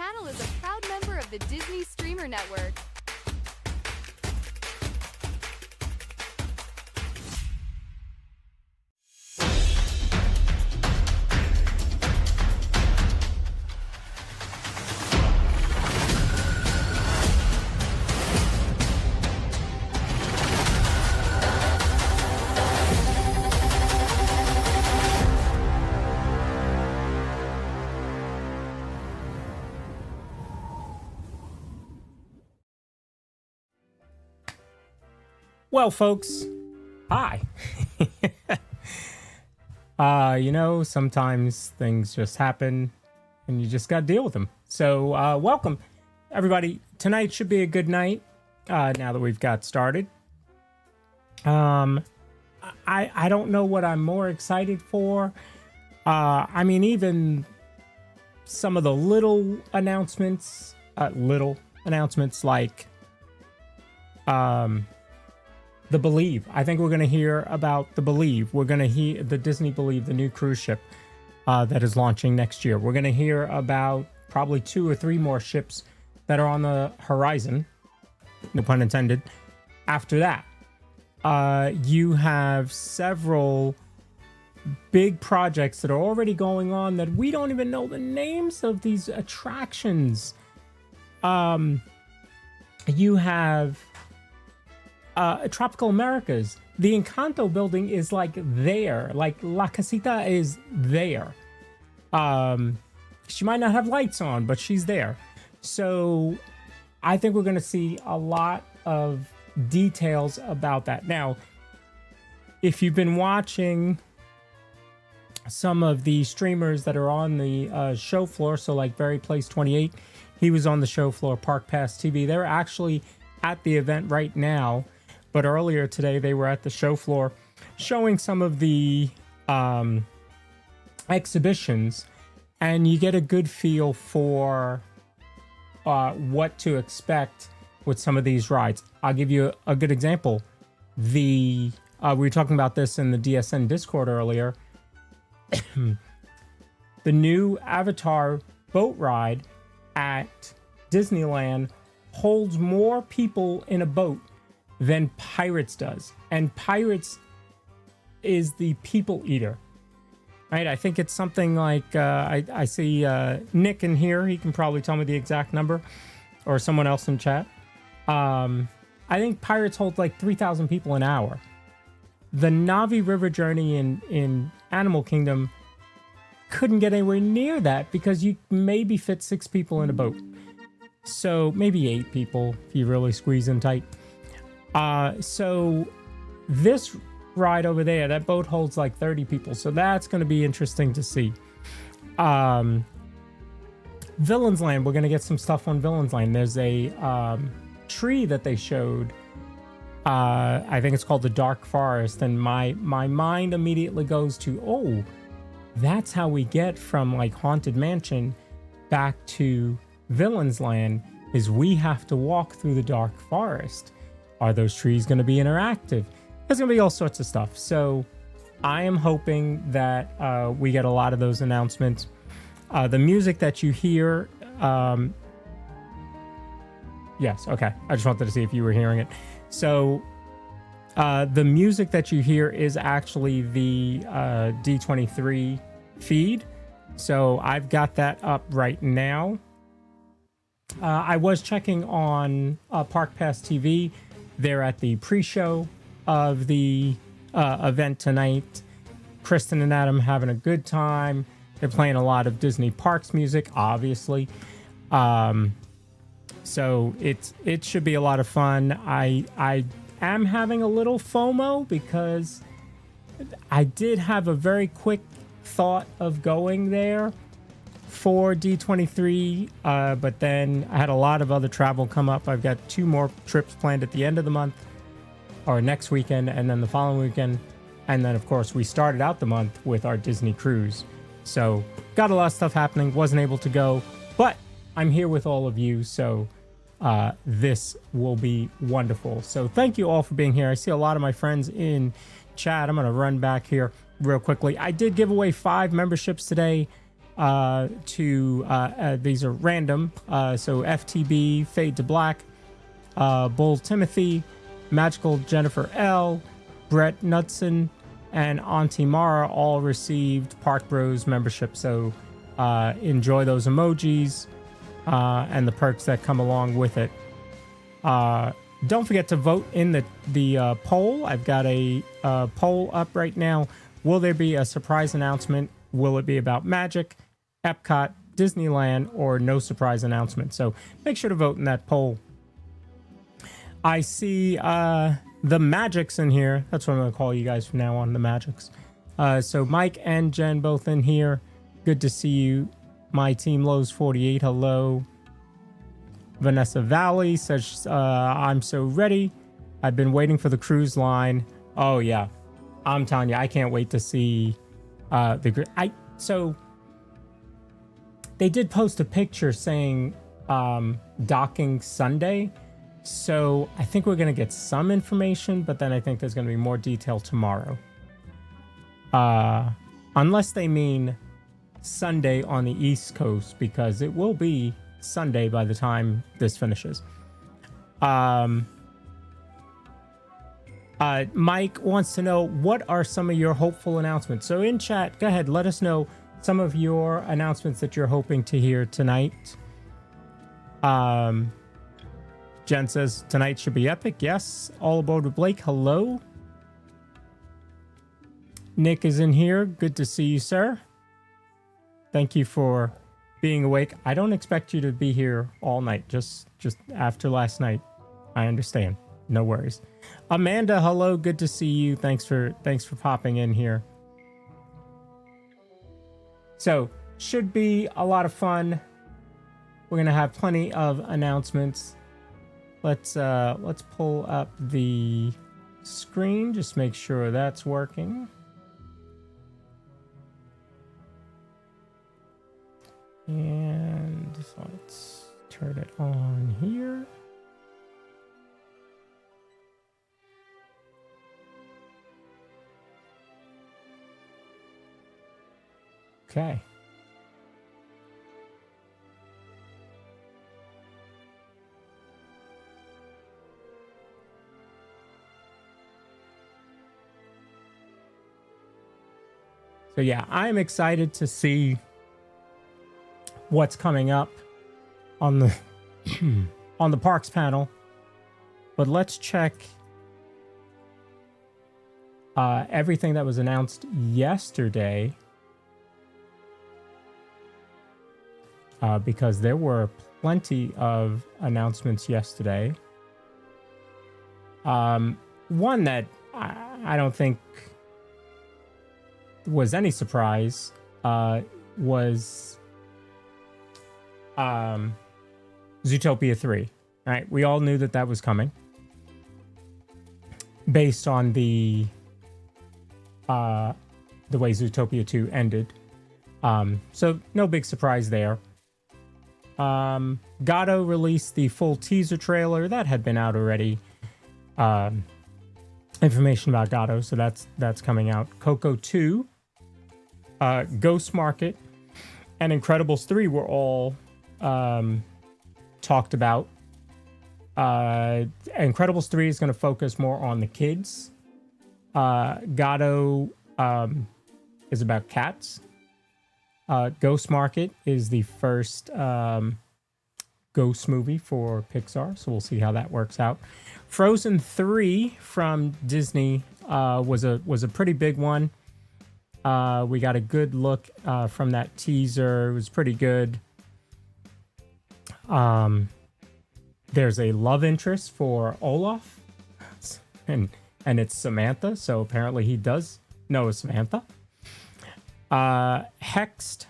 channel is a proud member of the Disney Streamer Network. Well, folks, hi. Sometimes things just happen and you just got to deal with them. So, welcome, everybody. Tonight should be a good night now that we've got started. I don't know what I'm more excited for. Even some of the little announcements like the Believe. I think we're going to hear about the Believe. We're going to hear the Disney Believe, the new cruise ship that is launching next year. We're going to hear about probably 2 or 3 more ships that are on the horizon, no pun intended. After that, you have several big projects that are already going on that we don't even know the names of these attractions. You have Tropical Americas. The Encanto building is like there, like La Casita is there. She might not have lights on, but she's there. So I think we're going to see a lot of details about that. Now, if you've been watching some of the streamers that are on the show floor, so like Very Place 28, he was on the show floor, Park Pass TV. They're actually at the event right now. But earlier today, they were at the show floor showing some of the exhibitions, and you get a good feel for what to expect with some of these rides. I'll give you a good example. We were talking about this in the DSN Discord earlier. The new Avatar boat ride at Disneyland holds more people in a boat than Pirates does. And Pirates is the people eater, right? I think it's something like, I see Nick in here. He can probably tell me the exact number, or someone else in chat. I think Pirates hold like 3,000 people an hour. The Navi River Journey in Animal Kingdom couldn't get anywhere near that because you maybe fit 6 people in a boat. So maybe 8 people if you really squeeze in tight. So this ride over there, that boat holds like 30 people. So that's going to be interesting to see. Villains Land, we're going to get some stuff on Villains Land. There's a tree that they showed. I think it's called the Dark Forest. And my mind immediately goes to, oh, that's how we get from like Haunted Mansion back to Villains Land, is we have to walk through the Dark Forest. Are those trees going to be interactive? There's going to be all sorts of stuff. So I am hoping that we get a lot of those announcements. The music that you hear... yes, okay. I just wanted to see if you were hearing it. So the music that you hear is actually the D23 feed. So I've got that up right now. I was checking on Park Pass TV. They're at the pre-show of the event tonight. Kristen and Adam having a good time. They're playing a lot of Disney Parks music, obviously. So it should be a lot of fun. I am having a little FOMO because I did have a very quick thought of going there for D23, but then I had a lot of other travel come up. I've got 2 more trips planned at the end of the month, or next weekend, and then the following weekend. And then, of course, we started out the month with our Disney cruise. So got a lot of stuff happening, wasn't able to go, but I'm here with all of you, so this will be wonderful. So thank you all for being here. I see a lot of my friends in chat. I'm going to run back here real quickly. I did give away 5 memberships today. these are random. So FTB, Fade to Black, Bull Timothy, Magical Jennifer L, Brett Knudsen, and Auntie Mara all received Park Bros membership. So enjoy those emojis and the perks that come along with it. Don't forget to vote in the poll. I've got a poll up right now. Will there be a surprise announcement? Will it be about Magic, Epcot, Disneyland, or no surprise announcement? So make sure to vote in that poll. I see the Magics in here. That's what I'm going to call you guys from now on, the Magics. So Mike and Jen both in here. Good to see you. My Team Lowe's 48, hello. Vanessa Valley says, I'm so ready. I've been waiting for the cruise line. Oh, yeah. I'm telling you, I can't wait to see so they did post a picture saying docking Sunday. So I think we're going to get some information, but then I think there's going to be more detail tomorrow. Unless they mean Sunday on the East Coast, because it will be Sunday by the time this finishes. Mike wants to know, what are some of your hopeful announcements? So in chat, go ahead, let us know some of your announcements that you're hoping to hear tonight. Jen says, tonight should be epic. Yes. All aboard with Blake. Hello. Nick is in here. Good to see you, sir. Thank you for being awake. I don't expect you to be here all night. Just after last night. I understand. No worries. Amanda, hello. Good to see you. Thanks for popping in here. So, should be a lot of fun. We're going to have plenty of announcements. Let's pull up the screen. Just make sure that's working. And let's turn it on here. Okay. So yeah, I'm excited to see what's coming up on the on the parks panel. But let's check everything that was announced yesterday, because there were plenty of announcements yesterday. One that I don't think was any surprise was Zootopia 3. Right? We all knew that was coming based on the way Zootopia 2 ended. So no big surprise there. Gato released the full teaser trailer that had been out already. Information about Gato, so that's coming out. Coco 2, Ghost Market, and Incredibles 3 were all talked about. Incredibles 3 is going to focus more on the kids. Gato is about cats. Ghost Market is the first ghost movie for Pixar, so we'll see how that works out. Frozen 3 from Disney was a pretty big one. We got a good look from that teaser. It was pretty good. There's a love interest for Olaf, and it's Samantha, so apparently he does know Samantha. Hexed,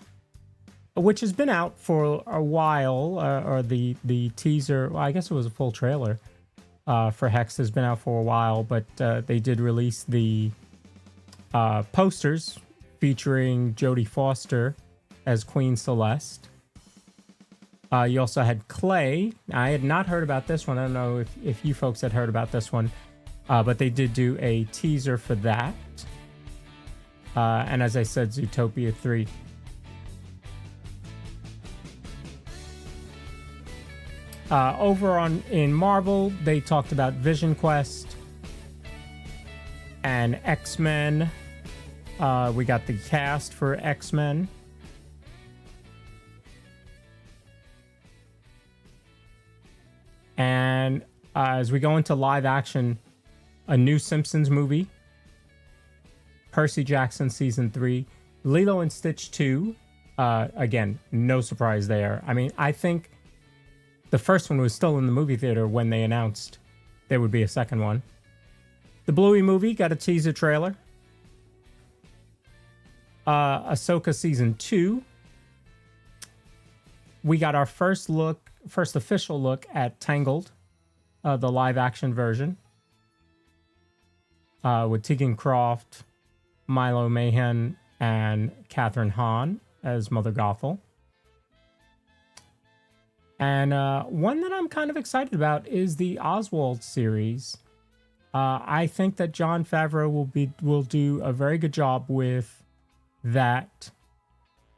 which has been out for a while, or the teaser, well, I guess it was a full trailer for Hexed has been out for a while, but they did release the posters featuring Jodie Foster as Queen Celeste. You also had Clay. I had not heard about this one. I don't know if you folks had heard about this one, but they did do a teaser for that. And as I said, Zootopia 3. Over in Marvel, they talked about Vision Quest and X-Men. We got the cast for X-Men. And as we go into live action, a new Simpsons movie, Percy Jackson Season 3, Lilo and Stitch 2. Again, no surprise there. I mean, I think the first one was still in the movie theater when they announced there would be a second one. The Bluey movie got a teaser trailer. Ahsoka Season 2. We got our first official look at Tangled, the live action version, with Tegan Croft, Milo Mayhem, and Catherine Hahn as Mother Gothel. And one that I'm kind of excited about is the Oswald series. I think that Jon Favreau will do a very good job with that.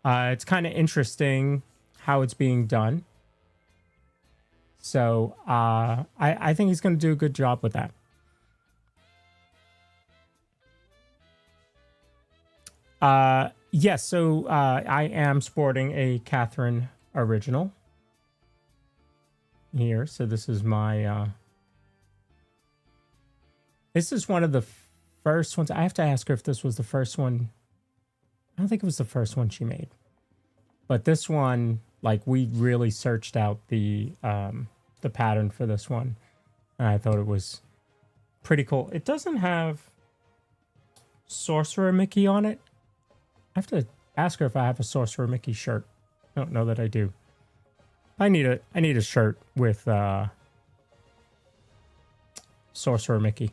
It's kind of interesting how it's being done. So I think he's going to do a good job with that. Yes, so I am sporting a Catherine original here. So this is my... this is one of the first ones. I have to ask her if this was the first one. I don't think it was the first one she made. But this one, like, we really searched out the pattern for this one. And I thought it was pretty cool. It doesn't have Sorcerer Mickey on it. I have to ask her if I have a Sorcerer Mickey shirt. I don't know that I do. I need a shirt with Sorcerer Mickey.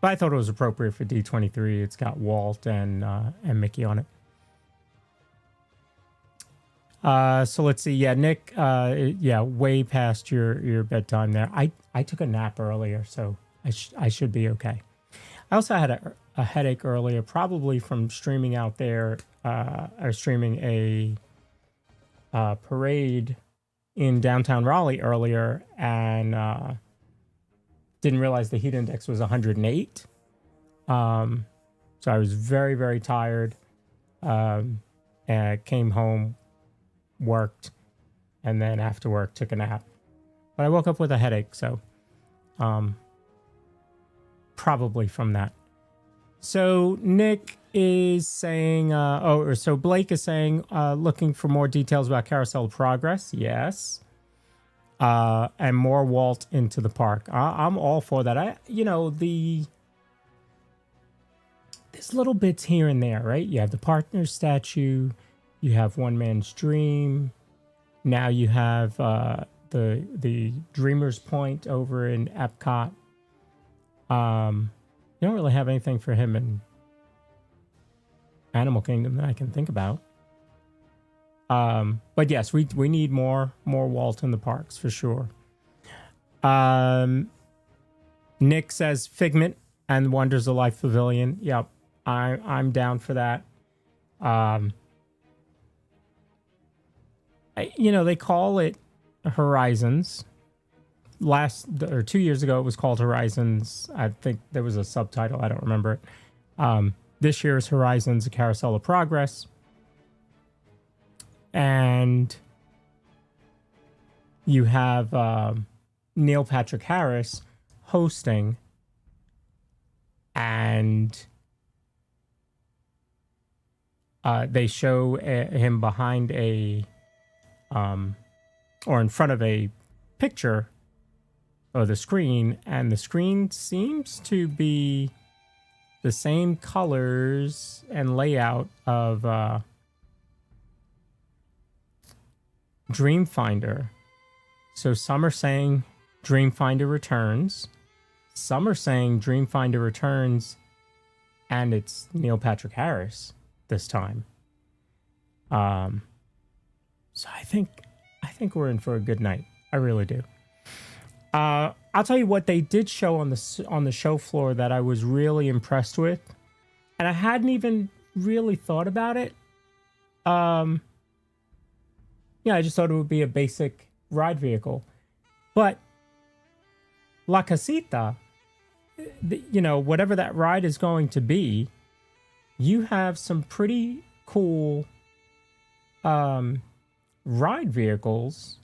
But I thought it was appropriate for D23. It's got Walt and Mickey on it. So let's see. Yeah, Nick. Yeah, way past your bedtime there. I took a nap earlier, so I should be okay. I also had a headache earlier, probably from streaming out there, or streaming a parade in downtown Raleigh earlier, and didn't realize the heat index was 108. So I was very, very tired. And came home, worked, and then after work took a nap. But I woke up with a headache, so probably from that. So Nick is saying, so Blake is saying, looking for more details about Carousel of Progress. Yes. And more Walt into the park. I'm all for that. There's little bits here and there, right? You have the partner statue. You have One Man's Dream. Now you have the Dreamer's Point over in Epcot. You don't really have anything for him in Animal Kingdom that I can think about. But yes, we need more Walt in the parks for sure. Nick says Figment and Wonders of Life Pavilion. Yep, I'm down for that. They call it Horizons. 2 years ago, it was called Horizons. I think there was a subtitle. I don't remember it. This year is Horizons: A Carousel of Progress. And you have Neil Patrick Harris hosting, and they show him behind or in front of a picture of the screen, and the screen seems to be the same colors and layout of Dreamfinder. So some are saying Dreamfinder returns. Some are saying Dreamfinder returns and it's Neil Patrick Harris this time. So I think we're in for a good night. I really do. I'll tell you what they did show on the show floor that I was really impressed with, and I hadn't even really thought about it. Yeah, I just thought it would be a basic ride vehicle. But La Casita, you know, whatever that ride is going to be, you have some pretty cool ride vehicles.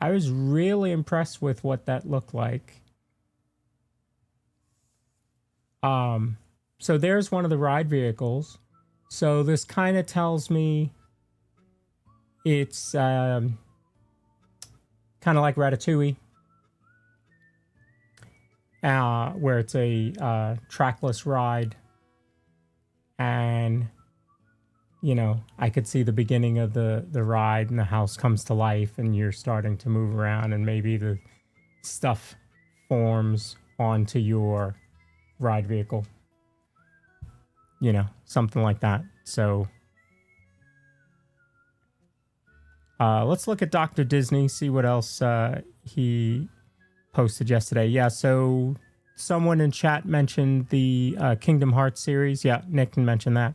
I was really impressed with what that looked like. So there's one of the ride vehicles. So this kind of tells me it's kind of like Ratatouille, where it's a trackless ride. And, you know, I could see the beginning of the ride and the house comes to life and you're starting to move around and maybe the stuff forms onto your ride vehicle. You know, something like that. So let's look at Dr. Disney, see what else he posted yesterday. Yeah, so someone in chat mentioned the Kingdom Hearts series. Yeah, Nick mentioned that.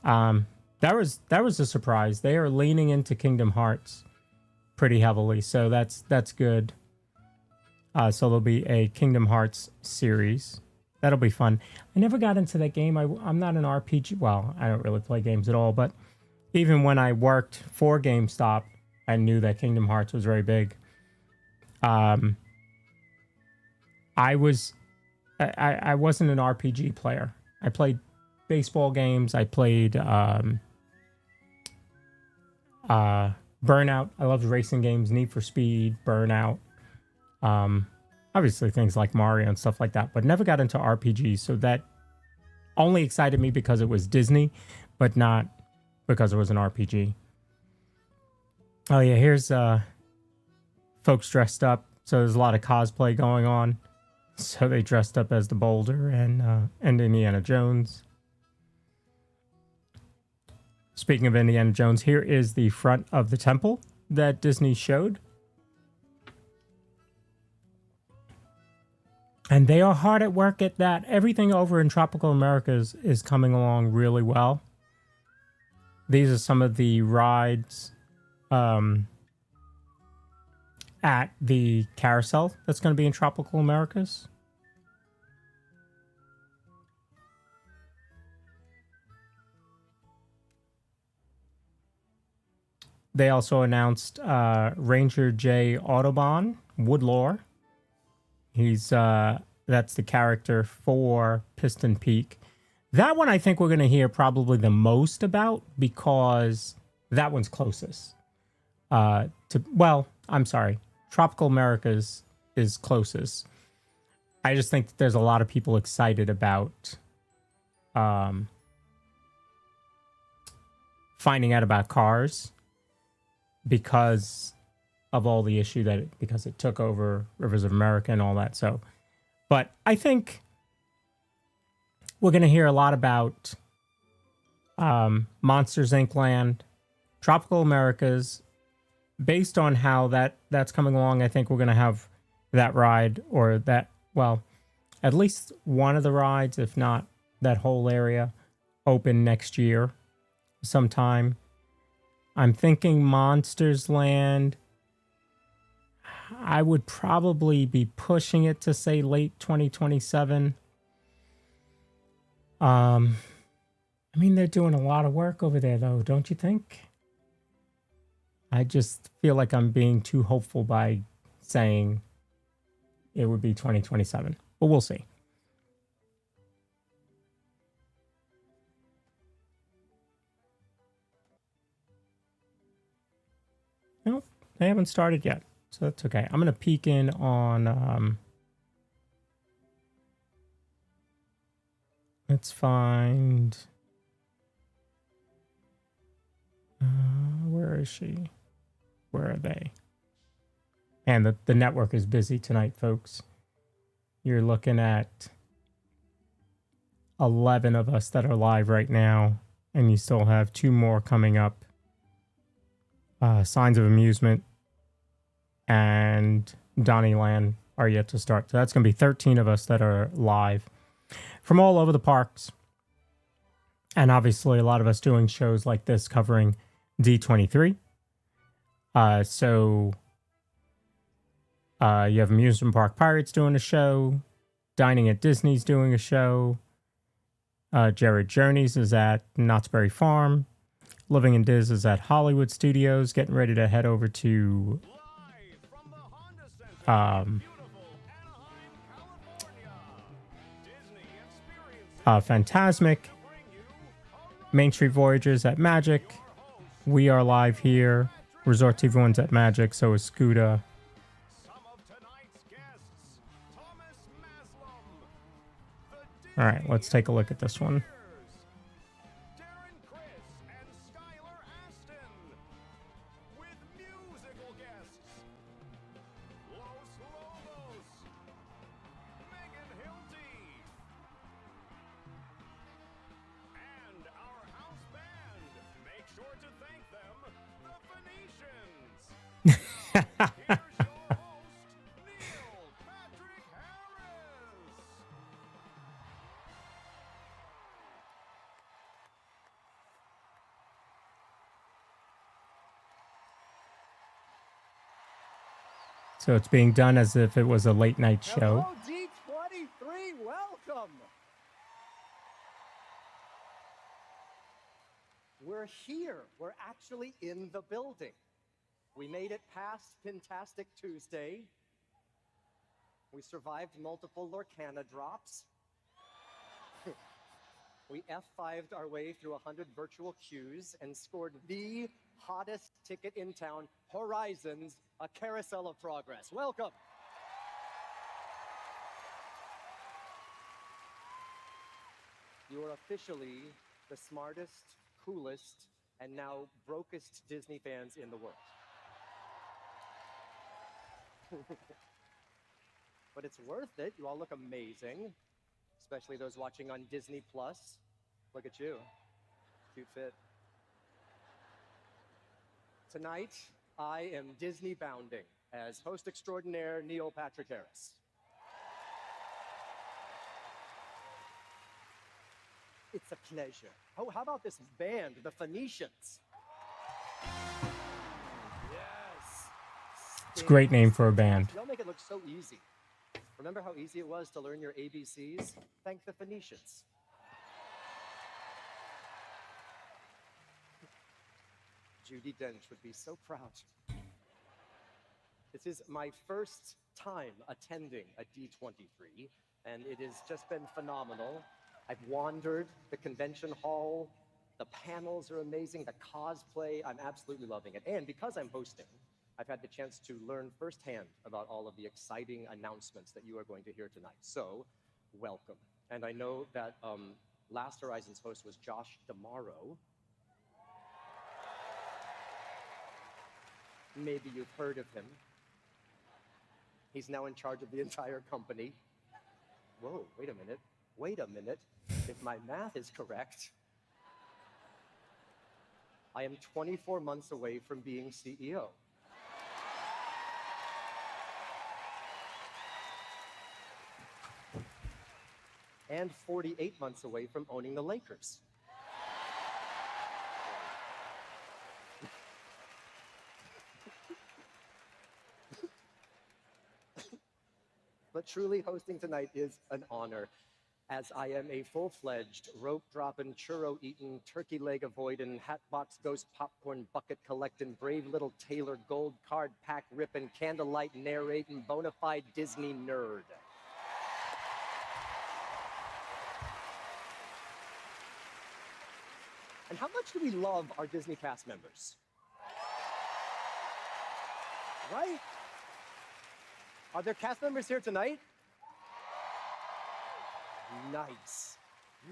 That was a surprise. They are leaning into Kingdom Hearts pretty heavily, so that's good. So there'll be a Kingdom Hearts series. That'll be fun. I never got into that game. I'm not an RPG. Well, I don't really play games at all, but even when I worked for GameStop, I knew that Kingdom Hearts was very big. I wasn't an RPG player. I played baseball games. I played Burnout. I loved racing games, Need for Speed, Burnout. Obviously things like Mario and stuff like that, but never got into RPGs. So that only excited me because it was Disney, but not because it was an RPG. Oh yeah, here's folks dressed up. So there's a lot of cosplay going on. So they dressed up as the Boulder and Indiana Jones. Speaking of Indiana Jones, here is the front of the temple that Disney showed. And they are hard at work at that. Everything over in Tropical Americas is coming along really well. These are some of the rides at the carousel that's going to be in Tropical Americas. They also announced Ranger J Autobahn, Woodlore. He's that's the character for Piston Peak. That one I think we're going to hear probably the most about because that one's closest. I'm sorry. Tropical Americas is closest. I just think that there's a lot of people excited about finding out about Cars because of all the issue because it took over Rivers of America and all that. So, but I think we're going to hear a lot about Monsters Inc. Land, Tropical Americas. Based on how that's coming along, I think we're going to have that ride or that, well, at least one of the rides, if not that whole area, open next year sometime. I'm thinking Monsters Land. I would probably be pushing it to say late 2027. I mean, they're doing a lot of work over there, though, don't you think? I just feel like I'm being too hopeful by saying it would be 2027, but we'll see. Nope, they haven't started yet, so that's okay. I'm going to peek in on... let's find... where is she? Where are they? And the network is busy tonight, folks. You're looking at 11 of us that are live right now, and you still have 2 more coming up. Signs of Amusement and Donnyland are yet to start. So that's going to be 13 of us that are live from all over the parks. And obviously, a lot of us doing shows like this covering D23. So you have Amusement Park Pirates doing a show, Dining at Disney's doing a show, Jared Journeys is at Knott's Berry Farm, Living in Diz is at Hollywood Studios, getting ready to head over to Fantasmic, Main Street Voyagers at Magic, We Are Live here, Resort TV One's at Magic, so is Scuda. All right, let's take a look at this one. So it's being done as if it was a late night show. Hello, D23, welcome. We're here. We're actually in the building. We made it past Pintastic Tuesday. We survived multiple Lorcana drops. We F5'd our way through 100 virtual queues and scored the hottest ticket in town, Horizons, a carousel of progress. Welcome. You are officially the smartest, coolest, and now brokest Disney fans in the world. But it's worth it. You all look amazing, especially those watching on Disney Plus. Look at you. Cute fit. Tonight, I am Disney bounding as host extraordinaire Neil Patrick Harris. It's a pleasure. Oh, how about this band, the Phoenicians? Yes. It's a great name for a band. Y'all make it look so easy. Remember how easy it was to learn your ABCs? Thank the Phoenicians. Judi Dench would be so proud. This is my first time attending a D23, and it has just been phenomenal. I've wandered the convention hall. The panels are amazing. The cosplay, I'm absolutely loving it. And because I'm hosting, I've had the chance to learn firsthand about all of the exciting announcements that you are going to hear tonight. So, welcome. And I know that last Horizons host was Josh D'Amaro. Maybe you've heard of him. He's now in charge of the entire company. Whoa, wait a minute. Wait a minute. If my math is correct, I am 24 months away from being CEO. And 48 months away from owning the Lakers. But truly hosting tonight is an honor, as I am a full-fledged, rope-dropping, churro-eating, turkey leg avoiding, hatbox ghost popcorn bucket collecting, brave little Taylor gold card pack ripping, candlelight narrating, bona fide Disney nerd. And how much do we love our Disney cast members? Right? Are there cast members here tonight? Nice.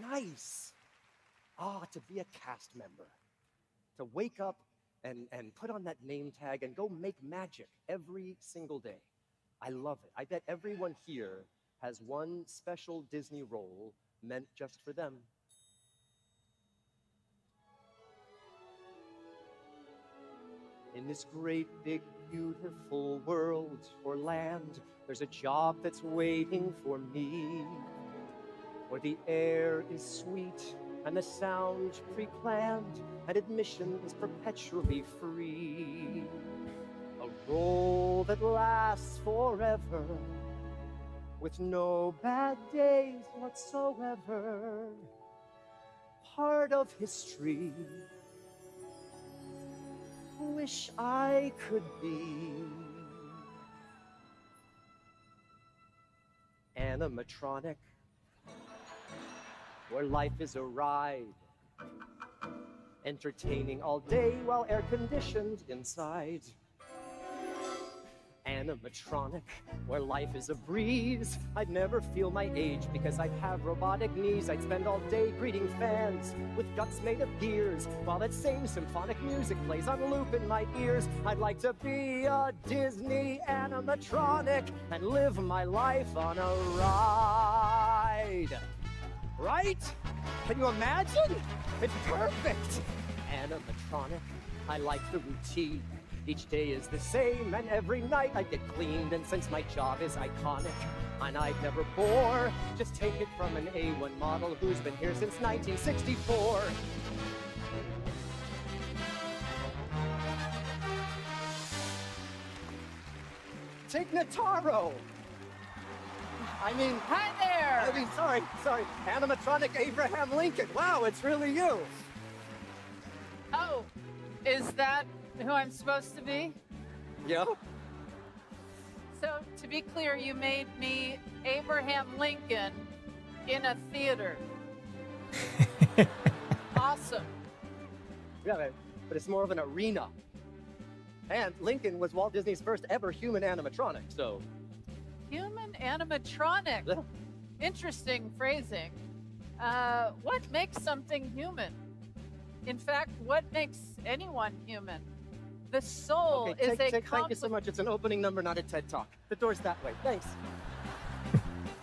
Nice. Ah, to be a cast member. To wake up and put on that name tag and go make magic every single day. I love it. I bet everyone here has one special Disney role meant just for them. In this great, big, beautiful world or land, there's a job that's waiting for me, where the air is sweet and the sound pre-planned, and admission is perpetually free. A role that lasts forever, with no bad days whatsoever. Part of history. Wish I could be animatronic, where life is a ride, entertaining all day while air conditioned inside. Animatronic, where life is a breeze. I'd never feel my age because I'd have robotic knees. I'd spend all day greeting fans with guts made of gears, while that same symphonic music plays on loop in my ears. I'd like to be a Disney animatronic and live my life on a ride. Right? Can you imagine? It's perfect. Animatronic, I like the routine. Each day is the same, and every night I get cleaned. And since my job is iconic, and I'd never bore, just take it from an A1 model who's been here since 1964. Take Nataro! I mean... Hi there! Sorry. Animatronic Abraham Lincoln. Wow, it's really you. Oh, is that who I'm supposed to be? Yeah? So, to be clear, you made me Abraham Lincoln in a theater. Awesome. Yeah, but it's more of an arena. And Lincoln was Walt Disney's first ever human animatronic, so... Human animatronic. Yeah. Interesting phrasing. What makes something human? In fact, what makes anyone human? The soul is thank you so much. It's an opening number, not a TED Talk. The door's that way. Thanks.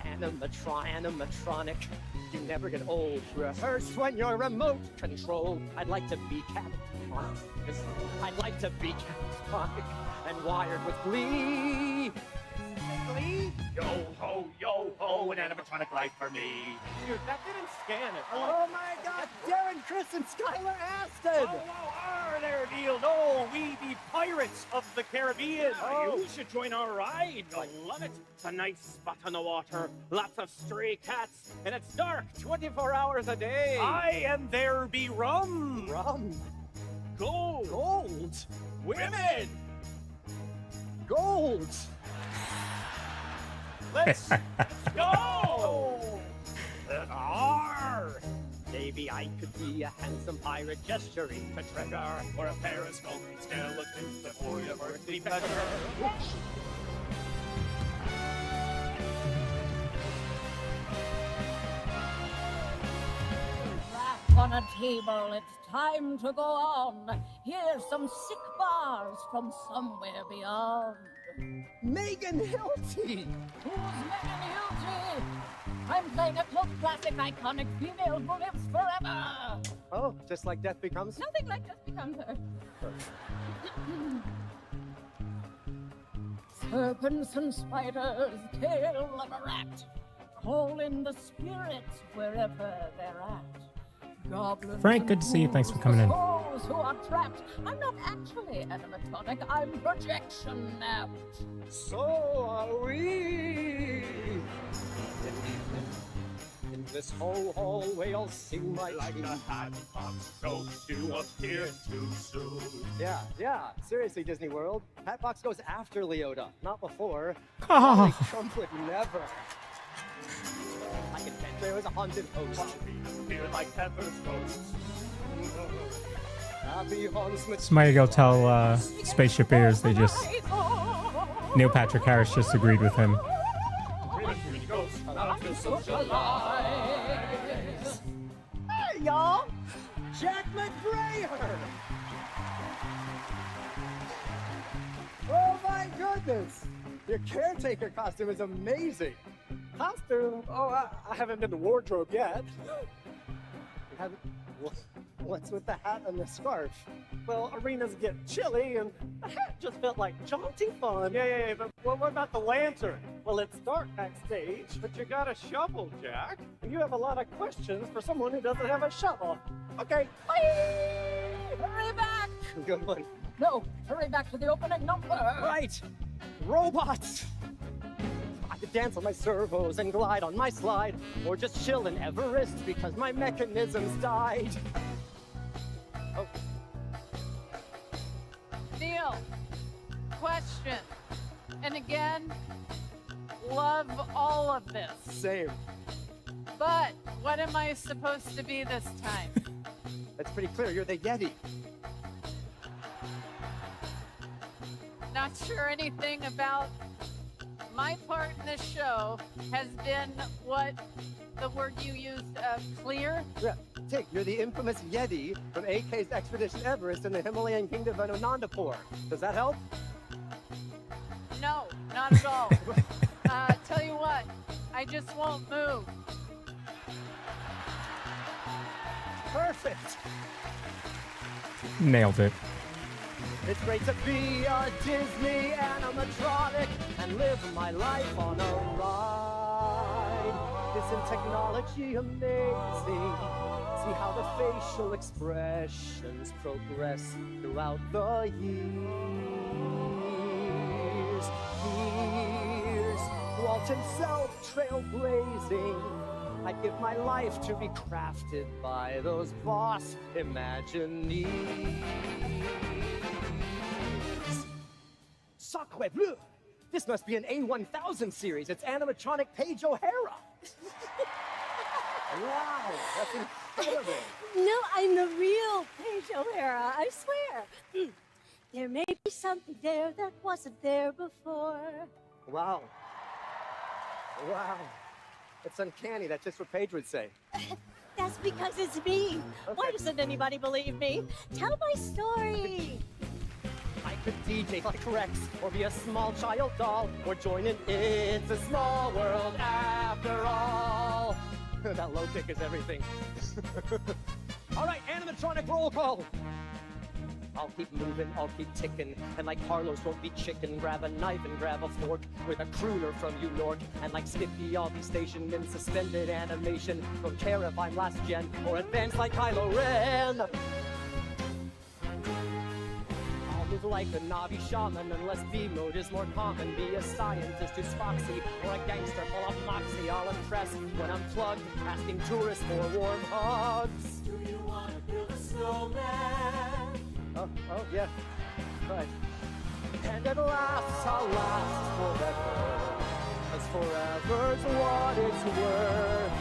Animatronic. You never get old. Rehearse when you're remote control. I'd like to be catatonic. I'd like to be catatonic and wired with glee. Yo ho, an animatronic life for me. Dude, that didn't scan it. Oh my God, Darren, Chris, and Skylar Aston. There, Neil. No, we be pirates of the Caribbean. Oh. You should join our ride. You'll love it. It's a nice spot on the water, lots of stray cats, and it's dark 24 hours a day. Aye, and there be rum. Rum. Gold. Women. Gold. Let's go! Maybe I could be a handsome pirate gesturing to treasure, or a periscoping skeleton before your earthly pleasure. Laugh on a table, it's time to go on. Here's some sick bars from somewhere beyond. Megan Hilty. Who's Megan Hilty? I'm playing a cult classic, iconic female who lives forever. Oh, just like Death Becomes? Nothing like this becomes her. Serpents and spiders, tail of a rat. Call in the spirits wherever they're at. Goblins Frank, good to see you. Thanks for coming in. Those who are trapped. I'm not actually animatronic. I'm projection napped. So are we. In this whole hallway, I'll sing my Like tune. a hat box, don't you appear too soon. Yeah. Seriously, Disney World. Hatbox goes after Leota, not before. Oh. Donald Trump would never. I can bet there was a haunted host. Appear like Pepper's ghost. Happy haunts Somebody go tell Spaceship Ears they just... Neil Patrick Harris just agreed with him. Hey, y'all! Jack McGrayer! Oh my goodness! Your caretaker costume is amazing! Costume? Oh, I haven't been to wardrobe yet. You haven't? What's with the hat and the scarf? Well, arenas get chilly, and the hat just felt like jaunty fun. Yeah, but what about the lantern? Well, it's dark backstage, but you got a shovel, Jack. You have a lot of questions for someone who doesn't have a shovel. Okay. Whee! Hurry back! Good one. No, hurry back to the opening number. Right. Robots. I could dance on my servos and glide on my slide, or just chill in Everest because my mechanisms died. Oh. Neil, question. And again, love all of this. Same. But what am I supposed to be this time? That's pretty clear. You're the Yeti. Not sure anything about my part in this show has been what the word you used, clear. Yeah. Tig, you're the infamous Yeti from AK's Expedition Everest in the Himalayan kingdom of Anandapur. Does that help? No, not at all. Tell you what, I just won't move. Perfect. Nailed it. It's great to be a Disney animatronic and live my life on a ride. Isn't technology amazing? See how the facial expressions progress throughout the years. Walt himself trailblazing. I'd give my life to be crafted by those boss Imagineers. Sacre bleu! This must be an A1000 series. It's animatronic Paige O'Hara. Wow, that's incredible. No, I'm the real Paige O'Hara, I swear. There may be something there that wasn't there before. Wow. Wow. It's uncanny. That's just what Paige would say. That's because it's me. Why Okay. doesn't anybody believe me? Tell my story. I could DJ like Rex, or be a small child doll, or join in It's a Small World after all. That low kick is everything. All right, animatronic roll call. I'll keep moving, I'll keep ticking, and like Carlos won't be chicken, grab a knife and grab a fork with a crooner from New York, and like Skippy, I'll be stationed in suspended animation. Don't care if I'm last gen or advanced like Kylo Ren. I'll live like the Navi shaman unless B-mode is more common. Be a scientist who's foxy or a gangster full of moxie. I'll impress when I'm plugged, asking tourists for warm hugs. Do you want to build a snowman? Oh, yeah, right. And at last, I'll last forever, 'cause forever's what it's worth.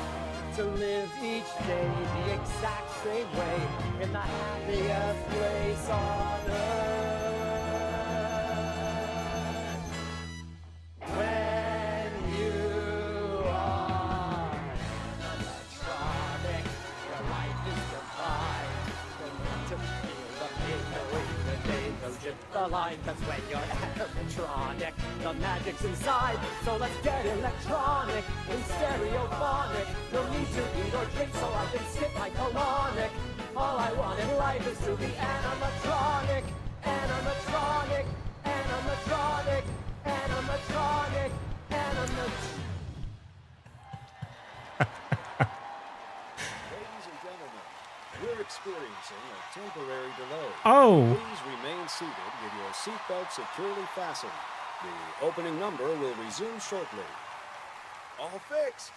To live each day the exact same way in the happiest place on earth. When you are animatronic, your life is divine. Don't need to feel the pain, no day goes just the line. 'Cause when you're animatronic, the magic's inside. So let's get electronic and stereophonic. No need to eat or drink, so I can skip my colonic. All I want in life is to be animatronic, animatronic, animatronic, animatronic, animatronic. Ladies and gentlemen, we're experiencing a temporary delay. Oh, Please remain seated with your seatbelt securely fastened. The opening number will resume shortly. All fixed.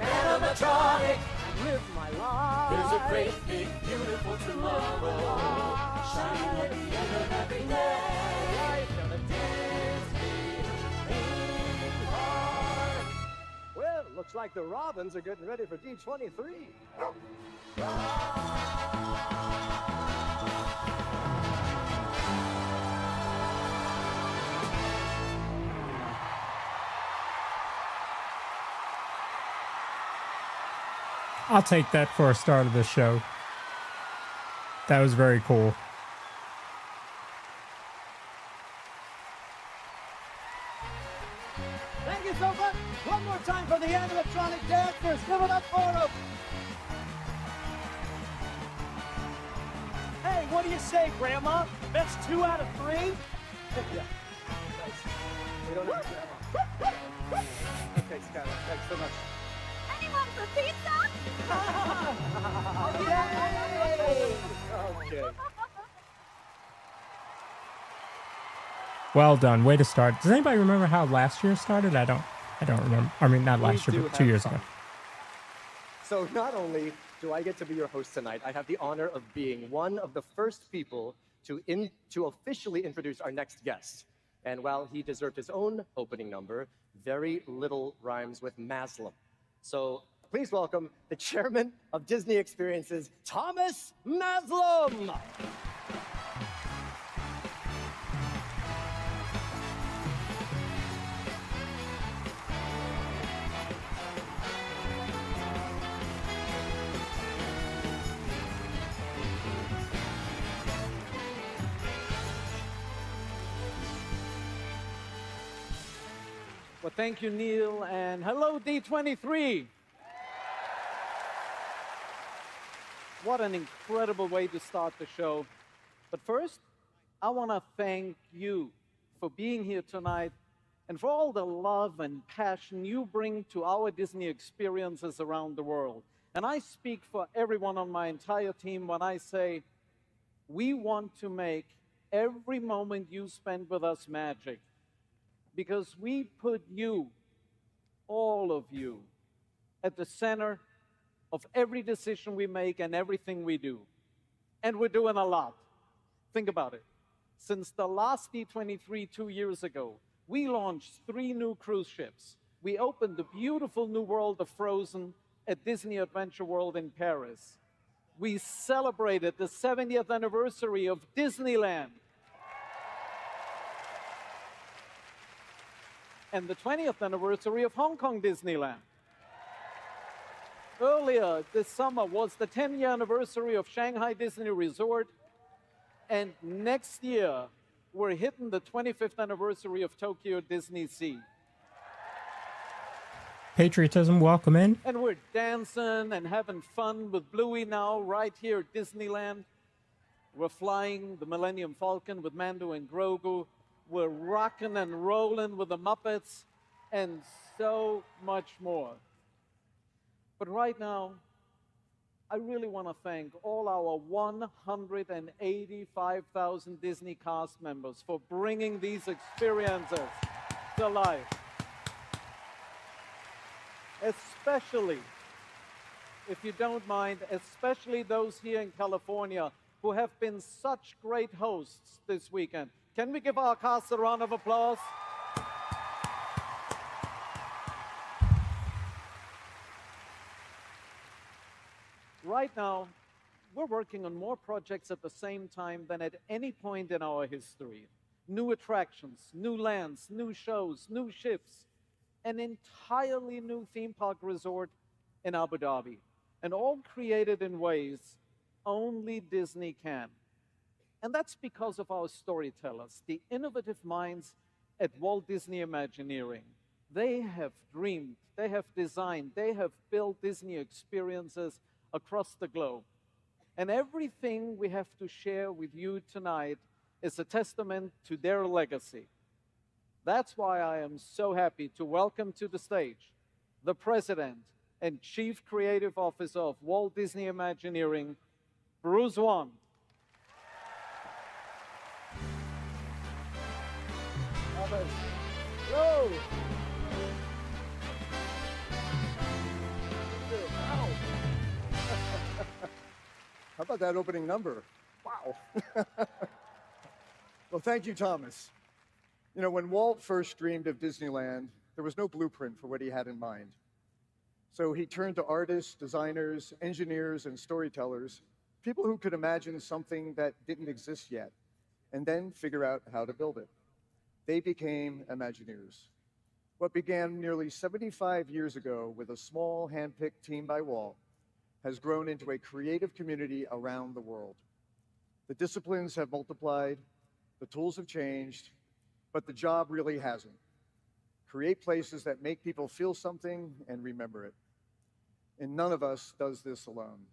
Animatronic, live my life. There's a great, big, beautiful tomorrow, shining at the end of every day. Life in a Disney theme park. Well, looks like the Robins are getting ready for D23. I'll take that for a start of the show. That was very cool. Thank you so much. One more time for the animatronic dancers. Give it up for them. Hey, what do you say, Grandma? That's 2 out of 3? Yeah. Nice. We don't have to. Garner. Thanks so much. Anyone for pizza? Okay. Well done. Way to start. Does anybody remember how last year started? I don't remember. I mean, not last year, but 2 years ago. So not only do I get to be your host tonight, I have the honor of being one of the first people to officially introduce our next guest. And while he deserved his own opening number, very little rhymes with Maslam. So please welcome the chairman of Disney Experiences, Thomas Maslam. Well, thank you, Neil, and hello, D23. What an incredible way to start the show. But first, I want to thank you for being here tonight and for all the love and passion you bring to our Disney experiences around the world. And I speak for everyone on my entire team when I say, we want to make every moment you spend with us magic. Because we put you, all of you, at the center of every decision we make and everything we do. And we're doing a lot. Think about it. Since the last D23 2 years ago, we launched 3 new cruise ships. We opened the beautiful new world of Frozen at Disney Adventure World in Paris. We celebrated the 70th anniversary of Disneyland. And the 20th anniversary of Hong Kong Disneyland. Earlier this summer was the 10th anniversary of Shanghai Disney Resort. And next year, we're hitting the 25th anniversary of Tokyo Disney Sea. Patriotism, welcome in. And we're dancing and having fun with Bluey now, right here at Disneyland. We're flying the Millennium Falcon with Mando and Grogu. We're rocking and rolling with the Muppets, and so much more. But right now, I really want to thank all our 185,000 Disney cast members for bringing these experiences to life. Especially, if you don't mind, especially those here in California who have been such great hosts this weekend. Can we give our cast a round of applause? Right now, we're working on more projects at the same time than at any point in our history. New attractions, new lands, new shows, new ships, an entirely new theme park resort in Abu Dhabi, and all created in ways only Disney can. And that's because of our storytellers, the innovative minds at Walt Disney Imagineering. They have dreamed, they have designed, they have built Disney experiences across the globe. And everything we have to share with you tonight is a testament to their legacy. That's why I am so happy to welcome to the stage the President and Chief Creative Officer of Walt Disney Imagineering, Broz. Hello. How about that opening number? Wow. Well, thank you, Thomas. You know, when Walt first dreamed of Disneyland, there was no blueprint for what he had in mind. So he turned to artists, designers, engineers, and storytellers, people who could imagine something that didn't exist yet, and then figure out how to build it. They became Imagineers. What began nearly 75 years ago with a small hand-picked team by Walt has grown into a creative community around the world. The disciplines have multiplied, the tools have changed, but the job really hasn't. Create places that make people feel something and remember it. And none of us does this alone.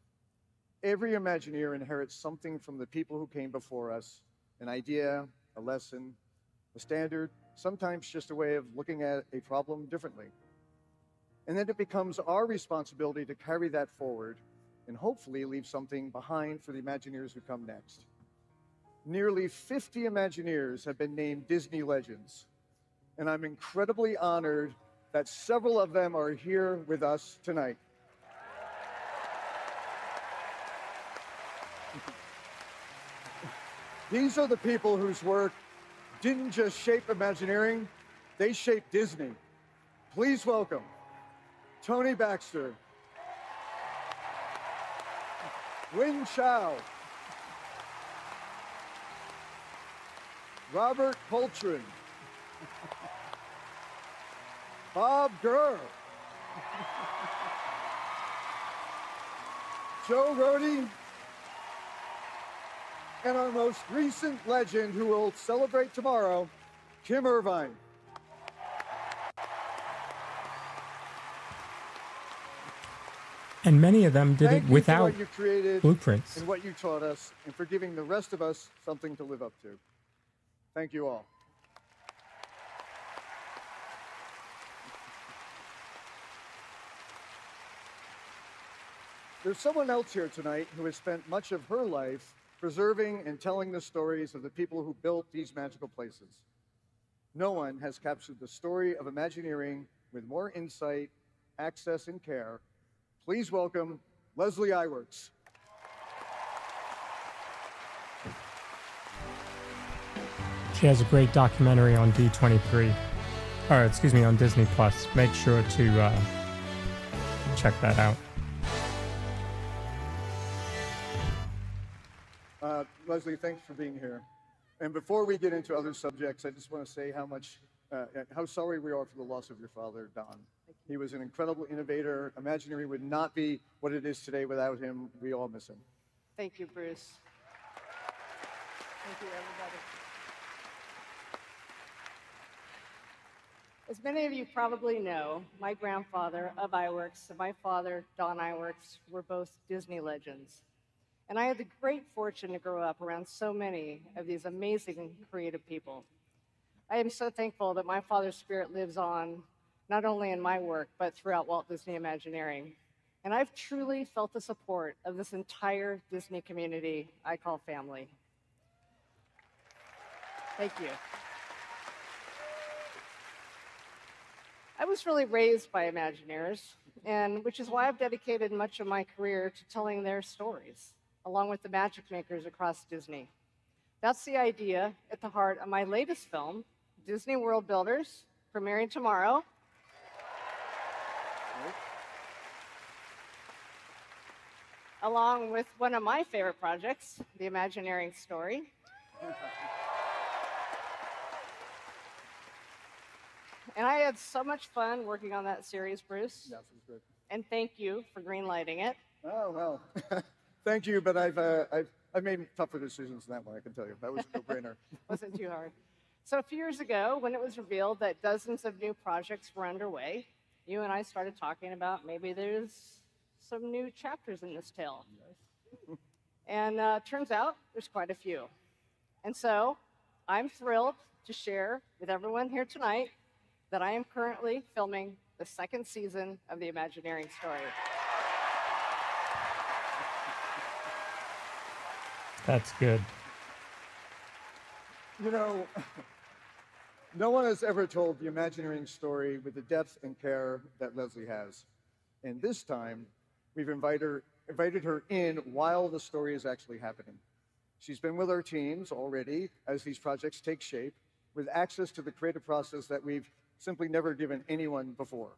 Every Imagineer inherits something from the people who came before us, an idea, a lesson, a standard, sometimes just a way of looking at a problem differently. And then it becomes our responsibility to carry that forward and hopefully leave something behind for the Imagineers who come next. Nearly 50 Imagineers have been named Disney Legends, and I'm incredibly honored that several of them are here with us tonight. These are the people whose work didn't just shape Imagineering, they shaped Disney. Please welcome Tony Baxter, Wing Chow, Robert Coltrane, Bob Gurr, Joe Rohde, and our most recent legend who will celebrate tomorrow, Kim Irvine. And many of them did Thank it you without for what you created blueprints. and what you taught us, and for giving the rest of us something to live up to. Thank you all. There's someone else here tonight who has spent much of her life preserving and telling the stories of the people who built these magical places. No one has captured the story of Imagineering with more insight, access, and care. Please welcome Leslie Iwerks. She has a great documentary on D23, or excuse me, on Disney Plus. Make sure to check that out. Leslie, thanks for being here. And before we get into other subjects, I just want to say how sorry we are for the loss of your father, Don. He was an incredible innovator. Imagineering would not be what it is today without him. We all miss him. Thank you, Bruce. Thank you, everybody. As many of you probably know, my grandfather of Iwerks and my father, Don Iwerks, were both Disney legends. And I had the great fortune to grow up around so many of these amazing creative people. I am so thankful that my father's spirit lives on, not only in my work, but throughout Walt Disney Imagineering. And I've truly felt the support of this entire Disney community I call family. Thank you. I was really raised by Imagineers, and which is why I've dedicated much of my career to telling their stories, along with the magic makers across Disney. That's the idea at the heart of my latest film, Disney World Builders, premiering tomorrow. Along with one of my favorite projects, the Imagineering story. And I had so much fun working on that series, Bruce. Yes, it was good. And thank you for greenlighting it. Oh, well, thank you, but I've made tougher decisions than that one, I can tell you. That was a no-brainer. Wasn't too hard. So a few years ago, when it was revealed that dozens of new projects were underway, you and I started talking about maybe there's some new chapters in this tale. Yes. And turns out there's quite a few. And so I'm thrilled to share with everyone here tonight that I am currently filming the second season of the Imagineering story. That's good. You know, no one has ever told the Imagineering story with the depth and care that Leslie has. And this time, we've invited her in while the story is actually happening. She's been with our teams already as these projects take shape, with access to the creative process that we've simply never given anyone before,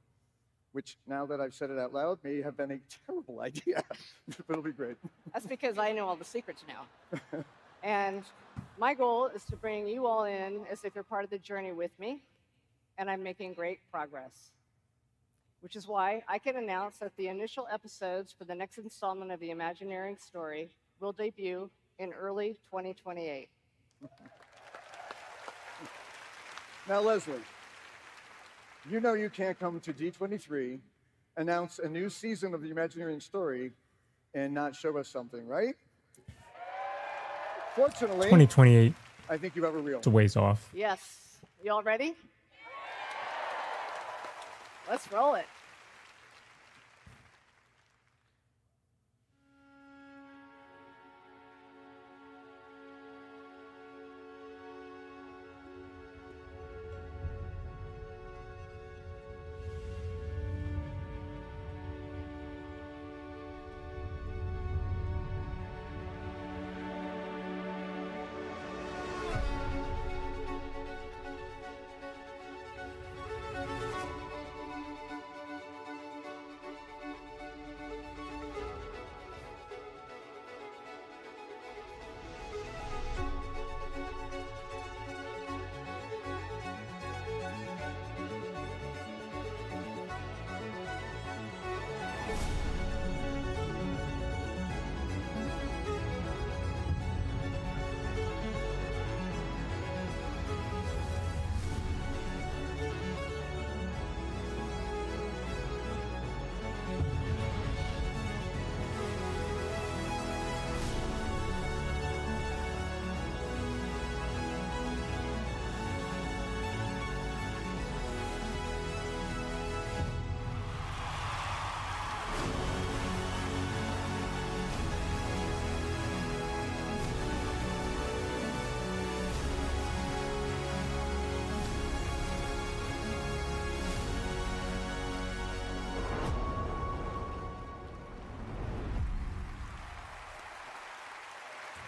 which, now that I've said it out loud, may have been a terrible idea, but it'll be great. That's because I know all the secrets now. And my goal is to bring you all in as if you're part of the journey with me, and I'm making great progress. Which is why I can announce that the initial episodes for the next installment of the Imagineering story will debut in early 2028. Now, Leslie, you know you can't come to D23, announce a new season of the Imagineering story, and not show us something, right? Fortunately, 2028. I think you have a reel. It's a ways off. Yes. You all ready? Let's roll it.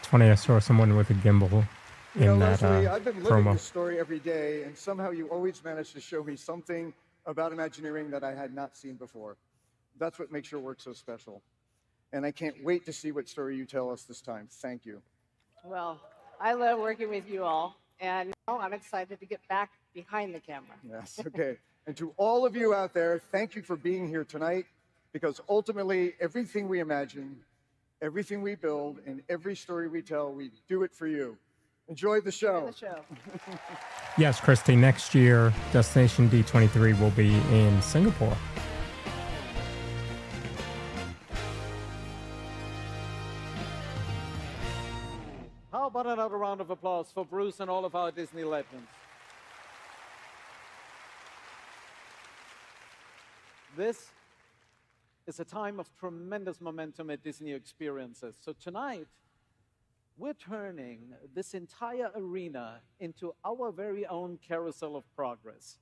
funny. I saw someone with a gimbal You know, in that Leslie, I've been living promo. this story every day, and somehow you always manage to show me something about Imagineering that I had not seen before. That's what makes your work so special. And I can't wait to see what story you tell us this time. Thank you. Well, I love working with you all, and now I'm excited to get back behind the camera. Yes, okay. And to all of you out there, thank you for being here tonight, because ultimately, everything we imagine, everything we build, and every story we tell, we do it for you. Enjoy the show. Enjoy the show. Yes, Christy, next year, Destination D23 will be in Singapore. How about another round of applause for Bruce and all of our Disney legends? This is a time of tremendous momentum at Disney Experiences. So tonight, we're turning this entire arena into our very own carousel of progress.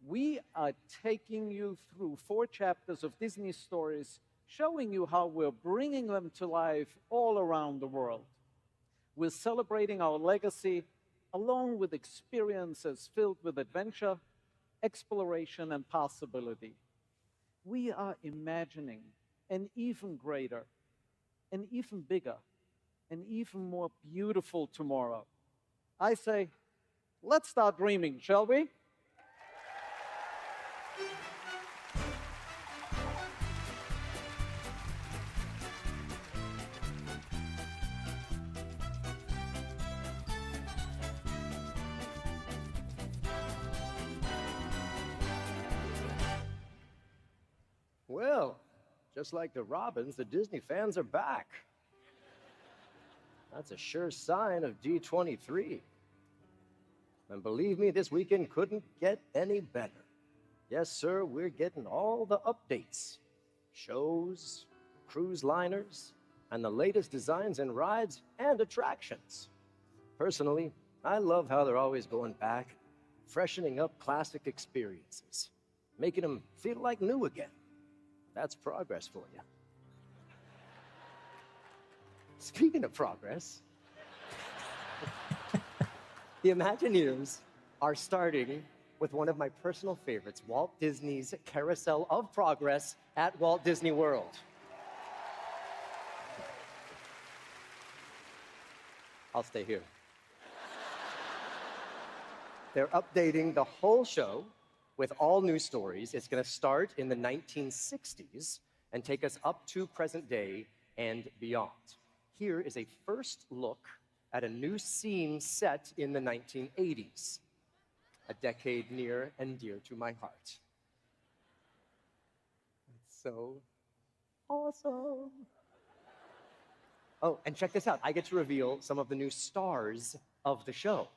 We are taking you through 4 chapters of Disney stories, showing you how we're bringing them to life all around the world. We're celebrating our legacy along with experiences filled with adventure, exploration, and possibility. We are imagining an even greater, an even bigger, an even more beautiful tomorrow. I say, let's start dreaming, shall we? Well, just like the Robins, the Disney fans are back. That's a sure sign of D23. And believe me, this weekend couldn't get any better. Yes, sir, we're getting all the updates. Shows, cruise liners, and the latest designs and rides and attractions. Personally, I love how they're always going back, freshening up classic experiences, making them feel like new again. That's progress for you. Speaking of progress, the Imagineers are starting with one of my personal favorites, Walt Disney's Carousel of Progress at Walt Disney World. I'll stay here. They're updating the whole show with all new stories. It's going to start in the 1960s and take us up to present day and beyond. Here is a first look at a new scene set in the 1980s, a decade near and dear to my heart. It's so awesome. Oh, and check this out. I get to reveal some of the new stars of the show.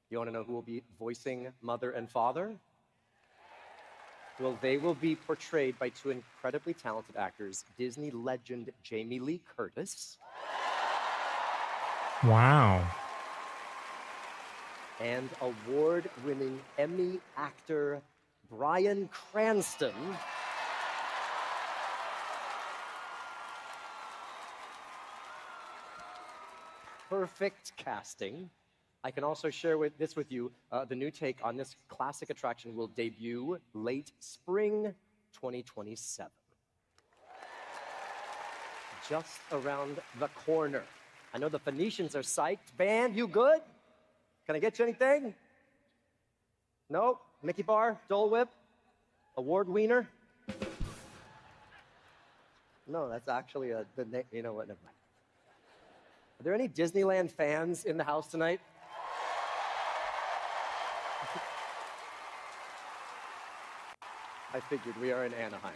You want to know who will be voicing Mother and Father? Well, they will be portrayed by 2 incredibly talented actors, Disney legend Jamie Lee Curtis. Wow. And award-winning Emmy actor Bryan Cranston. Perfect casting. I can also share this with you. The new take on this classic attraction will debut late spring 2027. Just around the corner. I know the Phoenicians are psyched. Band, you good? Can I get you anything? No? Mickey bar? Dole Whip? Award wiener? No, that's actually you know what, never mind. Are there any Disneyland fans in the house tonight? I figured we are in Anaheim.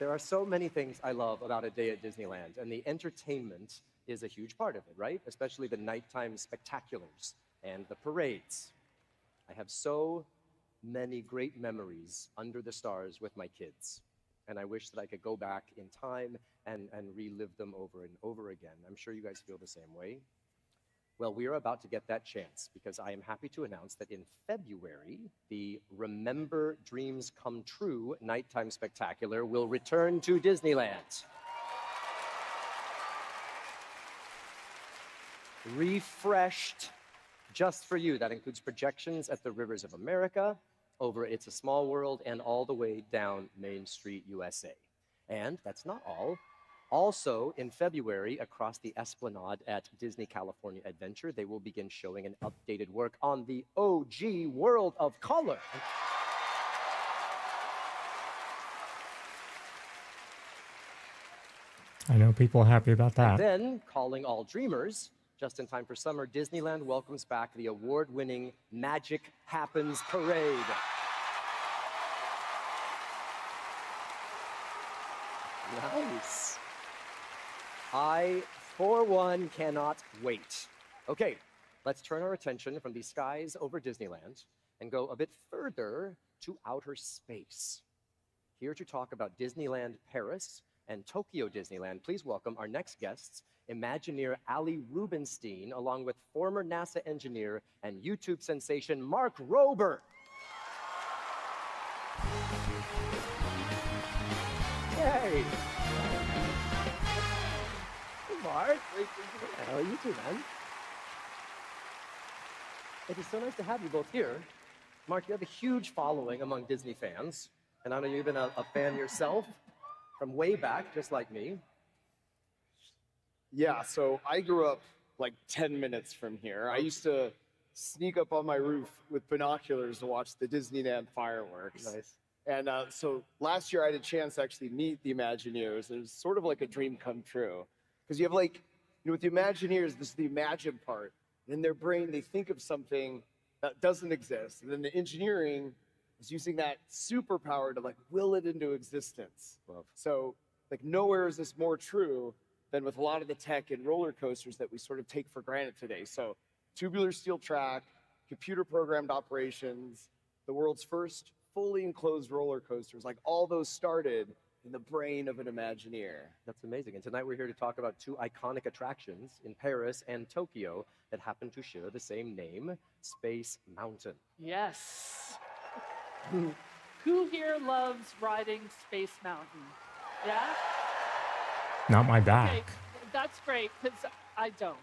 There are so many things I love about a day at Disneyland, and the entertainment is a huge part of it, right? Especially the nighttime spectaculars and the parades. I have so many great memories under the stars with my kids, and I wish that I could go back in time and relive them over and over again. I'm sure you guys feel the same way. Well, we are about to get that chance because I am happy to announce that in February, the Remember Dreams Come True Nighttime Spectacular will return to Disneyland. refreshed just for you. That includes projections at the Rivers of America, over It's a Small World, and all the way down Main Street, USA. And that's not all. Also, in February, across the Esplanade at Disney California Adventure, they will begin showing an updated work on the OG World of Color. I know people are happy about that. Then, calling all dreamers, just in time for summer, Disneyland welcomes back the award-winning Magic Happens Parade. Nice. I, for one, cannot wait. Okay, let's turn our attention from the skies over Disneyland and go a bit further to outer space. Here to talk about Disneyland Paris and Tokyo Disneyland, please welcome our next guests, Imagineer Ali Rubenstein, along with former NASA engineer and YouTube sensation Mark Rober. Hey! Hey, Mark. How are you two, man? It is so nice to have you both here. Mark, you have a huge following among Disney fans, and I know you've been a fan yourself from way back, just like me. Yeah, so I grew up like 10 minutes from here. I used to sneak up on my roof with binoculars to watch the Disneyland fireworks. Nice. And so last year I had a chance to actually meet the Imagineers. It was sort of like a dream come true. Because you have like, with the Imagineers, this is the imagine part. And in their brain, they think of something that doesn't exist. And then the engineering is using that superpower to like will it into existence. Love. So like nowhere is this more true than with a lot of the tech and roller coasters that we sort of take for granted today. So tubular steel track, computer programmed operations, the world's first fully enclosed roller coasters, like all those started in the brain of an Imagineer. That's amazing. And tonight we're here to talk about two iconic attractions in Paris and Tokyo that happen to share the same name, Space Mountain. Yes. Who here loves riding Space Mountain? Yeah? Not my back. Okay, that's great, because I don't.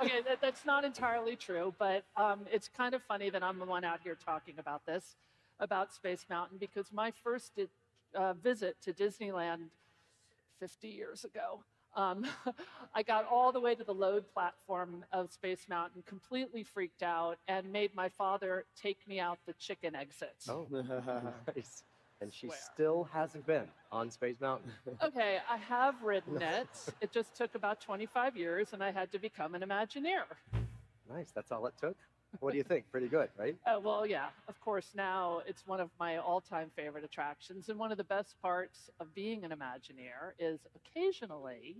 Okay, that's not entirely true, but it's kind of funny that I'm the one out here talking about this, about Space Mountain, because my first visit to Disneyland 50 years ago, I got all the way to the load platform of Space Mountain, completely freaked out, and made my father take me out the chicken exit. Oh, nice. And she still hasn't been on Space Mountain. Okay, I have ridden it. It just took about 25 years, and I had to become an Imagineer. Nice, that's all it took? What do you think? Pretty good, right? Well, yeah, of course, now it's one of my all-time favorite attractions, and one of the best parts of being an Imagineer is occasionally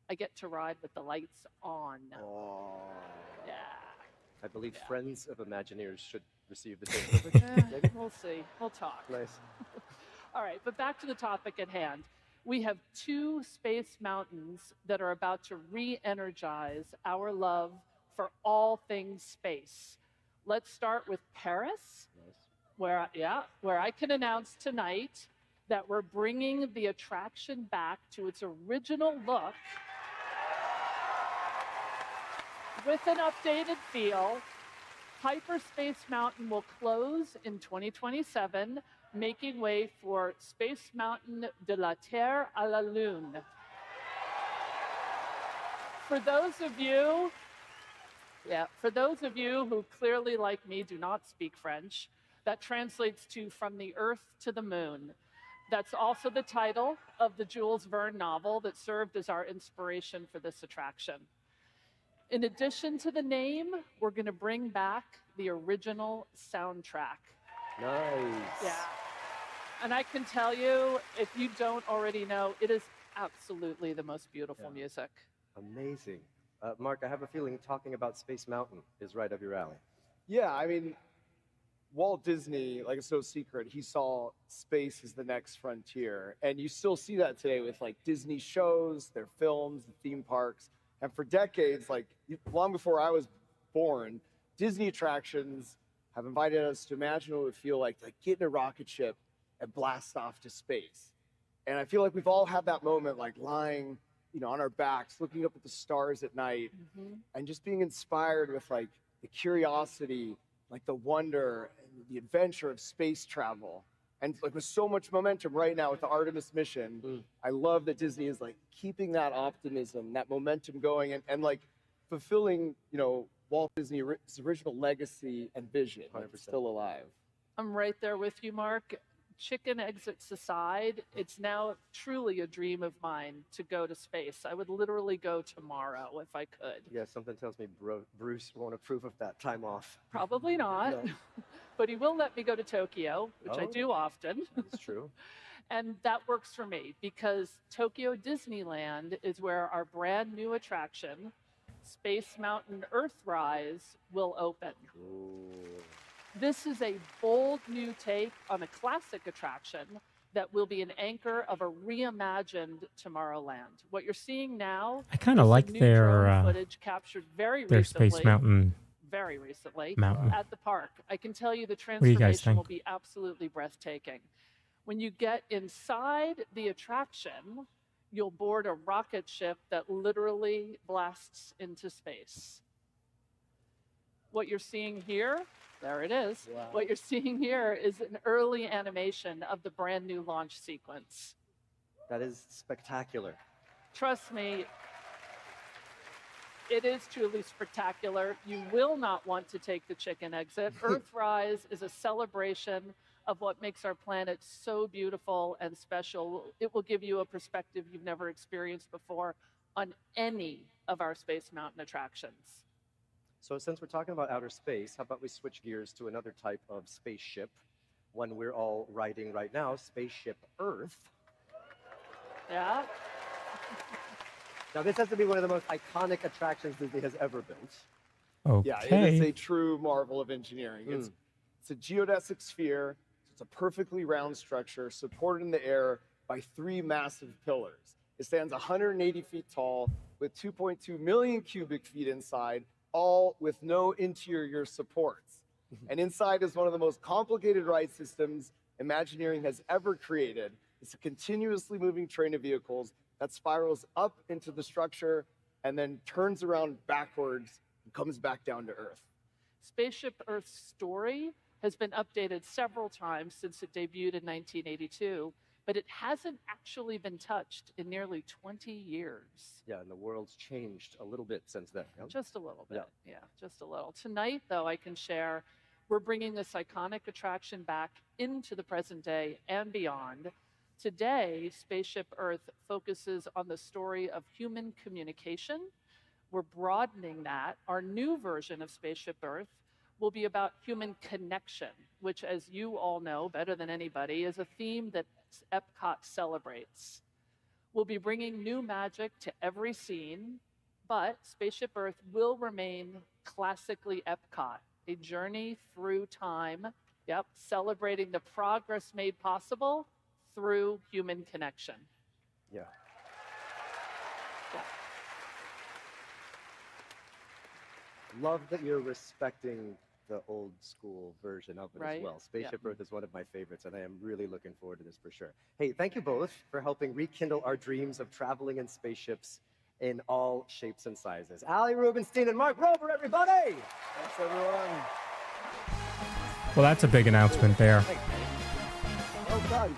I get to ride with the lights on. Oh. Yeah. I believe friends of Imagineers should receive the same privilege. Maybe? We'll see. We'll talk. Nice. All right, but back to the topic at hand. We have two space mountains that are about to re-energize our love for all things space. Let's start with Paris, where I can announce tonight that we're bringing the attraction back to its original look with an updated feel. Hyperspace Mountain will close in 2027, making way for Space Mountain de la Terre à la Lune. For those of you who clearly, like me, do not speak French, that translates to From the Earth to the Moon. That's also the title of the Jules Verne novel that served as our inspiration for this attraction. In addition to the name, we're going to bring back the original soundtrack. Nice. Yeah. And I can tell you, if you don't already know, it is absolutely the most beautiful music. Amazing. Mark, I have a feeling talking about Space Mountain is right up your alley. Yeah, I mean, Walt Disney, like it's no secret, he saw space as the next frontier. And you still see that today with like Disney shows, their films, the theme parks. And for decades, like long before I was born, Disney attractions have invited us to imagine what it would feel like to get in a rocket ship and blast off to space. And I feel like we've all had that moment, like lying on our backs, looking up at the stars at night, and just being inspired with like the curiosity, like the wonder and the adventure of space travel. And like with so much momentum right now with the Artemis mission, I love that Disney is like keeping that optimism, that momentum going, and like fulfilling, Walt Disney's original legacy and vision. It's still alive. I'm right there with you, Mark. Chicken exits aside, it's now truly a dream of mine to go to space. I would literally go tomorrow if I could. Yeah, something tells me Bruce won't approve of that time off. Probably not, but he will let me go to Tokyo, which I do often. That's true. And that works for me because Tokyo Disneyland is where our brand new attraction, Space Mountain Earthrise, will open. Ooh. This is a bold new take on a classic attraction that will be an anchor of a reimagined Tomorrowland. What you're seeing now, I kind of like new their drone footage captured very their recently, Space Mountain very recently mountain. at the park. I can tell you the do you guys transformation will think? be absolutely breathtaking. When you get inside the attraction, you'll board a rocket ship that literally blasts into space. What you're seeing here, there it is. Wow. What you're seeing here is an early animation of the brand new launch sequence. That is spectacular. Trust me, it is truly spectacular. You will not want to take the chicken exit. Earthrise is a celebration of what makes our planet so beautiful and special. It will give you a perspective you've never experienced before on any of our Space Mountain attractions. So since we're talking about outer space, how about we switch gears to another type of spaceship, one we're all riding right now, Spaceship Earth. Yeah. Now this has to be one of the most iconic attractions Disney has ever built. Okay. Yeah, it is a true marvel of engineering. It's a geodesic sphere. It's a perfectly round structure supported in the air by 3 massive pillars. It stands 180 feet tall with 2.2 million cubic feet inside, all with no interior supports. And inside is one of the most complicated ride systems Imagineering has ever created. It's a continuously moving train of vehicles that spirals up into the structure and then turns around backwards and comes back down to Earth. Spaceship Earth's story has been updated several times since it debuted in 1982, but it hasn't actually been touched in nearly 20 years. Yeah, and the world's changed a little bit since then. Yeah? Just a little bit, yeah, just a little. Tonight, though, I can share, we're bringing this iconic attraction back into the present day and beyond. Today, Spaceship Earth focuses on the story of human communication. We're broadening that. Our new version of Spaceship Earth will be about human connection, which, as you all know better than anybody, is a theme that Epcot celebrates. We'll be bringing new magic to every scene, but Spaceship Earth will remain classically Epcot, a journey through time, celebrating the progress made possible through human connection. Yeah. Love that you're respecting the old school version of it as well. Spaceship Earth is one of my favorites, and I am really looking forward to this for sure. Hey, thank you both for helping rekindle our dreams of traveling in spaceships in all shapes and sizes. Ali Rubenstein and Mark Rober, everybody! Thanks, everyone. Well, that's a big announcement there. Well done.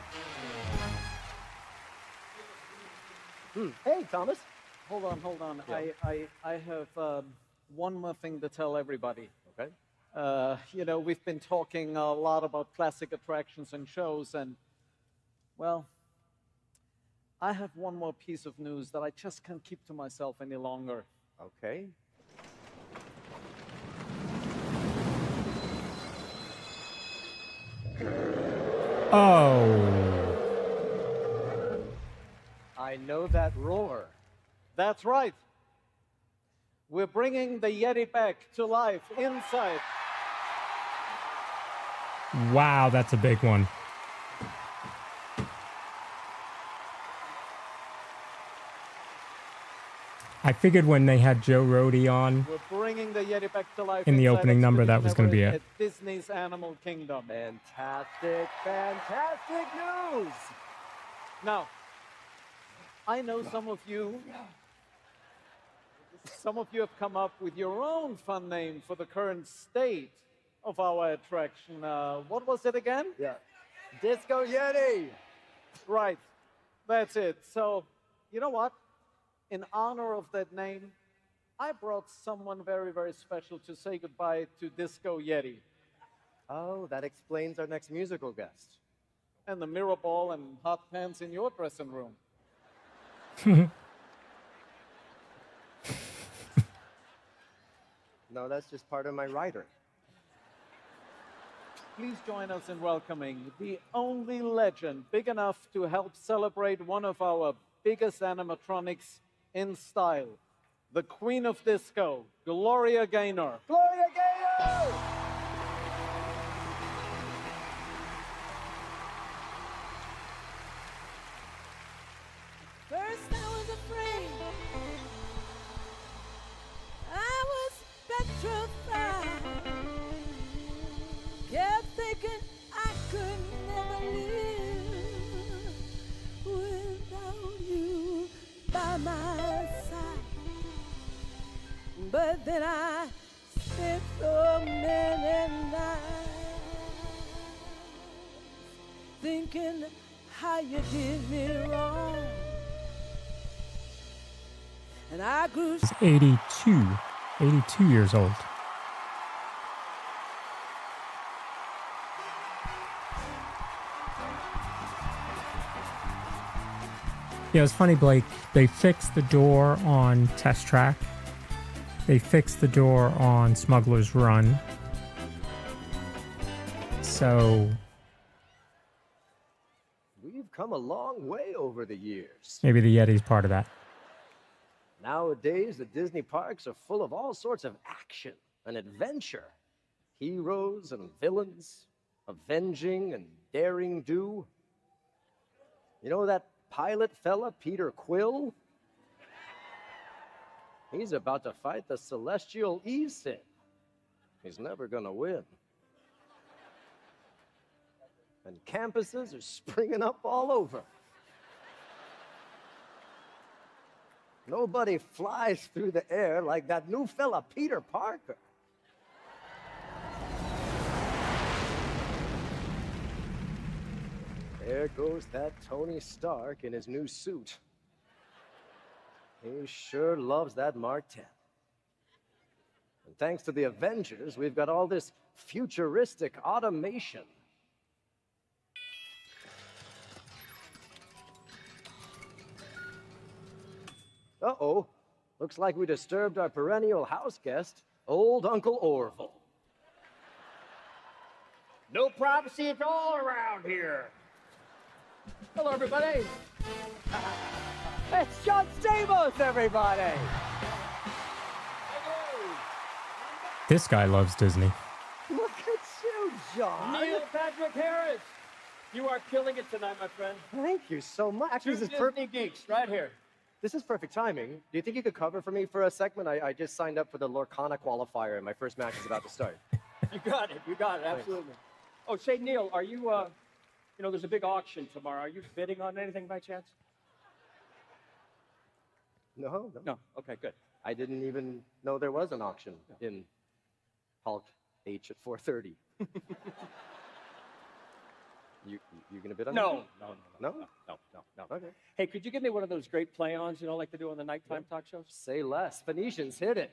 Hey, Thomas. Hold on. Yeah. I have one more thing to tell everybody. Okay. We've been talking a lot about classic attractions and shows, and, well, I have one more piece of news that I just can't keep to myself any longer. Okay. Oh. I know that roar. That's right. We're bringing the Yeti back to life inside. Wow, that's a big one. I figured when they had Joe Rohde on We're bringing the Yeti back to life in the inside opening number, that Expedition was going to be Everest it. at Disney's Animal Kingdom. Fantastic news! Now, I know some of you have come up with your own fun name for the current state of our attraction. What was it again? Yeah. Disco Yeti. Right. That's it. So, you know what? In honor of that name, I brought someone very, very special to say goodbye to Disco Yeti. Oh, that explains our next musical guest. And the mirror ball and hot pants in your dressing room. No, that's just part of my rider. Please join us in welcoming the only legend big enough to help celebrate one of our biggest animatronics in style, the Queen of Disco, Gloria Gaynor. Gloria Gaynor! First I was afraid, I was petrified, kept thinking I could never live without you by my side. But then I spent so many nights thinking how you did me wrong. And I grew. He's 82 years old. Yeah, it was funny, Blake. They fixed the door on Test Track. They fixed the door on Smuggler's Run. So We've come a long way over the years. maybe the Yeti's part of that. Nowadays, the Disney parks are full of all sorts of action and adventure. Heroes and villains, avenging and daring do. You know that pilot fella, Peter Quill? He's about to fight the celestial Aesop. He's never gonna win. And campuses are springing up all over. Nobody flies through the air like that new fella, Peter Parker. There goes that Tony Stark in his new suit. He sure loves that Mark 10. And thanks to the Avengers, we've got all this futuristic automation. Uh-oh. Looks like we disturbed our perennial house guest, old Uncle Orville. No privacy at all around here. Hello, everybody. It's John Stamos, everybody. This guy loves Disney. Look at you, John. Neil Patrick Harris. You are killing it tonight, my friend. Thank you so much. Two This is Disney geeks right here. This is perfect timing. Do you think you could cover for me for a segment? I just signed up for the Lorcana qualifier, and my first match is about to start. You got it. You got it. Absolutely. Oh, say, Neil, are you, you know, there's a big auction tomorrow. Are you bidding on anything by chance? No. No. Okay, good. I didn't even know there was an auction in Hulk H at 4:30. You gonna bid on No. No? No. Okay. Hey, could you give me one of those great play-ons, you know, like they do on the nighttime talk shows? Say less. Phoenicians, hit it.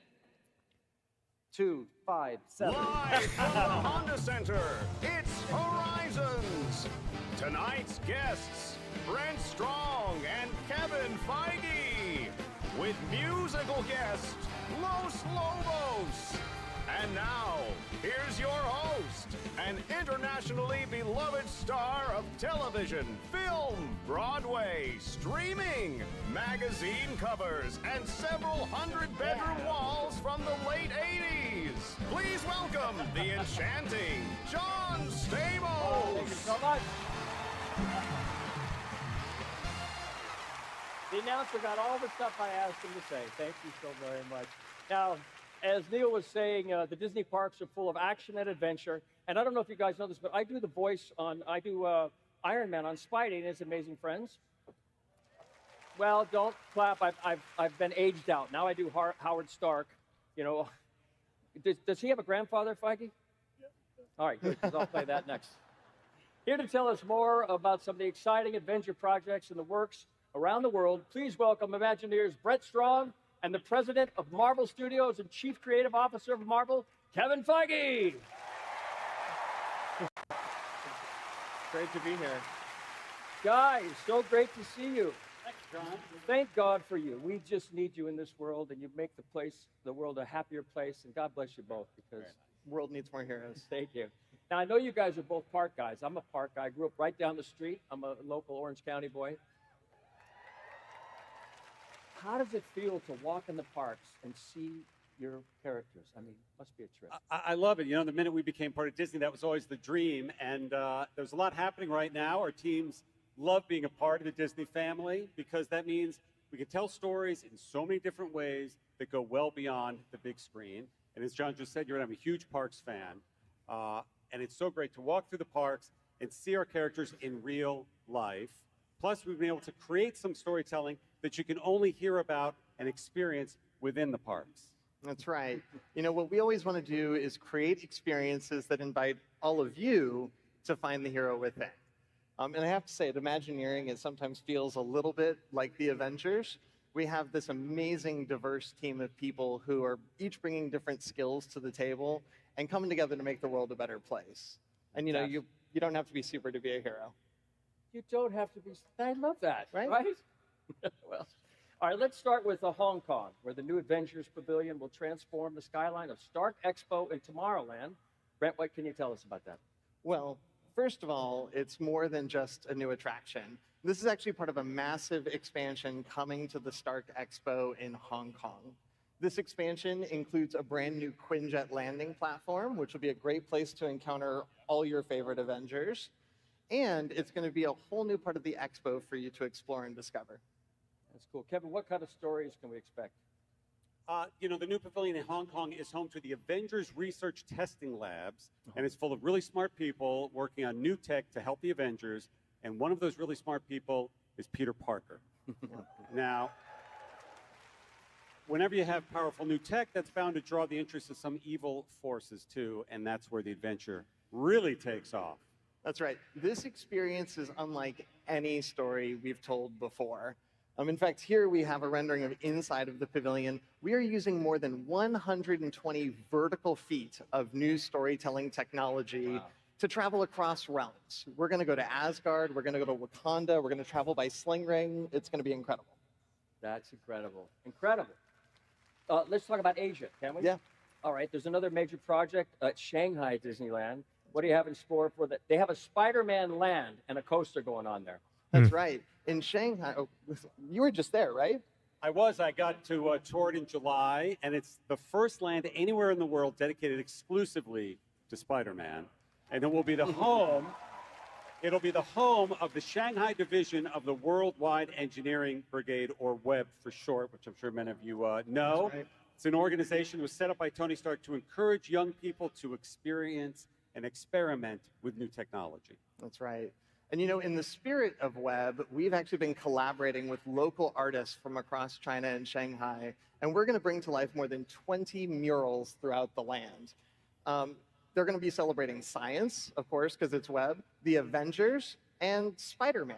2, 5, 7. Live from the Honda Center, it's Horizons. Tonight's guests, Brent Strong and Kevin Feige. With musical guest, Los Lobos. And now, here's your host, an internationally beloved star of television, film, Broadway, streaming, magazine covers, and several hundred-bedroom walls from the late 80s. Please welcome the enchanting John Stamos. Thank you so much. The announcer got all the stuff I asked him to say. Thank you so very much. Now, as Neil was saying, the Disney parks are full of action and adventure. And I don't know if you guys know this, but I do the voice on, I do Iron Man on Spidey and His Amazing Friends. Well, don't clap. I've been aged out. Now I do Howard Stark. You know, does he have a grandfather, Feige? All right, good, 'cause I'll play that next. Here to tell us more about some of the exciting adventure projects in the works around the world, please welcome Imagineers Brett Strong and the president of Marvel Studios and chief creative officer of Marvel, Kevin Feige. Great to be here. Guys, so great to see you. Thanks, John. Thank God for you. We just need you in this world, and you make the world a happier place. And God bless you both, because the world needs more heroes. Thank you. Now I know you guys are both park guys. I'm a park guy. I grew up right down the street. I'm a local Orange County boy. How does it feel to walk in the parks and see your characters? I mean, it must be a trip. I love it. You know, the minute we became part of Disney, that was always the dream. And there's a lot happening right now. Our teams love being a part of the Disney family because that means we can tell stories in so many different ways that go well beyond the big screen. And as John just said, I'm a huge parks fan. And it's so great to walk through the parks and see our characters in real life. Plus, we've been able to create some storytelling that you can only hear about and experience within the parks. That's right. You know, what we always want to do is create experiences that invite all of you to find the hero within. And I have to say, at Imagineering, it sometimes feels a little bit like the Avengers. We have this amazing, diverse team of people who are each bringing different skills to the table and coming together to make the world a better place. And, you know, you don't have to be super to be a hero. You don't have to be. I love that. Right? Well, all right, let's start with Hong Kong, where the new Avengers Pavilion will transform the skyline of Stark Expo in Tomorrowland. Brent, what can you tell us about that? Well, first of all, it's more than just a new attraction. This is actually part of a massive expansion coming to the Stark Expo in Hong Kong. This expansion includes a brand new Quinjet landing platform, which will be a great place to encounter all your favorite Avengers. And it's going to be a whole new part of the expo for you to explore and discover. That's cool. Kevin, what kind of stories can we expect? You know, the new pavilion in Hong Kong is home to the Avengers Research Testing Labs, and it's full of really smart people working on new tech to help the Avengers, and one of those really smart people is Peter Parker. Now, whenever you have powerful new tech, that's bound to draw the interest of some evil forces too, and that's where the adventure really takes off. That's right. This experience is unlike any story we've told before. In fact, here we have a rendering of inside of the pavilion. We are using more than 120 vertical feet of new storytelling technology to travel across realms. We're going to go to Asgard. We're going to go to Wakanda. We're going to travel by sling ring. It's going to be incredible. That's incredible. Incredible. Let's talk about Asia, can we? Yeah. All right. There's another major project at Shanghai Disneyland. What do you have in store for that? They have a Spider-Man land and a coaster going on there. That's right. In Shanghai, you were just there, right? I was. I got to tour it in July, and it's the first land anywhere in the world dedicated exclusively to Spider-Man. And it will be the home. It'll be the home of the Shanghai division of the Worldwide Engineering Brigade, or WEB for short, which I'm sure many of you know. That's right. It's an organization that was set up by Tony Stark to encourage young people to experience and experiment with new technology. That's right. And you know, in the spirit of Web, we've actually been collaborating with local artists from across China and Shanghai, and we're going to bring to life more than 20 murals throughout the land. They're going to be celebrating science, of course, because it's Web, the Avengers, and Spider-Man.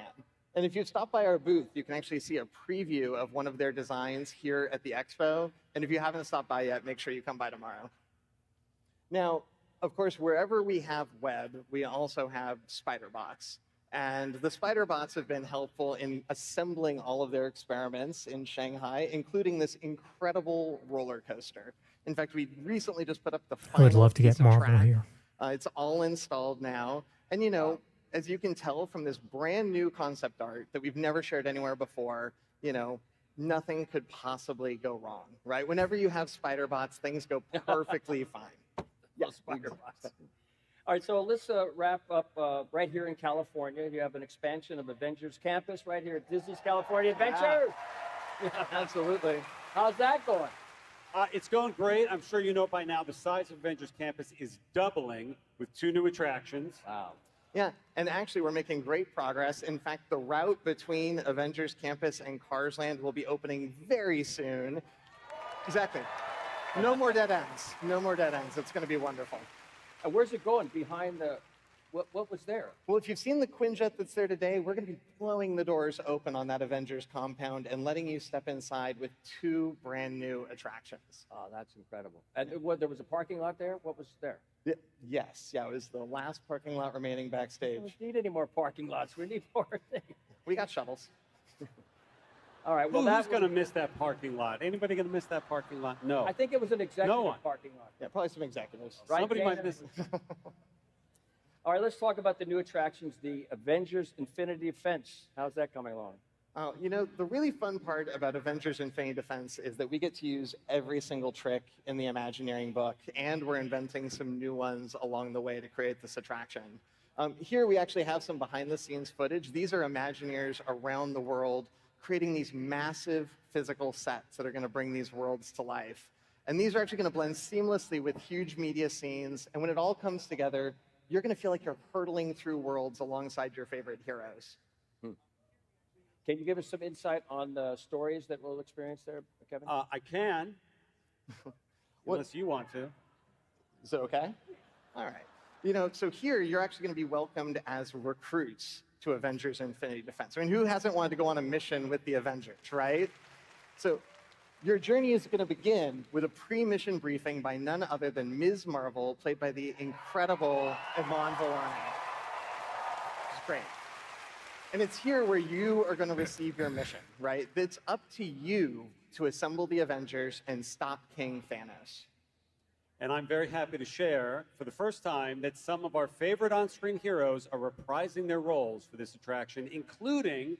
And if you stop by our booth, you can actually see a preview of one of their designs here at the expo. And if you haven't stopped by yet, make sure you come by tomorrow. Now, of course, wherever we have Web, we also have Spider-Bots. And the Spider-Bots have been helpful in assembling all of their experiments in Shanghai, including this incredible roller coaster. In fact, we recently just put up the final I would love to get Marvel track. here. It's all installed now. And you know, as you can tell from this brand new concept art that we've never shared anywhere before, you know, nothing could possibly go wrong, right? Whenever you have Spider-Bots, things go perfectly fine. Yes, Spider-Bots. All right, so let's wrap up right here in California. You have an expansion of Avengers Campus right here at Disney's California Adventure. Yeah, absolutely. How's that going? It's going great. I'm sure you know by now the size of Avengers Campus is doubling with 2 new attractions. Wow. Yeah, and actually we're making great progress. In fact, the route between Avengers Campus and Cars Land will be opening very soon. Exactly. No more dead ends. No more dead ends. It's going to be wonderful. Where's it going? Behind the, what was there? Well, if you've seen the Quinjet that's there today, we're going to be blowing the doors open on that Avengers compound and letting you step inside with 2 brand new attractions. Oh, that's incredible. And there was a parking lot there? What was there? Yes, yeah, it was the last parking lot remaining backstage. We don't need any more parking lots. We need more things. We got shuttles. All right, well, Who's going to miss that parking lot? Anybody going to miss that parking lot? No. I think it was an executive parking lot. Yeah, probably some executives. Right, Somebody might Dana? miss it. All right, let's talk about the new attractions, the Avengers Infinity Defense. How's that coming along? You know, the really fun part about Avengers Infinity Defense is that we get to use every single trick in the Imagineering book, and we're inventing some new ones along the way to create this attraction. Here we actually have some behind-the-scenes footage. These are Imagineers around the world creating these massive physical sets that are going to bring these worlds to life. And these are actually going to blend seamlessly with huge media scenes, and when it all comes together, you're going to feel like you're hurtling through worlds alongside your favorite heroes. Can you give us some insight on the stories that we'll experience there, Kevin? I can, unless you want to. Is it okay? All right. You know, so here you're actually going to be welcomed as recruits to Avengers Infinity Defense. I mean, who hasn't wanted to go on a mission with the Avengers, right? So your journey is going to begin with a pre-mission briefing by none other than Ms. Marvel, played by the incredible Iman Vellani. It's great. And it's here where you are going to receive your mission, right? It's up to you to assemble the Avengers and stop King Thanos. And I'm very happy to share, for the first time, that some of our favorite on-screen heroes are reprising their roles for this attraction, including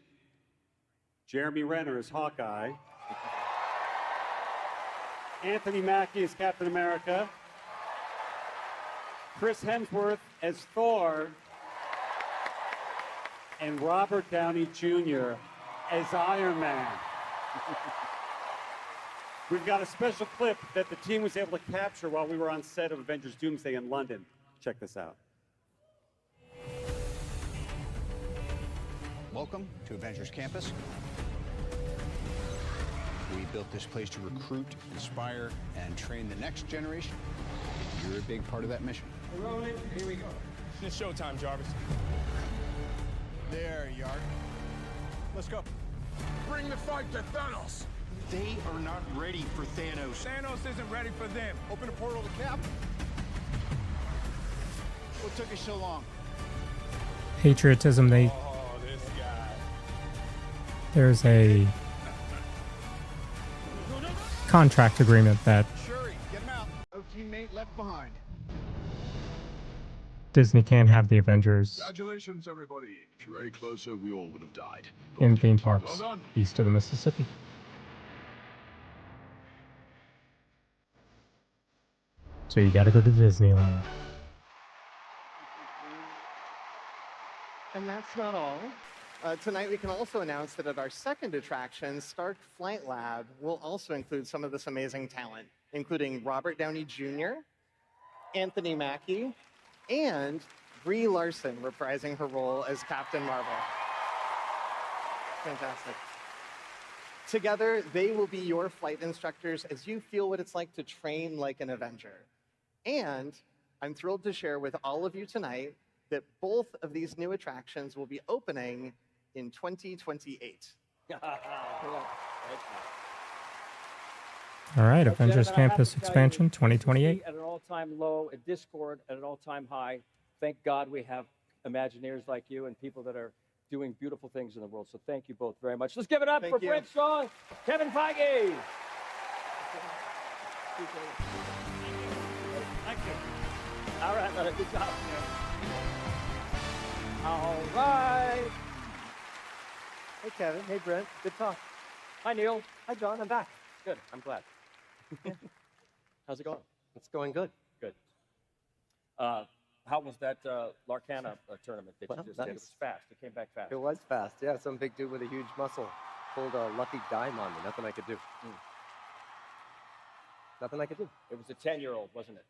Jeremy Renner as Hawkeye, Anthony Mackie as Captain America, Chris Hemsworth as Thor, and Robert Downey Jr. as Iron Man. We've got a special clip that the team was able to capture while we were on set of Avengers Doomsday in London. Check this out. Welcome to Avengers Campus. We built this place to recruit, inspire, and train the next generation. You're a big part of that mission. Rolling, here we go. It's showtime, Jarvis. There you are. Let's go. Bring the fight to Thanos. They are not ready for Thanos. Thanos isn't ready for them. Open the portal to Cap. What took us so long? Patriotism, Oh, this guy. there's a contract agreement that Shuri, get him out. No teammate left behind. Disney can't have the Avengers Congratulations, everybody. If you're any closer, we all would have died. in theme parks Well done. east of the Mississippi. So you gotta go to Disneyland. And that's not all. Tonight, we can also announce that at our second attraction, Stark Flight Lab will also include some of this amazing talent, including Robert Downey Jr., Anthony Mackie, and Brie Larson reprising her role as Captain Marvel. Fantastic. Together, they will be your flight instructors as you feel what it's like to train like an Avenger. And I'm thrilled to share with all of you tonight that both of these new attractions will be opening in 2028. All right, Avengers Campus Expansion 2028. At an all-time low, at Discord at an all-time high. Thank God we have Imagineers like you and people that are doing beautiful things in the world. So thank you both very much. Let's give it up for Brent Strong, Kevin Feige. Thank you. All right, good job. All right. Hey, Kevin. Hey, Brent. Good talk. Hi, Neil. Hi, John. I'm back. Good. I'm glad. How's it going? It's going good. Good. How was that Larcana tournament that you just did? It was fast. It came back fast. It was fast. Yeah, some big dude with a huge muscle pulled a lucky dime on me. Nothing I could do. Nothing I could do. It was a 10-year-old, wasn't it?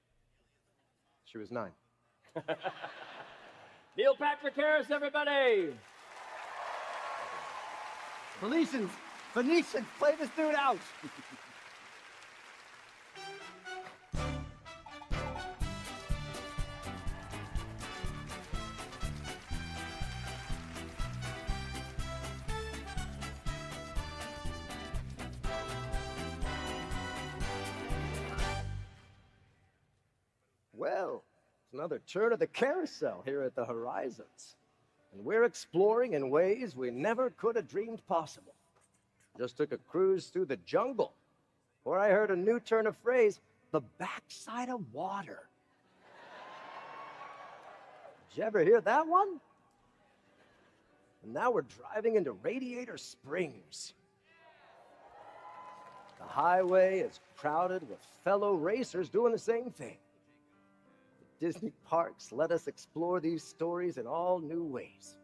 She was 9. Neil Patrick Harris, everybody. Phoenicians, play this dude out. Well, it's another turn of the carousel here at the Horizons. And we're exploring in ways we never could have dreamed possible. Just took a cruise through the jungle, where I heard a new turn of phrase, the backside of water. Did you ever hear that one? And now we're driving into Radiator Springs. The highway is crowded with fellow racers doing the same thing. Disney parks let us explore these stories in all new ways.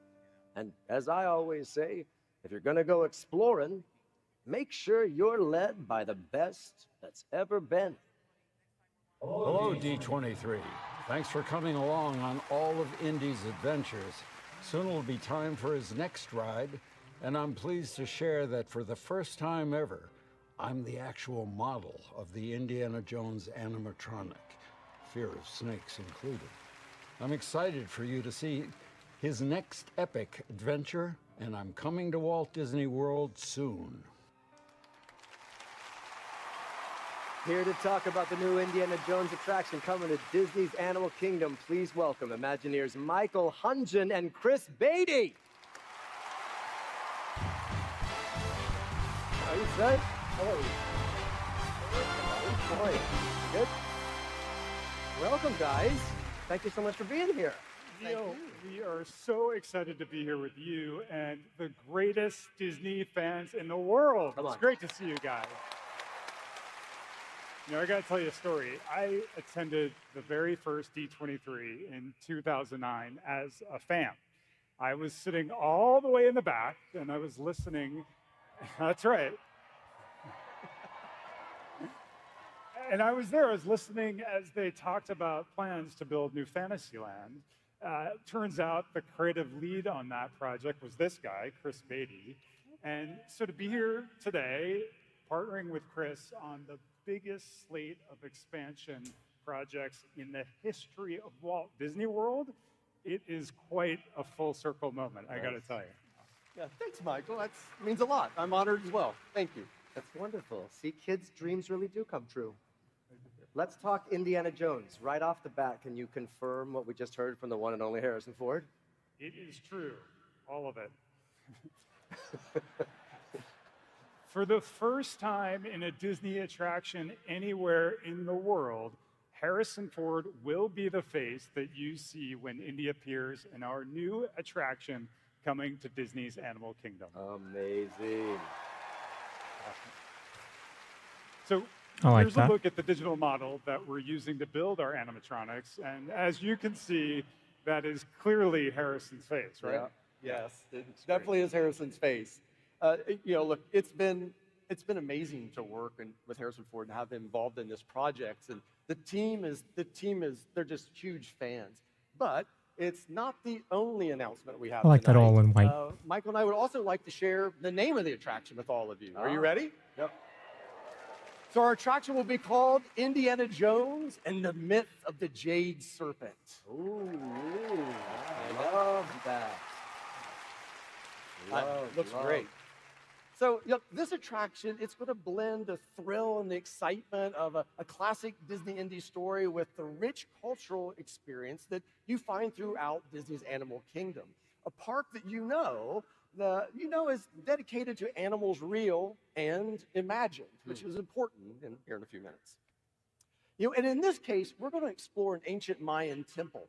And as I always say, if you're gonna go exploring, make sure you're led by the best that's ever been. Hello, D23. Thanks for coming along on all of Indy's adventures. Soon it'll be time for his next ride, and I'm pleased to share that for the first time ever, I'm the actual model of the Indiana Jones animatronic. Fear of snakes included. I'm excited for you to see his next epic adventure, and I'm coming to Walt Disney World soon. Here to talk about the new Indiana Jones attraction coming to Disney's Animal Kingdom, please welcome Imagineers Michael Hungen and Chris Beatty. How are you, son? Hello. How are you? Good? Welcome, guys. Thank you so much for being here. Neil, we are so excited to be here with you and the greatest Disney fans in the world. It's great to see you guys. You know, I got to tell you a story. I attended the very first D23 in 2009 as a fan. I was sitting all the way in the back, and I was listening. That's right. And I was there, I was listening as they talked about plans to build New Fantasyland. Turns out the creative lead on that project was this guy, Chris Beatty. And so to be here today, partnering with Chris on the biggest slate of expansion projects in the history of Walt Disney World, it is quite a full circle moment, I gotta tell you. Yeah, thanks, Michael. That means a lot. I'm honored as well. Thank you. That's wonderful. See, kids' dreams really do come true. Let's talk Indiana Jones. Right off the bat, can you confirm what we just heard from the one and only Harrison Ford? It is true, all of it. For the first time in a Disney attraction anywhere in the world, Harrison Ford will be the face that you see when Indy appears in our new attraction coming to Disney's Animal Kingdom. Amazing. So here's a look at the digital model that we're using to build our animatronics. And as you can see, that is clearly Harrison's face, right? Yeah. Yes, it definitely is Harrison's face. You know, look, it's been amazing to work with Harrison Ford and have him involved in this project. And the team is they're just huge fans. But it's not the only announcement we have I like that tonight. all in white. Michael and I would also like to share the name of the attraction with all of you. Are you ready? Yep. So our attraction will be called Indiana Jones and the Myth of the Jade Serpent. Ooh, I love that. Looks great. So, you know, this attraction, it's going to blend the thrill and the excitement of a classic Disney Indy story with the rich cultural experience that you find throughout Disney's Animal Kingdom. A park that you know is dedicated to animals real and imagined, which is important here in a few minutes. You know, and in this case, we're going to explore an ancient Mayan temple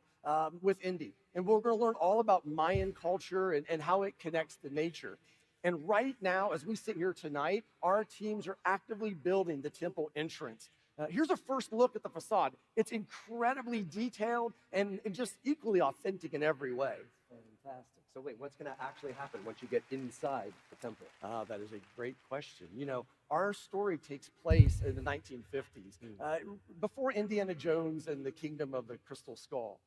with Indy, and we're going to learn all about Mayan culture and how it connects to nature. And right now, as we sit here tonight, our teams are actively building the temple entrance. Here's a first look at the facade. It's incredibly detailed and just equally authentic in every way. Fantastic. So wait, what's going to actually happen once you get inside the temple? That is a great question. You know, our story takes place in the 1950s, before Indiana Jones and the Kingdom of the Crystal Skull.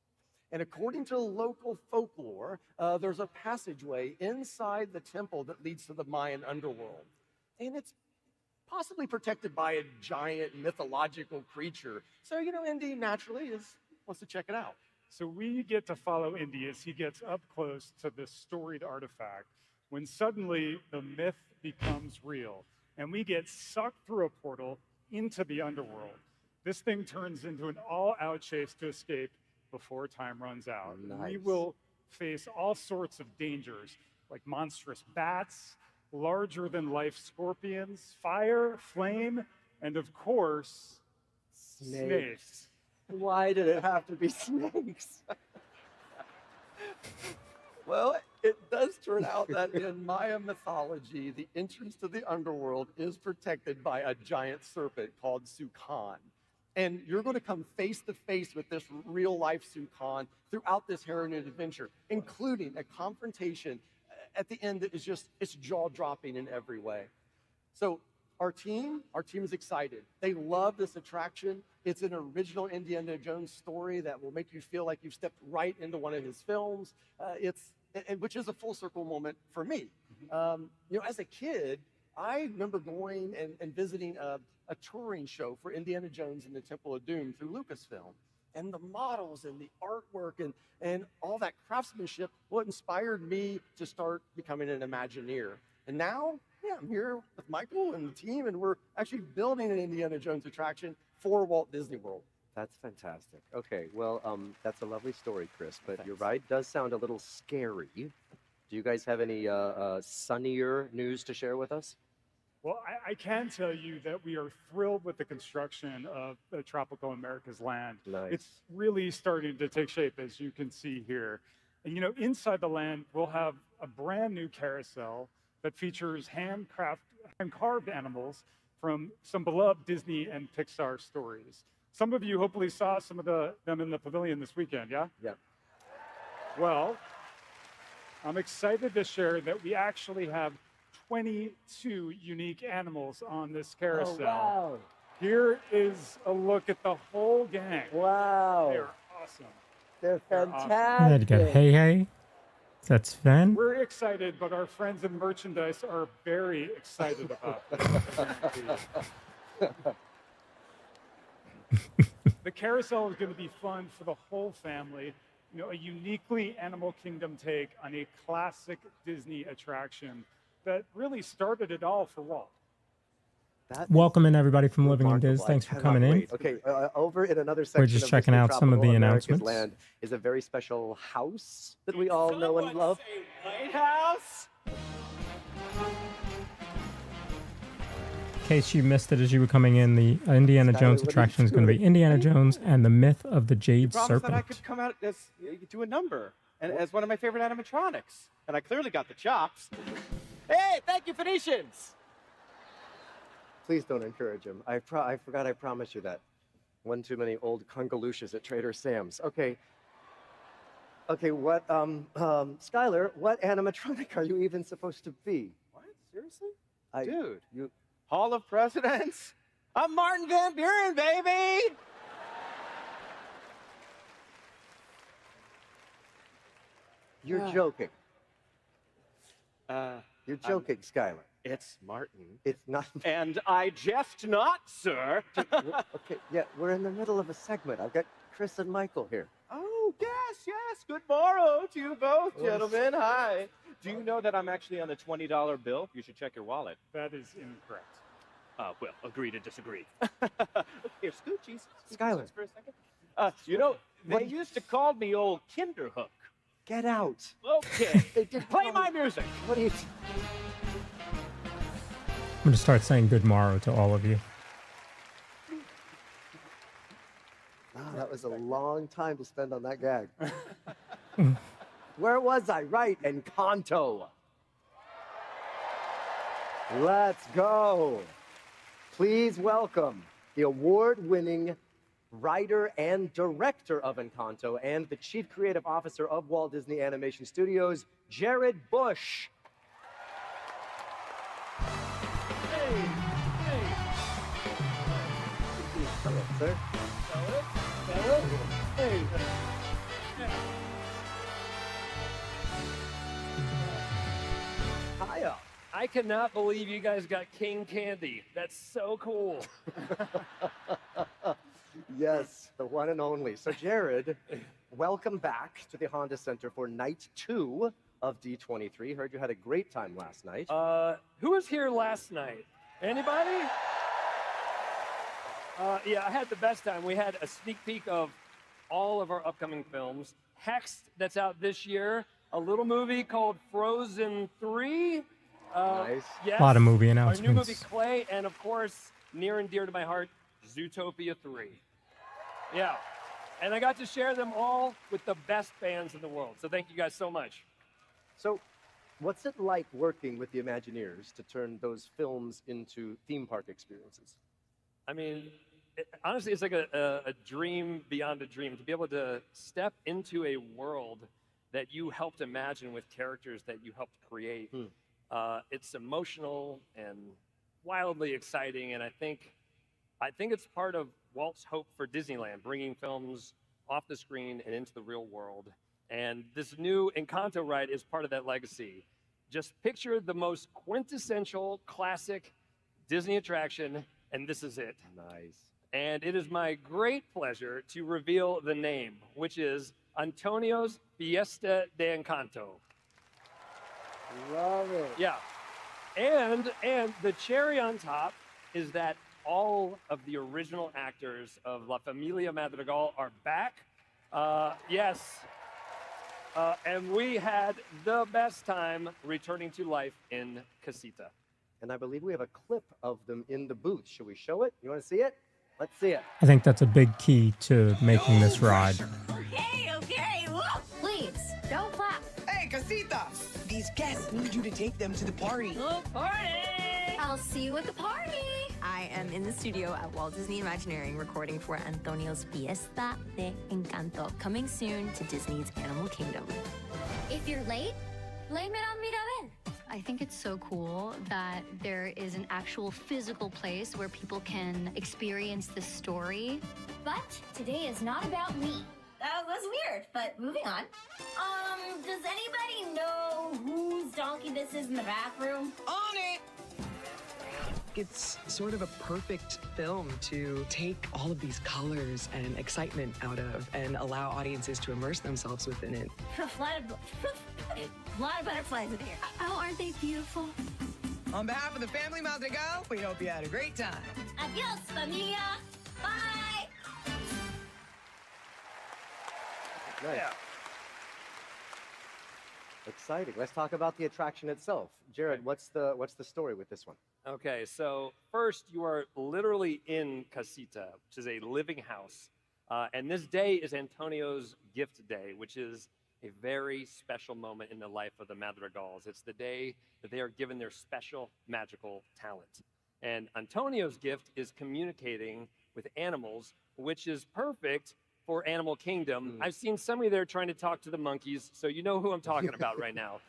And according to local folklore, there's a passageway inside the temple that leads to the Mayan underworld. And it's possibly protected by a giant mythological creature. So, Indy naturally wants to check it out. So we get to follow Indy as he gets up close to this storied artifact when suddenly the myth becomes real and we get sucked through a portal into the underworld. This thing turns into an all-out chase to escape before time runs out. Nice. We will face all sorts of dangers like monstrous bats, larger-than-life scorpions, fire, flame, and of course, snakes. Why did it have to be snakes? Well, it does turn out that in Maya mythology, the entrance to the underworld is protected by a giant serpent called Sukan. And you're going to come face to face with this real-life Sukan throughout this Heritage adventure, including a confrontation at the end that is it's jaw-dropping in every way. So our team is excited. They love this attraction. It's an original Indiana Jones story that will make you feel like you've stepped right into one of his films. Which is a full circle moment for me. As a kid, I remember going and visiting a touring show for Indiana Jones and the Temple of Doom through Lucasfilm. And the models and the artwork and all that craftsmanship, what inspired me to start becoming an Imagineer. And now, I'm here with Michael and the team, and we're actually building an Indiana Jones attraction for Walt Disney World. That's fantastic. Okay, well, that's a lovely story, Chris, but your ride does sound a little scary. Do you guys have any sunnier news to share with us? Well, I can tell you that we are thrilled with the construction of the Tropical America's Land. Nice. It's really starting to take shape, as you can see here. And inside the land, we'll have a brand new carousel that features hand-carved animals from some beloved Disney and Pixar stories. Some of you hopefully saw some of them in the pavilion this weekend, yeah? Yeah. Well, I'm excited to share that we actually have 22 unique animals on this carousel. Oh, wow. Here is a look at the whole gang. Wow. They're awesome. They're Yeah, you got Hey. That's Sven. We're excited, but our friends in merchandise are very excited about this. The carousel is going to be fun for the whole family. A uniquely Animal Kingdom take on a classic Disney attraction that really started it all for Walt. Welcome in, everybody from Living in Diz. Thanks for coming in. Okay, over in another section We're just of checking Mr. out some of the Tropical America's announcements. Land is a very special house that we all know and love. White House. In case you missed it as you were coming in, the Indiana Skylar, Jones what are you attraction is going to be Indiana Jones and the Myth of the Jade Promised that I Serpent. could come out as to a number and as one of my favorite animatronics, and I clearly got the chops. Hey, thank you, Phoenicians. Please don't encourage him. I forgot I promised you that. One too many old congalucious at Trader Sam's. Okay, what, Skylar, what animatronic are you even supposed to be? What? Seriously? Dude, Hall of Presidents? I'm Martin Van Buren, baby! You're joking. You're joking, Skylar. It's Martin. It's not. And I jest not, sir. Okay, yeah, we're in the middle of a segment. I've got Chris and Michael here. Oh, yes. Good morrow to you both, gentlemen. Hi. Do you know that I'm actually on the $20 bill? You should check your wallet. That is incorrect. Well, agree to disagree. Here, scoochies. Skylar. For a second. They used to call me old Kinderhook. Get out. Okay. Play my music. What are you... I'm going to start saying good morrow to all of you. Oh, that was a long time to spend on that gag. Where was I? Right, Encanto. Let's go. Please welcome the award-winning writer and director of Encanto and the chief creative officer of Walt Disney Animation Studios, Jared Bush. Sir. Hey. Hiya. I cannot believe you guys got King Candy. That's so cool. Yes, the one and only. So, Jared, welcome back to the Honda Center for night 2 of D23. Heard you had a great time last night. Who was here last night? Anybody? Yeah, I had the best time. We had a sneak peek of all of our upcoming films. Hexed, that's out this year. A little movie called Frozen 3. Nice. Yes. A lot of movie Our new movie, announcements. Clay, and of course, near and dear to my heart, Zootopia 3. Yeah. And I got to share them all with the best fans in the world. So thank you guys so much. So, what's it like working with the Imagineers to turn those films into theme park experiences? I mean, honestly, it's like a dream beyond a dream to be able to step into a world that you helped imagine with characters that you helped create. It's emotional and wildly exciting, and I think it's part of Walt's hope for Disneyland, bringing films off the screen and into the real world. And this new Encanto ride is part of that legacy. Just picture the most quintessential classic Disney attraction, and this is it. Nice. And it is my great pleasure to reveal the name, which is Antonio's Fiesta de Encanto. Love it. Yeah. And the cherry on top is that all of the original actors of La Familia Madrigal are back. Yes. And we had the best time returning to life in Casita. And I believe we have a clip of them in the booth. Should we show it? You want to see it? Let's see it. I think that's a big key to making this ride. Okay. Whoa. Please, don't clap. Hey, Casita! These guests need you to take them to the party. Oh, party! I'll see you at the party. I am in the studio at Walt Disney Imagineering recording for Antonio's Fiesta de Encanto, coming soon to Disney's Animal Kingdom. If you're late, blame it on Mirabel. I think it's so cool that there is an actual physical place where people can experience the story. But today is not about me. That was weird, but moving on. Does anybody know whose donkey this is in the bathroom? On it! It's sort of a perfect film to take all of these colors and excitement out of and allow audiences to immerse themselves within it. A lot of butterflies in here. Oh, aren't they beautiful? On behalf of the family Madrigal, we hope you had a great time. Adios, familia. Bye. Nice. Yeah. Exciting. Let's talk about the attraction itself. Jared, what's the story with this one? Okay, so first you are literally in Casita, which is a living house. And this day is Antonio's gift day, which is a very special moment in the life of the Madrigals. It's the day that they are given their special magical talent. And Antonio's gift is communicating with animals, which is perfect for Animal Kingdom. I've seen somebody there trying to talk to the monkeys, so you know who I'm talking about right now.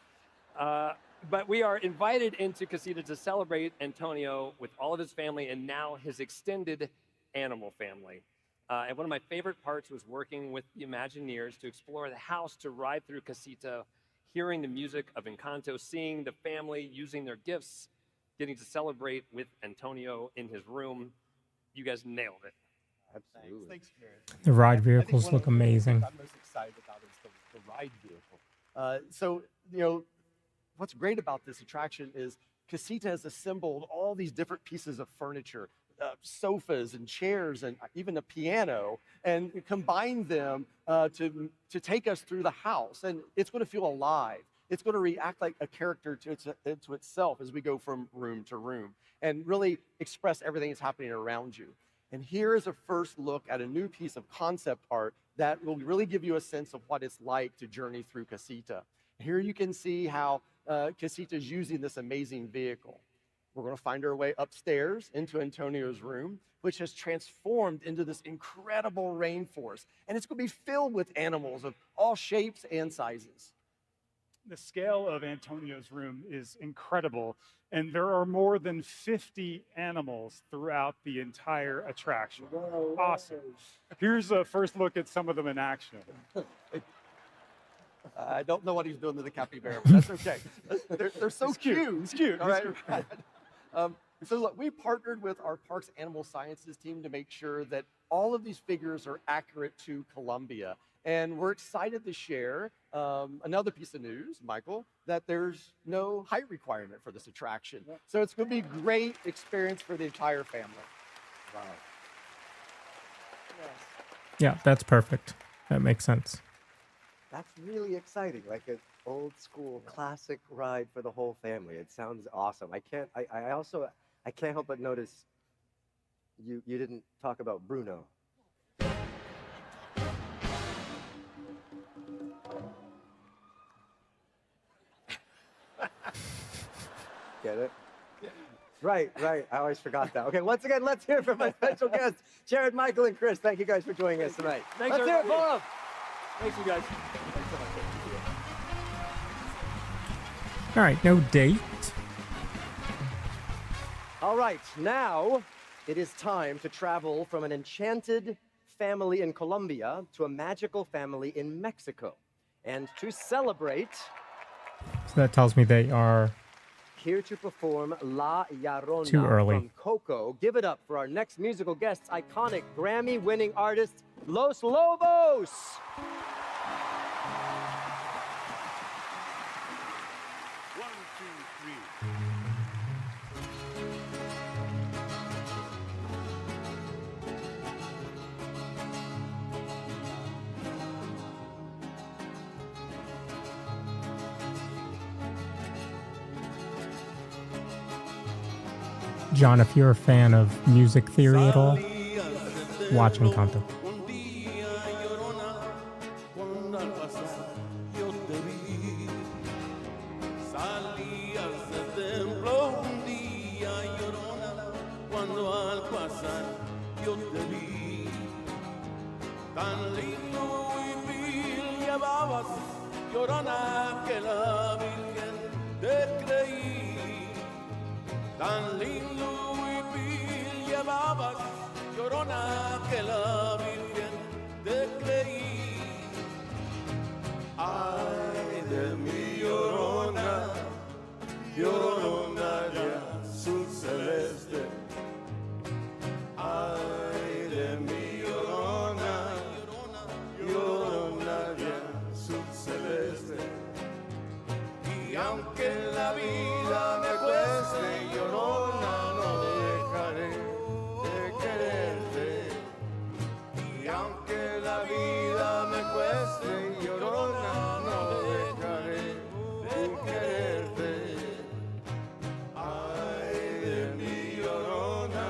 But we are invited into Casita to celebrate Antonio with all of his family and now his extended animal family. And one of my favorite parts was working with the Imagineers to explore the house, to ride through Casita, hearing the music of Encanto, seeing the family using their gifts, getting to celebrate with Antonio in his room. You guys nailed it. Absolutely. Thanks, Jared. The ride vehicles look amazing. I'm most excited about is the ride vehicle. So, what's great about this attraction is Casita has assembled all these different pieces of furniture, sofas and chairs and even a piano, and combined them to take us through the house. And it's going to feel alive. It's going to react like a character to itself as we go from room to room and really express everything that's happening around you. And here is a first look at a new piece of concept art that will really give you a sense of what it's like to journey through Casita. Here you can see how Casita is using this amazing vehicle. We're going to find our way upstairs into Antonio's room, which has transformed into this incredible rainforest. And it's going to be filled with animals of all shapes and sizes. The scale of Antonio's room is incredible, and there are more than 50 animals throughout the entire attraction. Awesome. Here's a first look at some of them in action. I don't know what he's doing to the capybara, but that's okay. They're so cute. It's cute. All right. So look, we partnered with our Parks Animal Sciences team to make sure that all of these figures are accurate to Columbia. And we're excited to share another piece of news, Michael, that there's no height requirement for this attraction. So it's going to be a great experience for the entire family. Wow. Yeah, that's perfect. That makes sense. That's really exciting, like an old school classic ride for the whole family. It sounds awesome. I can't help but notice you didn't talk about Bruno. Get it? Right. I always forgot that. Okay, once again, let's hear from my special guests, Jared, Michael, and Chris. Thank you guys for joining us tonight. Thanks, let's hear it for them. Thanks, you guys. All right, no date. All right, now it is time to travel from an enchanted family in Colombia to a magical family in Mexico. And to celebrate, So that tells me they are here to perform La Llorona Too early. from Coco. Give it up for our next musical guests, iconic Grammy-winning artist, Los Lobos. John, if you're a fan of music theory at all, watch Encanto. Cuando al pasar yo te vi, salías del templo un día, llorona. Cuando al pasar yo te vi, tan lindo y vil llevabas, llorona, que la Virgen te creí. Tan lindo y vil llevabas, llorona, que la Virgen te creí. Ay de mi llorona, llorona de azul celeste. Ay de mi llorona, llorona de azul celeste. Y aunque la vida me cueste, llorona, no dejaré de quererte. Y aunque la vida me cueste, llorona, no dejaré de quererte. Ay de mi llorona,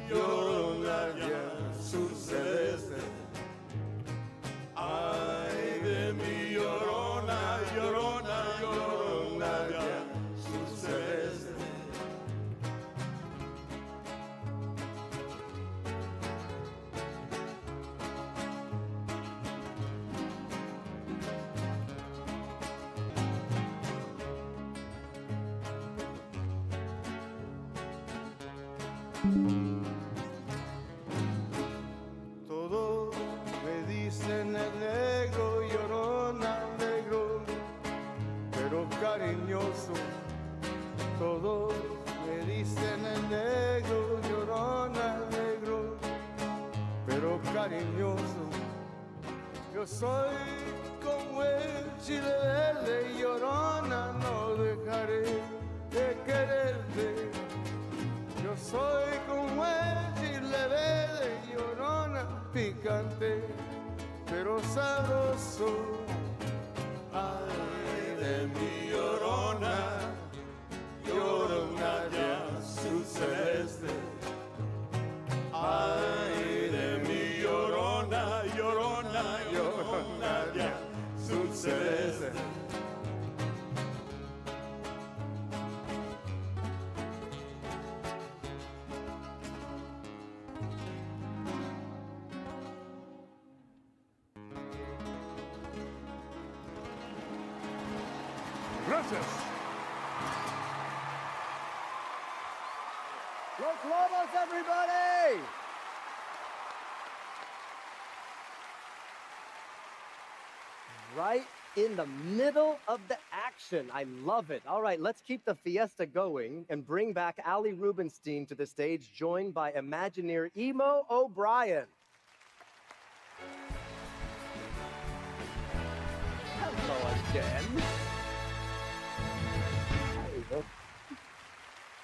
llorona de azul celeste. Ay de mi llorona, llorona, llorona de azul celeste. Todos me dicen el negro, llorona, negro, pero cariñoso. Todos me dicen el negro, llorona, negro, pero cariñoso. Yo soy como el chile verde, llorona, no dejaré de quererte. Yo soy como el chile verde, llorona, picante, pero sabroso. Ay de mi llorona, llorona de azul celeste. Ay de mi llorona, llorona, llorona de azul celeste. Gracias. Los Lobos, everybody! Right in the middle of the action. I love it. All right, let's keep the fiesta going and bring back Ali Rubenstein to the stage, joined by Imagineer Emo O'Brien. Hello again.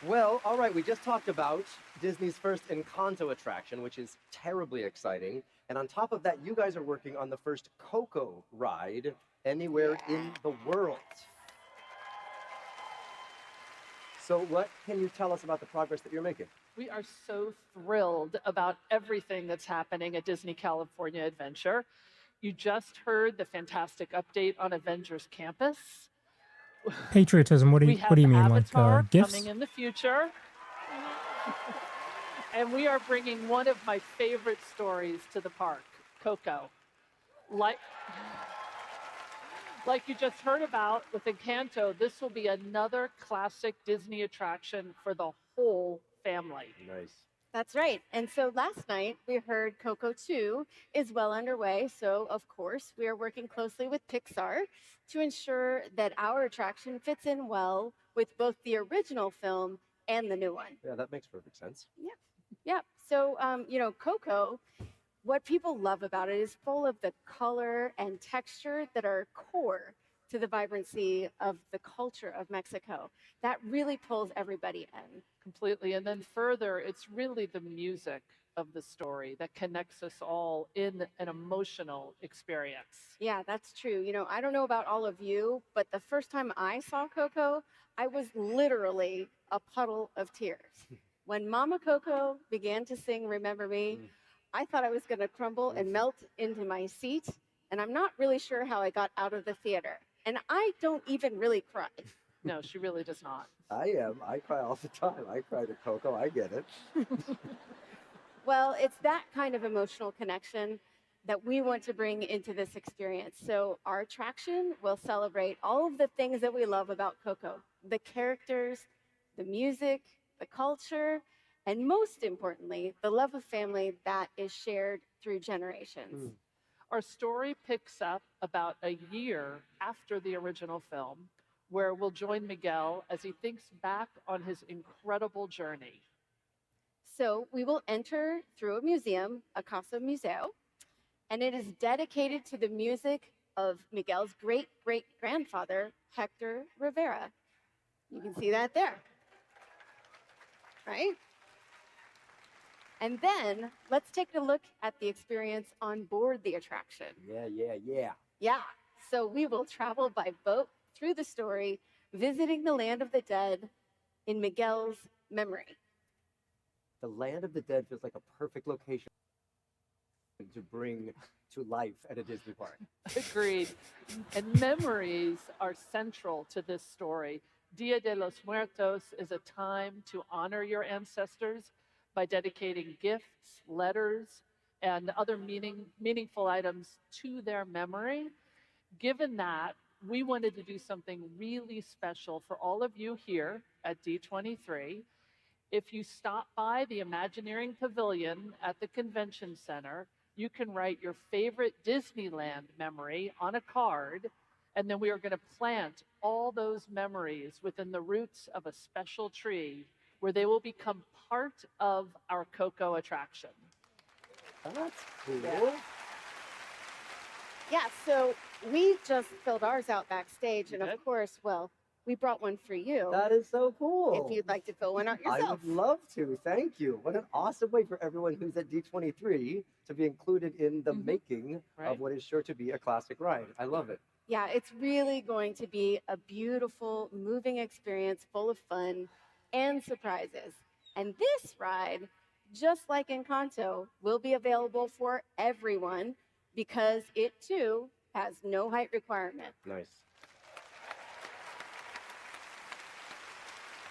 Well, all right, we just talked about Disney's first Encanto attraction, which is terribly exciting. And on top of that, you guys are working on the first Coco ride anywhere in the world. So what can you tell us about the progress that you're making? We are so thrilled about everything that's happening at Disney California Adventure. You just heard the fantastic update on Avengers Campus. Patriotism. What do you mean? Like Avatar gifts? coming in the future. And we are bringing one of my favorite stories to the park, Coco. Like you just heard about with Encanto, this will be another classic Disney attraction for the whole family. Nice. That's right. And so last night we heard Coco 2 is well underway. So, of course, we are working closely with Pixar to ensure that our attraction fits in well with both the original film and the new one. Yeah, that makes perfect sense. Yeah. So, Coco, what people love about it is full of the color and texture that are core to the vibrancy of the culture of Mexico. That really pulls everybody in. Completely. And then further, it's really the music of the story that connects us all in an emotional experience. Yeah, that's true. I don't know about all of you, but the first time I saw Coco, I was literally a puddle of tears. When Mama Coco began to sing Remember Me, I thought I was going to crumble and melt into my seat, and I'm not really sure how I got out of the theater. And I don't even really cry. No, she really does not. I am. I cry all the time. I cry to Coco. I get it. Well, it's that kind of emotional connection that we want to bring into this experience. So our attraction will celebrate all of the things that we love about Coco, the characters, the music, the culture, and most importantly, the love of family that is shared through generations. Our story picks up about a year after the original film, where we'll join Miguel as he thinks back on his incredible journey. So we will enter through a museum, a Casa Museo, and it is dedicated to the music of Miguel's great-great-grandfather, Hector Rivera. You can see that there, right? And then let's take a look at the experience on board the attraction. Yeah. So we will travel by boat through the story, visiting the land of the dead in Miguel's memory. The land of the dead feels like a perfect location to bring to life at a Disney park. Agreed. And memories are central to this story. Dia de los Muertos is a time to honor your ancestors by dedicating gifts, letters, and other meaningful items to their memory. Given that, we wanted to do something really special for all of you here at D23. If you stop by the Imagineering Pavilion at the Convention Center, you can write your favorite Disneyland memory on a card, and then we are going to plant all those memories within the roots of a special tree where they will become part of our Coco attraction. That's cool. Yeah, so we just filled ours out backstage, and of course, well, we brought one for you. That is so cool. If you'd like to fill one out I yourself. would love to. Thank you. What an awesome way for everyone who's at D23 to be included in the making of what is sure to be a classic ride. I love it. Yeah, it's really going to be a beautiful, moving experience full of fun and surprises. And this ride, just like Encanto, will be available for everyone because it too has no height requirement. Nice.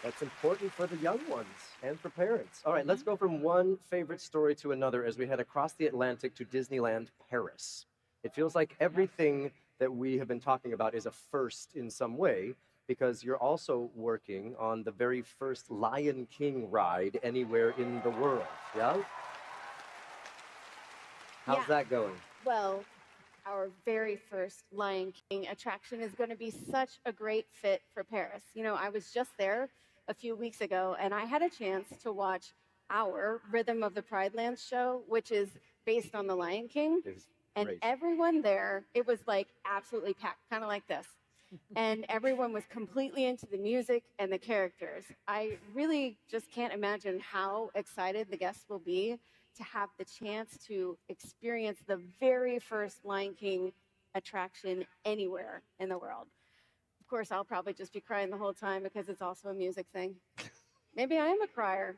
That's important for the young ones and for parents. All right, let's go from one favorite story to another as we head across the Atlantic to Disneyland Paris. It feels like everything that we have been talking about is a first in some way, because you're also working on the very first Lion King ride anywhere in the world, yeah? How's that going? Well, our very first Lion King attraction is going to be such a great fit for Paris. You know, I was just there a few weeks ago, and I had a chance to watch our Rhythm of the Pride Lands show, which is based on the Lion King. And great. everyone there, it was like absolutely packed, kind of like this. And everyone was completely into the music and the characters. I really just can't imagine how excited the guests will be to have the chance to experience the very first Lion King attraction anywhere in the world. Of course, I'll probably just be crying the whole time because it's also a music thing. Maybe I am a crier.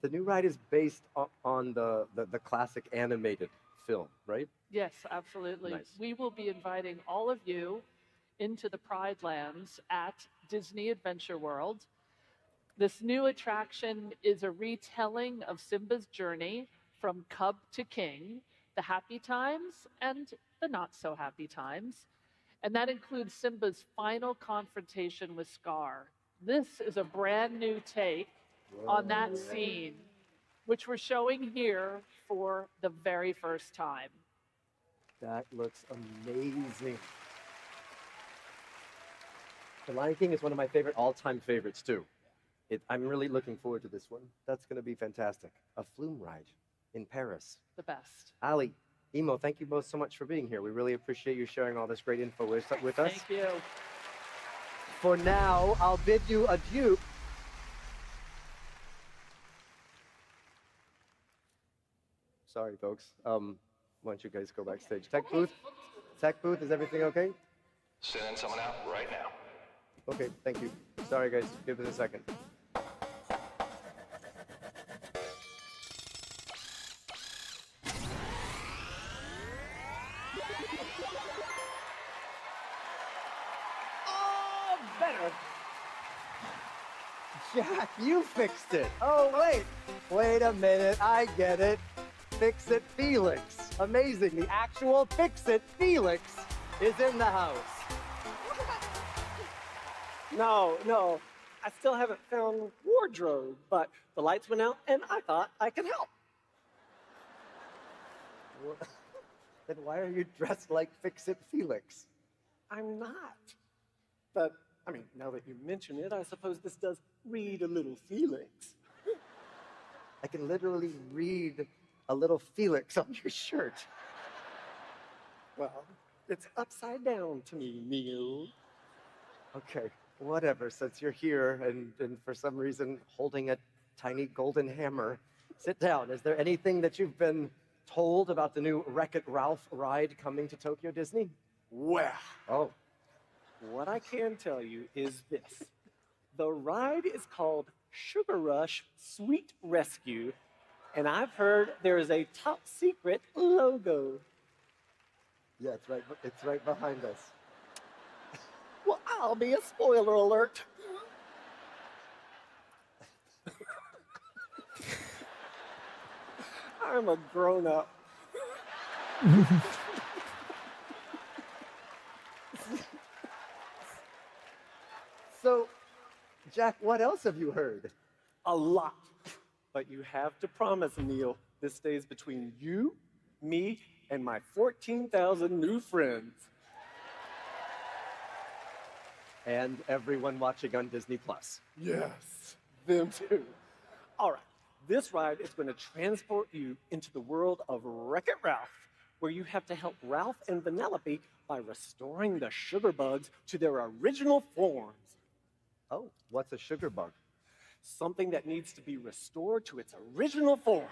The new ride is based on the classic animated film, right? Yes, absolutely. Nice. We will be inviting all of you into the Pride Lands at Disney Adventure World. This new attraction is a retelling of Simba's journey from cub to king, the happy times and the not so happy times. And that includes Simba's final confrontation with Scar. This is a brand new take on that scene, which we're showing here for the very first time. That looks amazing. The Lion King is one of my favorite all-time favorites too. I'm really looking forward to this one. That's going to be fantastic. A flume ride in Paris. The best. Ali, Emo, thank you both so much for being here. We really appreciate you sharing all this great info with us. Thank you. For now, I'll bid you adieu. Sorry, folks. Why don't you guys go backstage? Tech booth, is everything okay? Sending someone out right now. Okay, thank you. Sorry, guys. Give us a second. Oh, better. Jack, you fixed it. Oh, wait a minute. I get it. Fix It Felix. Amazing. The actual Fix It Felix is in the house. No. I still haven't found wardrobe, but the lights went out and I thought I could help. Then why are you dressed like Fix It Felix? I'm not. But, I mean, now that you mention it, I suppose this does read a little Felix. I can literally read a little Felix on your shirt. Well, it's upside down to me, Neil. Okay, whatever. Since you're here and for some reason holding a tiny golden hammer, sit down. Is there anything that you've been told about the new Wreck-It Ralph ride coming to Tokyo Disney? Well, oh, what I can tell you is this. The ride is called Sugar Rush Sweet Rescue, and I've heard there is a top secret logo. Yeah, it's right behind us. Well, I'll be a spoiler alert. I'm a grown-up. So, Jack, what else have you heard? A lot. But you have to promise, Neil, this stays between you, me, and my 14,000 new friends. And everyone watching on Disney+. Yes, them too. All right, this ride is going to transport you into the world of Wreck-It Ralph, where you have to help Ralph and Vanellope by restoring the sugar bugs to their original forms. Oh, what's a sugar bug? Something that needs to be restored to its original form.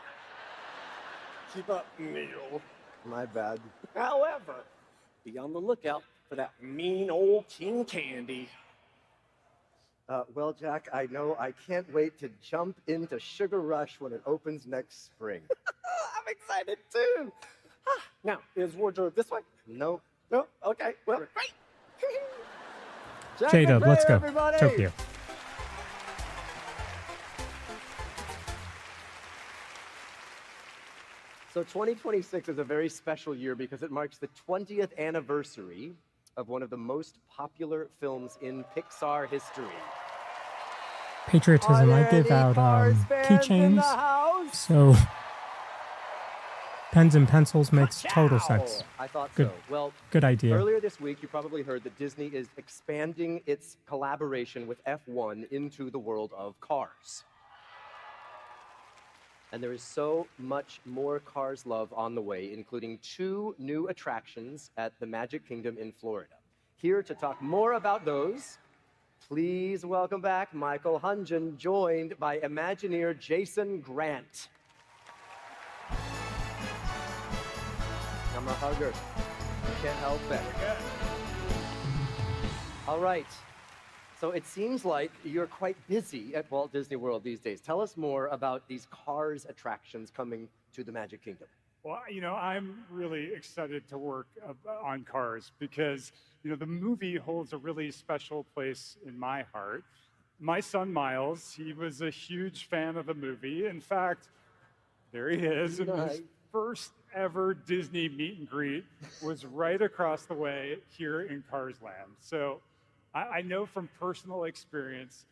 Keep up, Neil. My bad. However, be on the lookout for that mean old King Candy. Well, Jack, I know I can't wait to jump into Sugar Rush when it opens next spring. I'm excited too. Now, is wardrobe this way? Nope. No? Okay, well, great. Jack J-Dub, let's go. everybody. Tokyo. So 2026 is a very special year because it marks the 20th anniversary of one of the most popular films in Pixar history. Patriotism. I give out keychains. So pens and pencils makes total sense. I thought Good. so. Well, Good idea. Earlier this week, you probably heard that Disney is expanding its collaboration with F1 into the world of cars. And there is so much more Cars love on the way, including 2 new attractions at the Magic Kingdom in Florida. Here to talk more about those, please welcome back Michael Hunjan, joined by Imagineer Jason Grant. I'm a hugger. You can't help it. All right. So it seems like you're quite busy at Walt Disney World these days. Tell us more about these Cars attractions coming to the Magic Kingdom. Well, I'm really excited to work on Cars because, the movie holds a really special place in my heart. My son, Miles, he was a huge fan of the movie. In fact, there he is. And his first ever Disney meet and greet was right across the way here in Cars Land. So I know from personal experience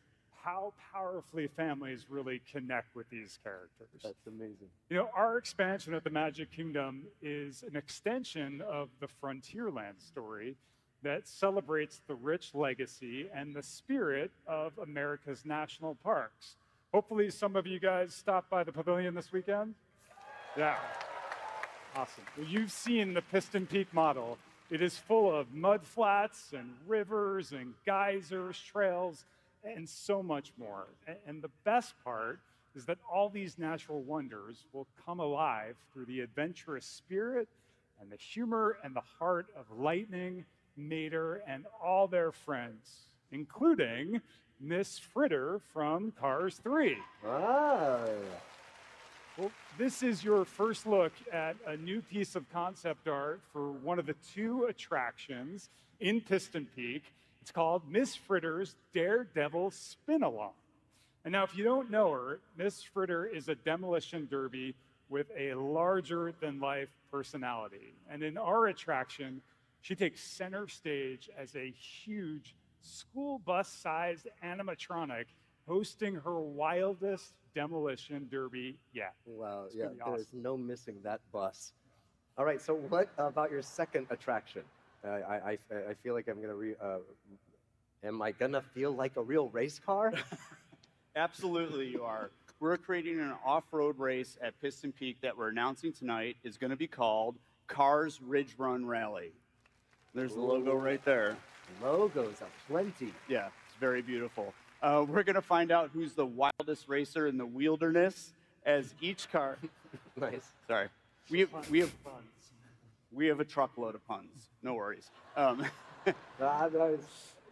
how powerfully families really connect with these characters. That's amazing. Our expansion at the Magic Kingdom is an extension of the Frontierland story that celebrates the rich legacy and the spirit of America's national parks. Hopefully some of you guys stopped by the pavilion this weekend. Yeah. Awesome. Well, you've seen the Piston Peak model. It is full of mud flats and rivers and geysers, trails, and so much more. And the best part is that all these natural wonders will come alive through the adventurous spirit and the humor and the heart of Lightning, Mater, and all their friends, including Miss Fritter from Cars 3. Wow. Well, this is your first look at a new piece of concept art for one of the 2 attractions in Piston Peak. It's called Miss Fritter's Daredevil Spin-Along. And now, if you don't know her, Miss Fritter is a demolition derby with a larger-than-life personality. And in our attraction, she takes center stage as a huge school bus-sized animatronic hosting her wildest demolition derby yet. Wow, It's yeah, gonna be awesome. there's no missing that bus. All right, so what about your second attraction? I feel like I'm gonna am I gonna feel like a real race car? Absolutely, you are. We're creating an off-road race at Piston Peak that we're announcing tonight is going to be called Cars Ridge Run Rally. There's the logo right there. Logos aplenty. Yeah, it's very beautiful. We're going to find out who's the wildest racer in the wilderness as each car. Nice. Sorry. We have a truckload of puns. No worries.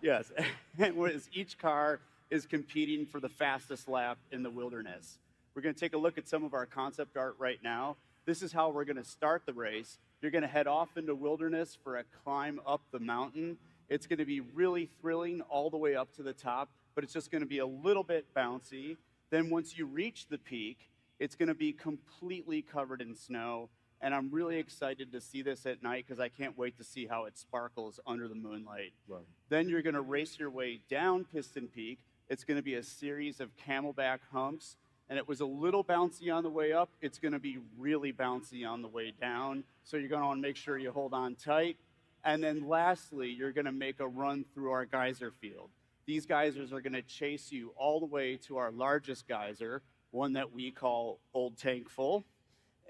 Yes. And as each car is competing for the fastest lap in the wilderness. We're going to take a look at some of our concept art right now. This is how we're going to start the race. You're going to head off into wilderness for a climb up the mountain. It's going to be really thrilling all the way up to the top, but it's just going to be a little bit bouncy. Then once you reach the peak, it's going to be completely covered in snow. And I'm really excited to see this at night because I can't wait to see how it sparkles under the moonlight. Wow. Then you're going to race your way down Piston Peak. It's going to be a series of camelback humps. And it was a little bouncy on the way up. It's going to be really bouncy on the way down. So you're going to want to make sure you hold on tight. And then lastly, you're going to make a run through our geyser field. These geysers are going to chase you all the way to our largest geyser, one that we call Old Tank Full.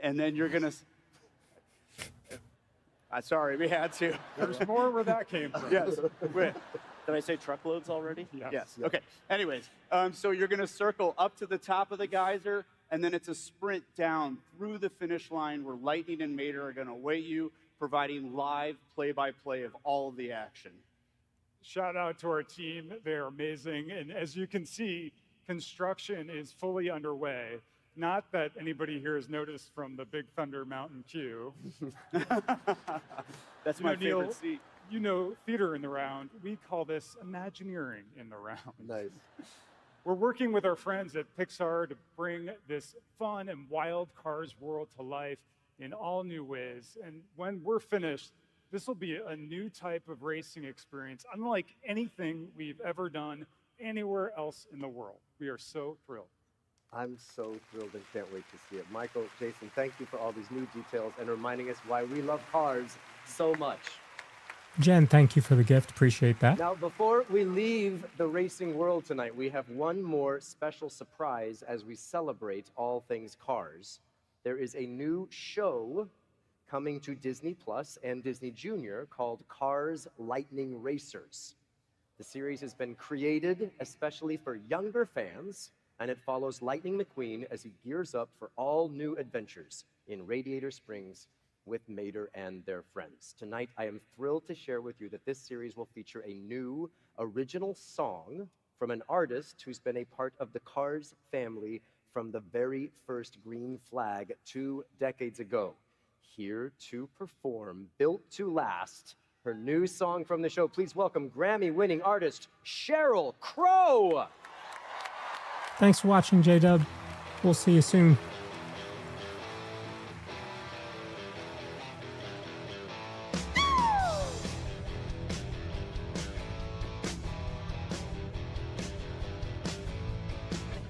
And then you're going to... sorry, we had to. There's more where that came from. Yes. Wait. Did I say truckloads already? Yes. Yes. Okay. Anyways, so you're going to circle up to the top of the geyser, and then it's a sprint down through the finish line where Lightning and Mater are going to await you, providing live play-by-play of all of the action. Shout out to our team. They're amazing. And as you can see, construction is fully underway. Not that anybody here has noticed from the Big Thunder Mountain queue. That's my favorite seat. You know, theater in the round. We call this Imagineering in the round. Nice. We're working with our friends at Pixar to bring this fun and wild Cars world to life in all new ways. And when we're finished, this will be a new type of racing experience, unlike anything we've ever done anywhere else in the world. We are so thrilled. I'm so thrilled and can't wait to see it. Michael, Jason, thank you for all these new details and reminding us why we love cars so much. Jen, thank you for the gift. Appreciate that. Now, before we leave the racing world tonight, we have one more special surprise as we celebrate all things cars. There is a new show coming to Disney Plus and Disney Junior called Cars Lightning Racers. The series has been created especially for younger fans, and it follows Lightning McQueen as he gears up for all new adventures in Radiator Springs with Mater and their friends. Tonight, I am thrilled to share with you that this series will feature a new original song from an artist who's been a part of the Cars family from the very first green flag 2 decades ago. Here to perform Built to Last, her new song from the show. Please welcome Grammy-winning artist Sheryl Crow. Thanks for watching, J-Dub. We'll see you soon.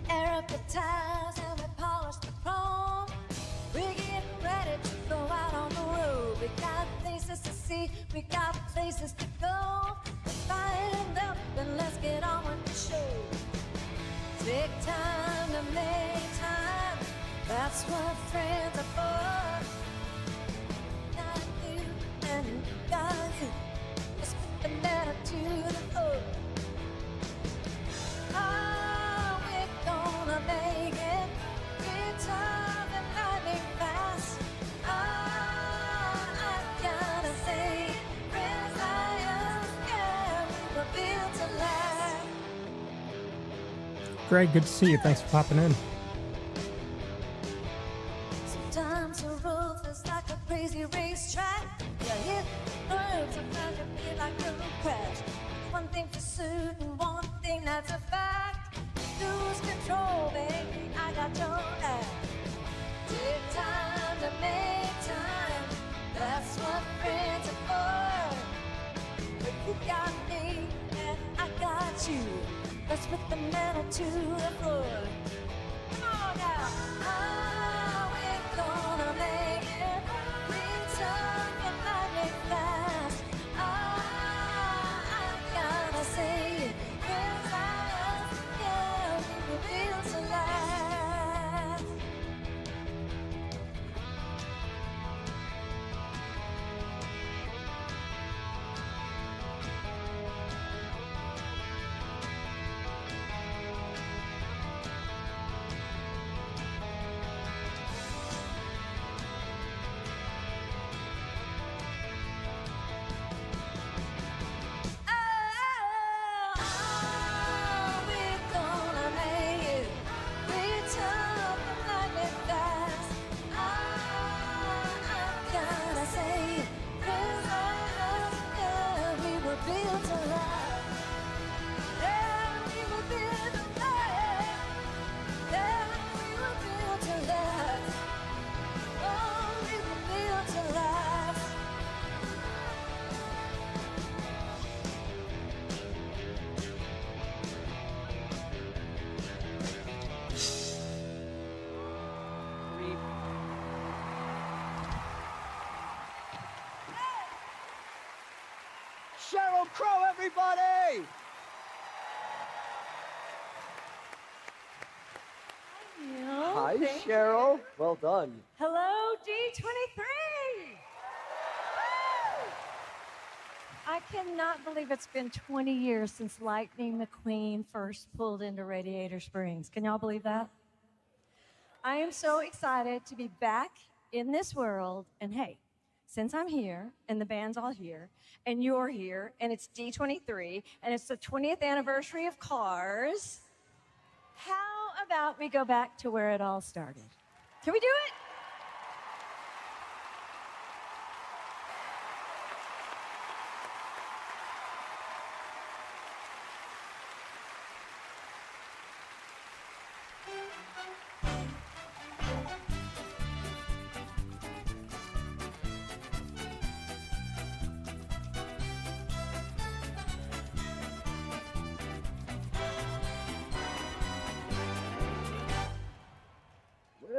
Air up the tires and we polish the chrome. We get ready to go out on the road. We got places to see, we got places to go. Find up and let's get on with the show. Take time to make time. That's what friends are for. Got you and you got you. Let's put the matter to the floor. How we gonna make it? Good time and lightning fast. I gotta say, friends yeah, we were built to last. Greg, good to see you. Thanks for popping in. Sometimes the road feels like a crazy racetrack. You hit curves, sometimes you feel like a crash. One thing for certain, one thing that's a fact. Lose control, baby, I got your back. Take time to make time. That's what friends are for. If you got me and I got you, let's put the metal to the floor. Come on now. How we gonna make it? Reach up and lightning fast. I gotta say it. Friends yeah, we were built to last. Sheryl Crow, everybody! Hi, Sheryl. Well done. Hello, D23. I cannot believe it's been 20 years since Lightning McQueen first pulled into Radiator Springs. Can y'all believe that? I am so excited to be back in this world. And hey, since I'm here and the band's all here and you're here and it's D23 and it's the 20th anniversary of Cars, how about we go back to where it all started? Can we do it?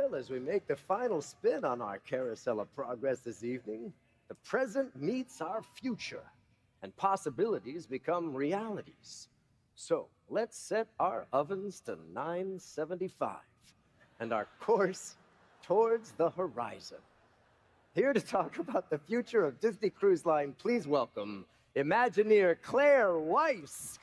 Well, as we make the final spin on our carousel of progress this evening, the present meets our future, and possibilities become realities. So let's set our ovens to 975 and our course towards the horizon. Here to talk about the future of Disney Cruise Line, please welcome Imagineer Claire Weiss.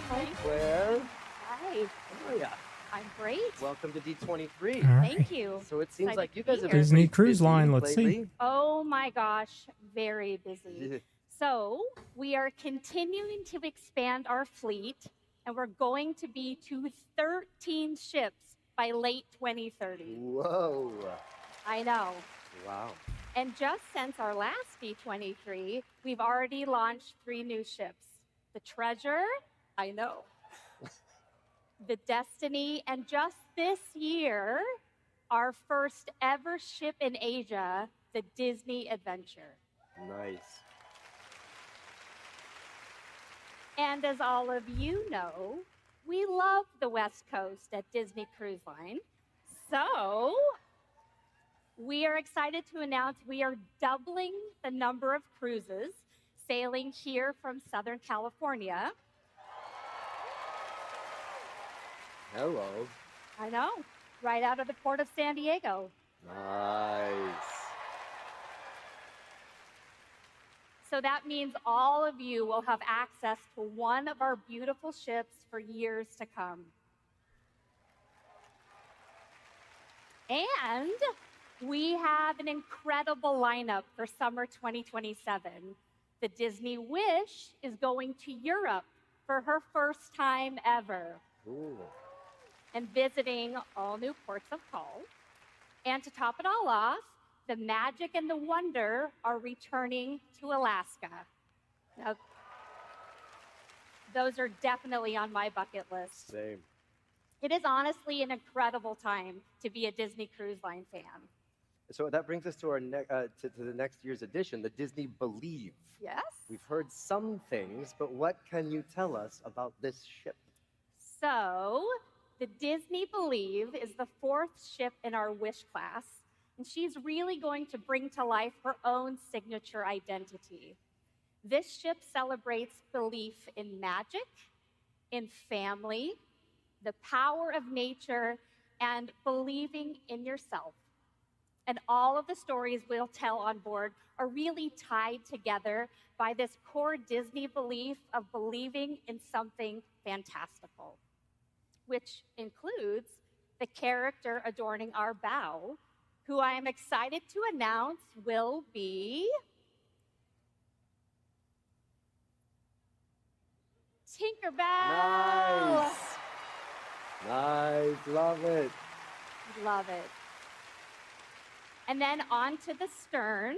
Hi, Claire. Hi. How are ya? I'm great. Welcome to D23. All right. Thank you. So it seems Excited like to you be guys have here. been Disney pretty Cruise busy Line, let's see. lately. Oh my gosh, very busy. Yeah. So we are continuing to expand our fleet, and we're going to be to 13 ships by late 2030. Whoa. I know. Wow. And just since our last D23, we've already launched 3 new ships. The Treasure, I know. The Destiny, and just this year, our first ever ship in Asia, the Disney Adventure. Nice. And as all of you know, we love the West Coast at Disney Cruise Line. So we are excited to announce we are doubling the number of cruises sailing here from Southern California. Hello. I know, right out of the port of San Diego. Nice. So that means all of you will have access to one of our beautiful ships for years to come. And we have an incredible lineup for summer 2027. The Disney Wish is going to Europe for her first time ever Ooh. and visiting all new ports of call. And to top it all off, the Magic and the Wonder are returning to Alaska. Now, those are definitely on my bucket list. Same. It is honestly an incredible time to be a Disney Cruise Line fan. So that brings us to our to the next year's edition, the Disney Believe. Yes? We've heard some things, but what can you tell us about this ship? So, the Disney Believe is the 4th ship in our Wish class, and she's really going to bring to life her own signature identity. This ship celebrates belief in magic, in family, the power of nature, and believing in yourself. And all of the stories we'll tell on board are really tied together by this core Disney belief of believing in something fantastical, which includes the character adorning our bow, who I am excited to announce will be Tinkerbell. Nice. Nice. Love it. Love it. And then on to the stern.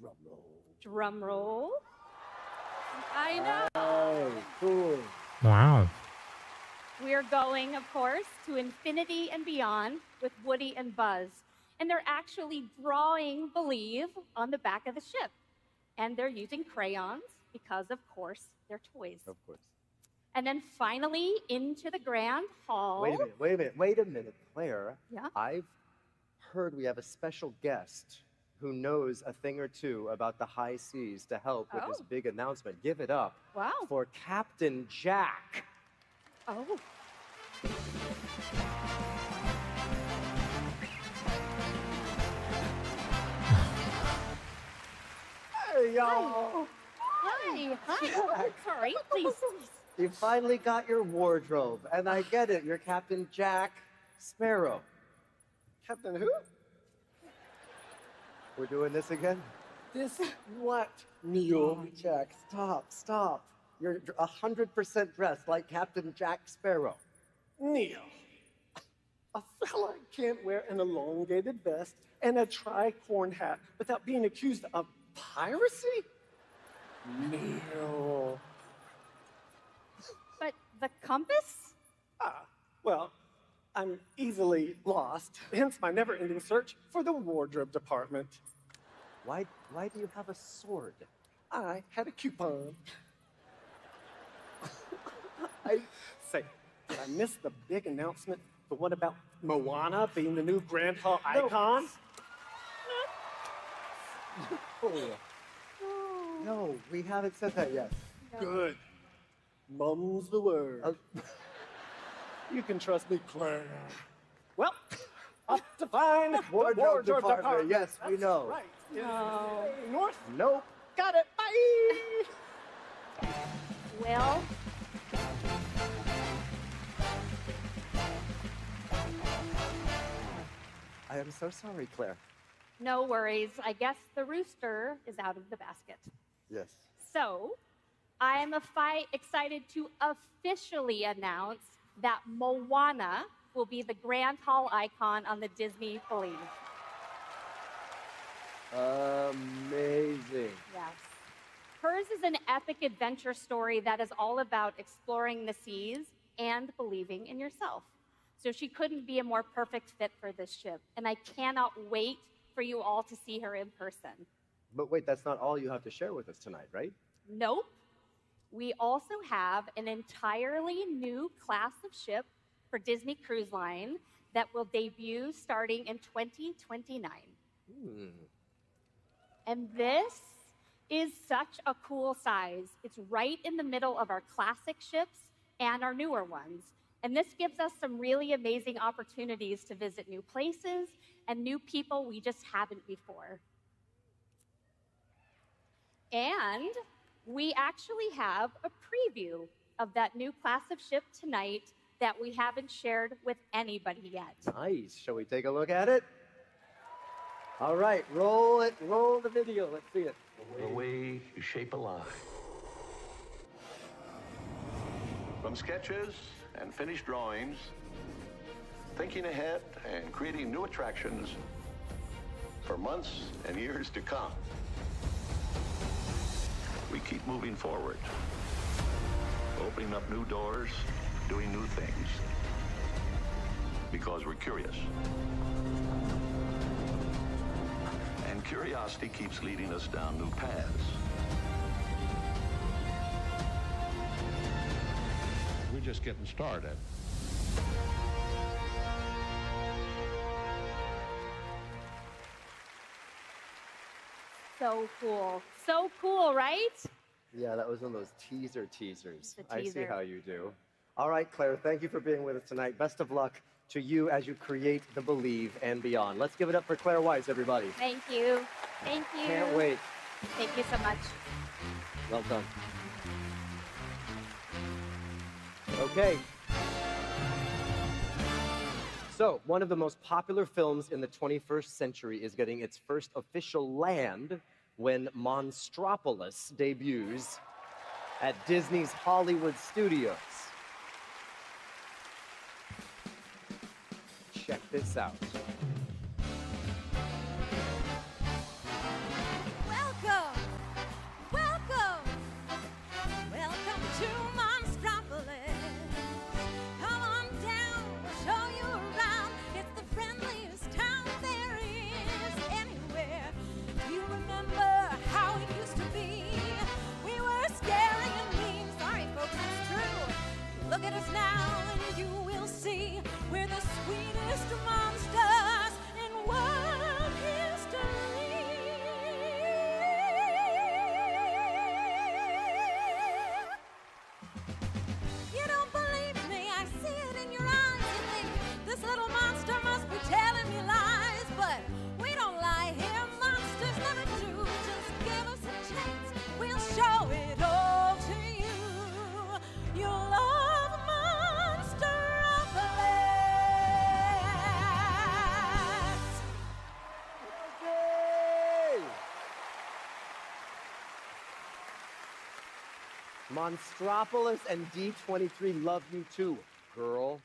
Drum roll. Drum roll. I know. Oh, cool. Wow. We are going, of course, to infinity and beyond with Woody and Buzz. And they're actually drawing Believe on the back of the ship. And they're using crayons because, of course, they're toys. Of course. And then finally into the Grand Hall. Wait a minute, Claire. Yeah? I've heard we have a special guest who knows a thing or two about the high seas to help with this big announcement. Give it up Wow. for Captain Jack. Oh. Hey, y'all. Hi. Hi. Sorry. Please. You finally got your wardrobe, and I get it. You're Captain Jack Sparrow. Captain who? We're doing this again? This what, Neil? Oh, Jack, stop. You're 100% dressed like Captain Jack Sparrow. Neil. A fella can't wear an elongated vest and a tricorn hat without being accused of piracy? Neil. But the compass? Well, I'm easily lost, hence my never-ending search for the wardrobe department. Why do you have a sword? I had a coupon. I missed the big announcement. The one about Moana being the new Grand Hall icon. No, we haven't said that yet. Good. Mum's the word. You can trust me, Claire. Well, up to find Wardrobe department. Yes, we know. Right. No. North. Nope. Got it. Bye. Well, I am so sorry, Claire. no worries. I guess the rooster is out of the basket. Yes. So, I am excited to officially announce that Moana will be the Grand Hall icon on the Disney Believe. Amazing. Yes. Hers is an epic adventure story that is all about exploring the seas and believing in yourself. So she couldn't be a more perfect fit for this ship, and I cannot wait for you all to see her in person. But wait, that's not all you have to share with us tonight, right? Nope. We also have an entirely new class of ship for Disney Cruise Line that will debut starting in 2029. And this is such a cool size. It's right in the middle of our classic ships and our newer ones. And this gives us some really amazing opportunities to visit new places and new people we just haven't before. And we actually have a preview of that new class of ship tonight that we haven't shared with anybody yet. Nice. Shall we take a look at it? All right, roll it. Roll the video. Let's see it. The way you shape a line. From sketches and finished drawings, thinking ahead and creating new attractions for months and years to come. We keep moving forward, opening up new doors, doing new things, because we're curious. And curiosity keeps leading us down new paths. We're just getting started. So cool. So cool, right? Yeah, that was one of those teasers. It's a I see teaser. how you do. All right, Claire, thank you for being with us tonight. Best of luck to you as you create the Believe and beyond. Let's give it up for Claire Weiss, everybody. Thank you. Thank you. Can't wait. Thank you so much. Well done. Okay. So, one of the most popular films in the 21st century is getting its first official land when Monstropolis debuts at Disney's Hollywood Studios. Check this out. Welcome, welcome, welcome to Monstropolis. Come on down, we'll show you around. It's the friendliest town there is anywhere. Do you remember how it used to be? We were scary and mean. Sorry, folks, it's true. Look at us now, and you will see we're the sweetest monsters in world history. You don't believe me, I see it in your eyes. You think this little monster must be telling me lies, but we don't lie here, monsters never do. Just give us a chance, we'll show it all to you. You'll love Monstropolis. Monstropolis and D23 love you too, girl.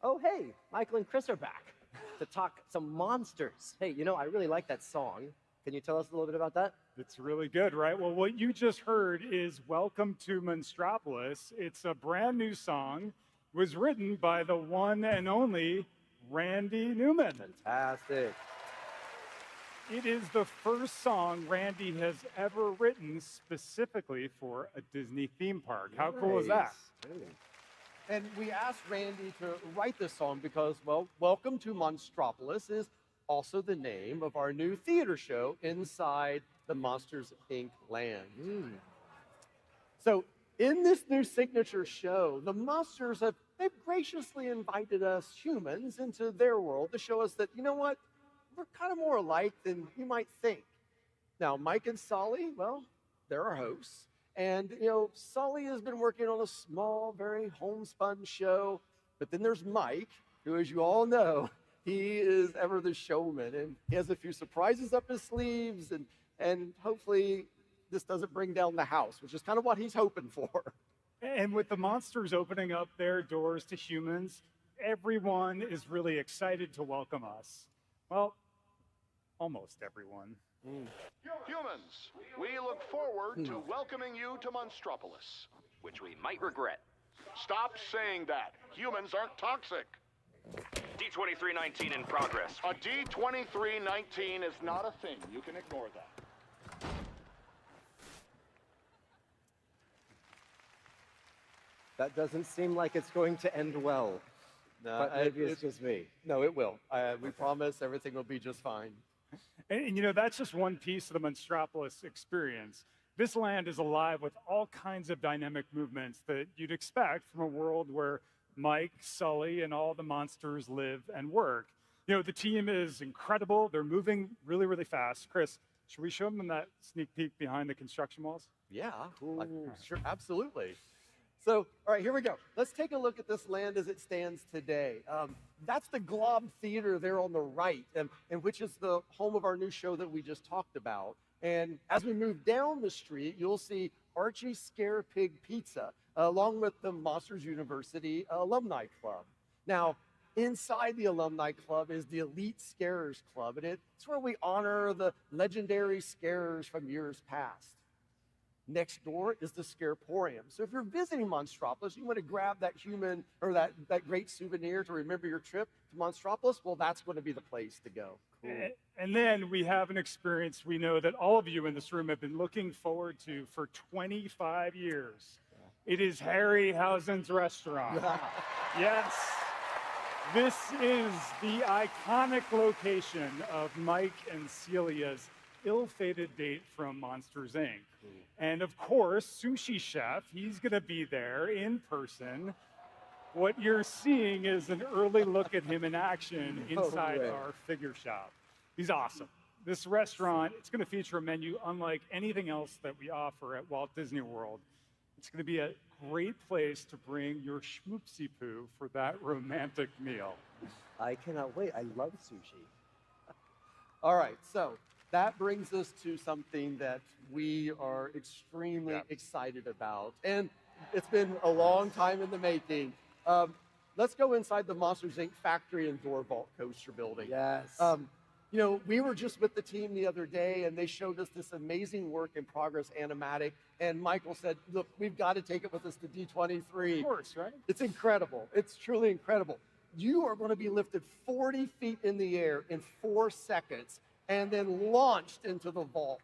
Oh, hey, Michael and Chris are back to talk some monsters. Hey, you know, I really like that song. Can you tell us a little bit about that? It's really good, right? Well, what you just heard is Welcome to Monstropolis. It's a brand new song. It was written by the one and only Randy Newman. Fantastic. It is the first song Randy has ever written specifically for a Disney theme park. How cool is that? Nice. And we asked Randy to write this song because, well, Welcome to Monstropolis is also the name of our new theater show inside the Monsters, Inc. land. So in this new signature show, the monsters they've graciously invited us humans into their world to show us that, you know what, we're kind of more alike than you might think. Now, Mike and Sully, well, they're our hosts. And, you know, Sully has been working on a small, very homespun show. But then there's Mike, who, as you all know, he is ever the showman. And he has a few surprises up his sleeves. And hopefully this doesn't bring down the house, which is kind of what he's hoping for. And with the monsters opening up their doors to humans, everyone is really excited to welcome us. Well, almost everyone. Humans, we look forward to welcoming you to Monstropolis. Which we might regret. Stop saying that. Humans aren't toxic. D2319 in progress. A D2319 is not a thing. You can ignore that. That doesn't seem like it's going to end well. No, But maybe it's just me. No, it will. We promise everything will be just fine. And you know, that's just one piece of the Monstropolis experience. This land is alive with all kinds of dynamic movements that you'd expect from a world where Mike, Sully, and all the monsters live and work. You know, the team is incredible. They're moving really, really fast. Chris, should we show them that sneak peek behind the construction walls? Yeah, sure, absolutely. So, all right, here we go. Let's take a look at this land as it stands today. That's the Glob Theater there on the right, and which is the home of our new show that we just talked about. And as we move down the street, you'll see Archie Scare Pig Pizza, along with the Monsters University Alumni Club. Now, inside the Alumni Club is the Elite Scarers Club, and it's where we honor the legendary scarers from years past. Next door is the Scareporium. So if you're visiting Monstropolis, you want to grab that human or that great souvenir to remember your trip to Monstropolis, well, that's going to be the place to go. Cool. And then we have an experience we know that all of you in this room have been looking forward to for 25 years. It is Harryhausen's restaurant. Yes. This is the iconic location of Mike and Celia's ill-fated date from Monsters, Inc. And of course, Sushi Chef, he's gonna be there in person. What you're seeing is an early look at him in action inside our figure shop. He's awesome. This restaurant, it's gonna feature a menu unlike anything else that we offer at Walt Disney World. It's gonna be a great place to bring your schmoopsy poo for that romantic meal. I cannot wait. I love sushi. All right, so that brings us to something that we are extremely excited about. And it's been a long time in the making. Let's go inside the Monsters, Inc. factory and door vault coaster building. Yes. You know, we were just with the team the other day, and they showed us this amazing work in progress animatic. And Michael said, look, we've got to take it with us to D23. Of course, right? It's incredible. It's truly incredible. You are going to be lifted 40 feet in the air in 4 seconds and then launched into the vault.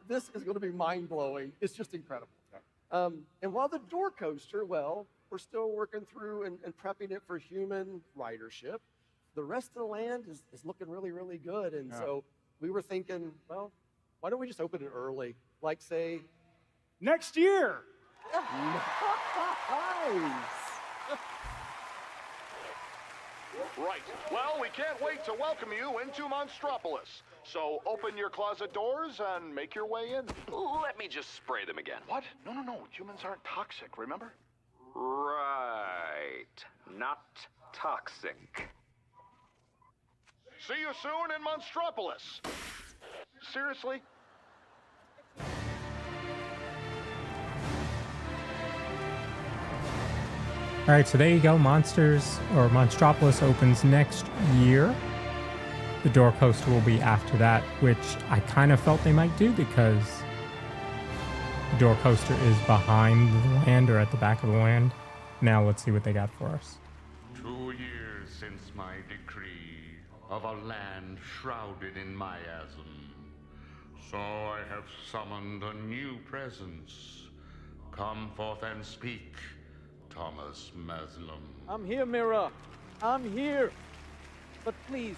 This is going to be mind-blowing. It's just incredible. And while the door coaster, well, we're still working through and prepping it for human ridership, the rest of the land is looking really, really good. And so we were thinking, well, why don't we just open it early? Like, say, next year. Nice. Right. Well, we can't wait to welcome you into Monstropolis. So open your closet doors and make your way in. Let me just spray them again. What? No. Humans aren't toxic, remember? Right. Not toxic. See you soon in Monstropolis. Seriously? All right, so there you go. Monstropolis opens next year. The door coaster will be after that, which I kind of felt they might do because the door coaster is behind the land or at the back of the land. Now let's see what they got for us. 2 years since my decree of a land shrouded in miasm. So I have summoned a new presence. Come forth and speak. Thomas Maslum. I'm here, Mira. I'm here. But please,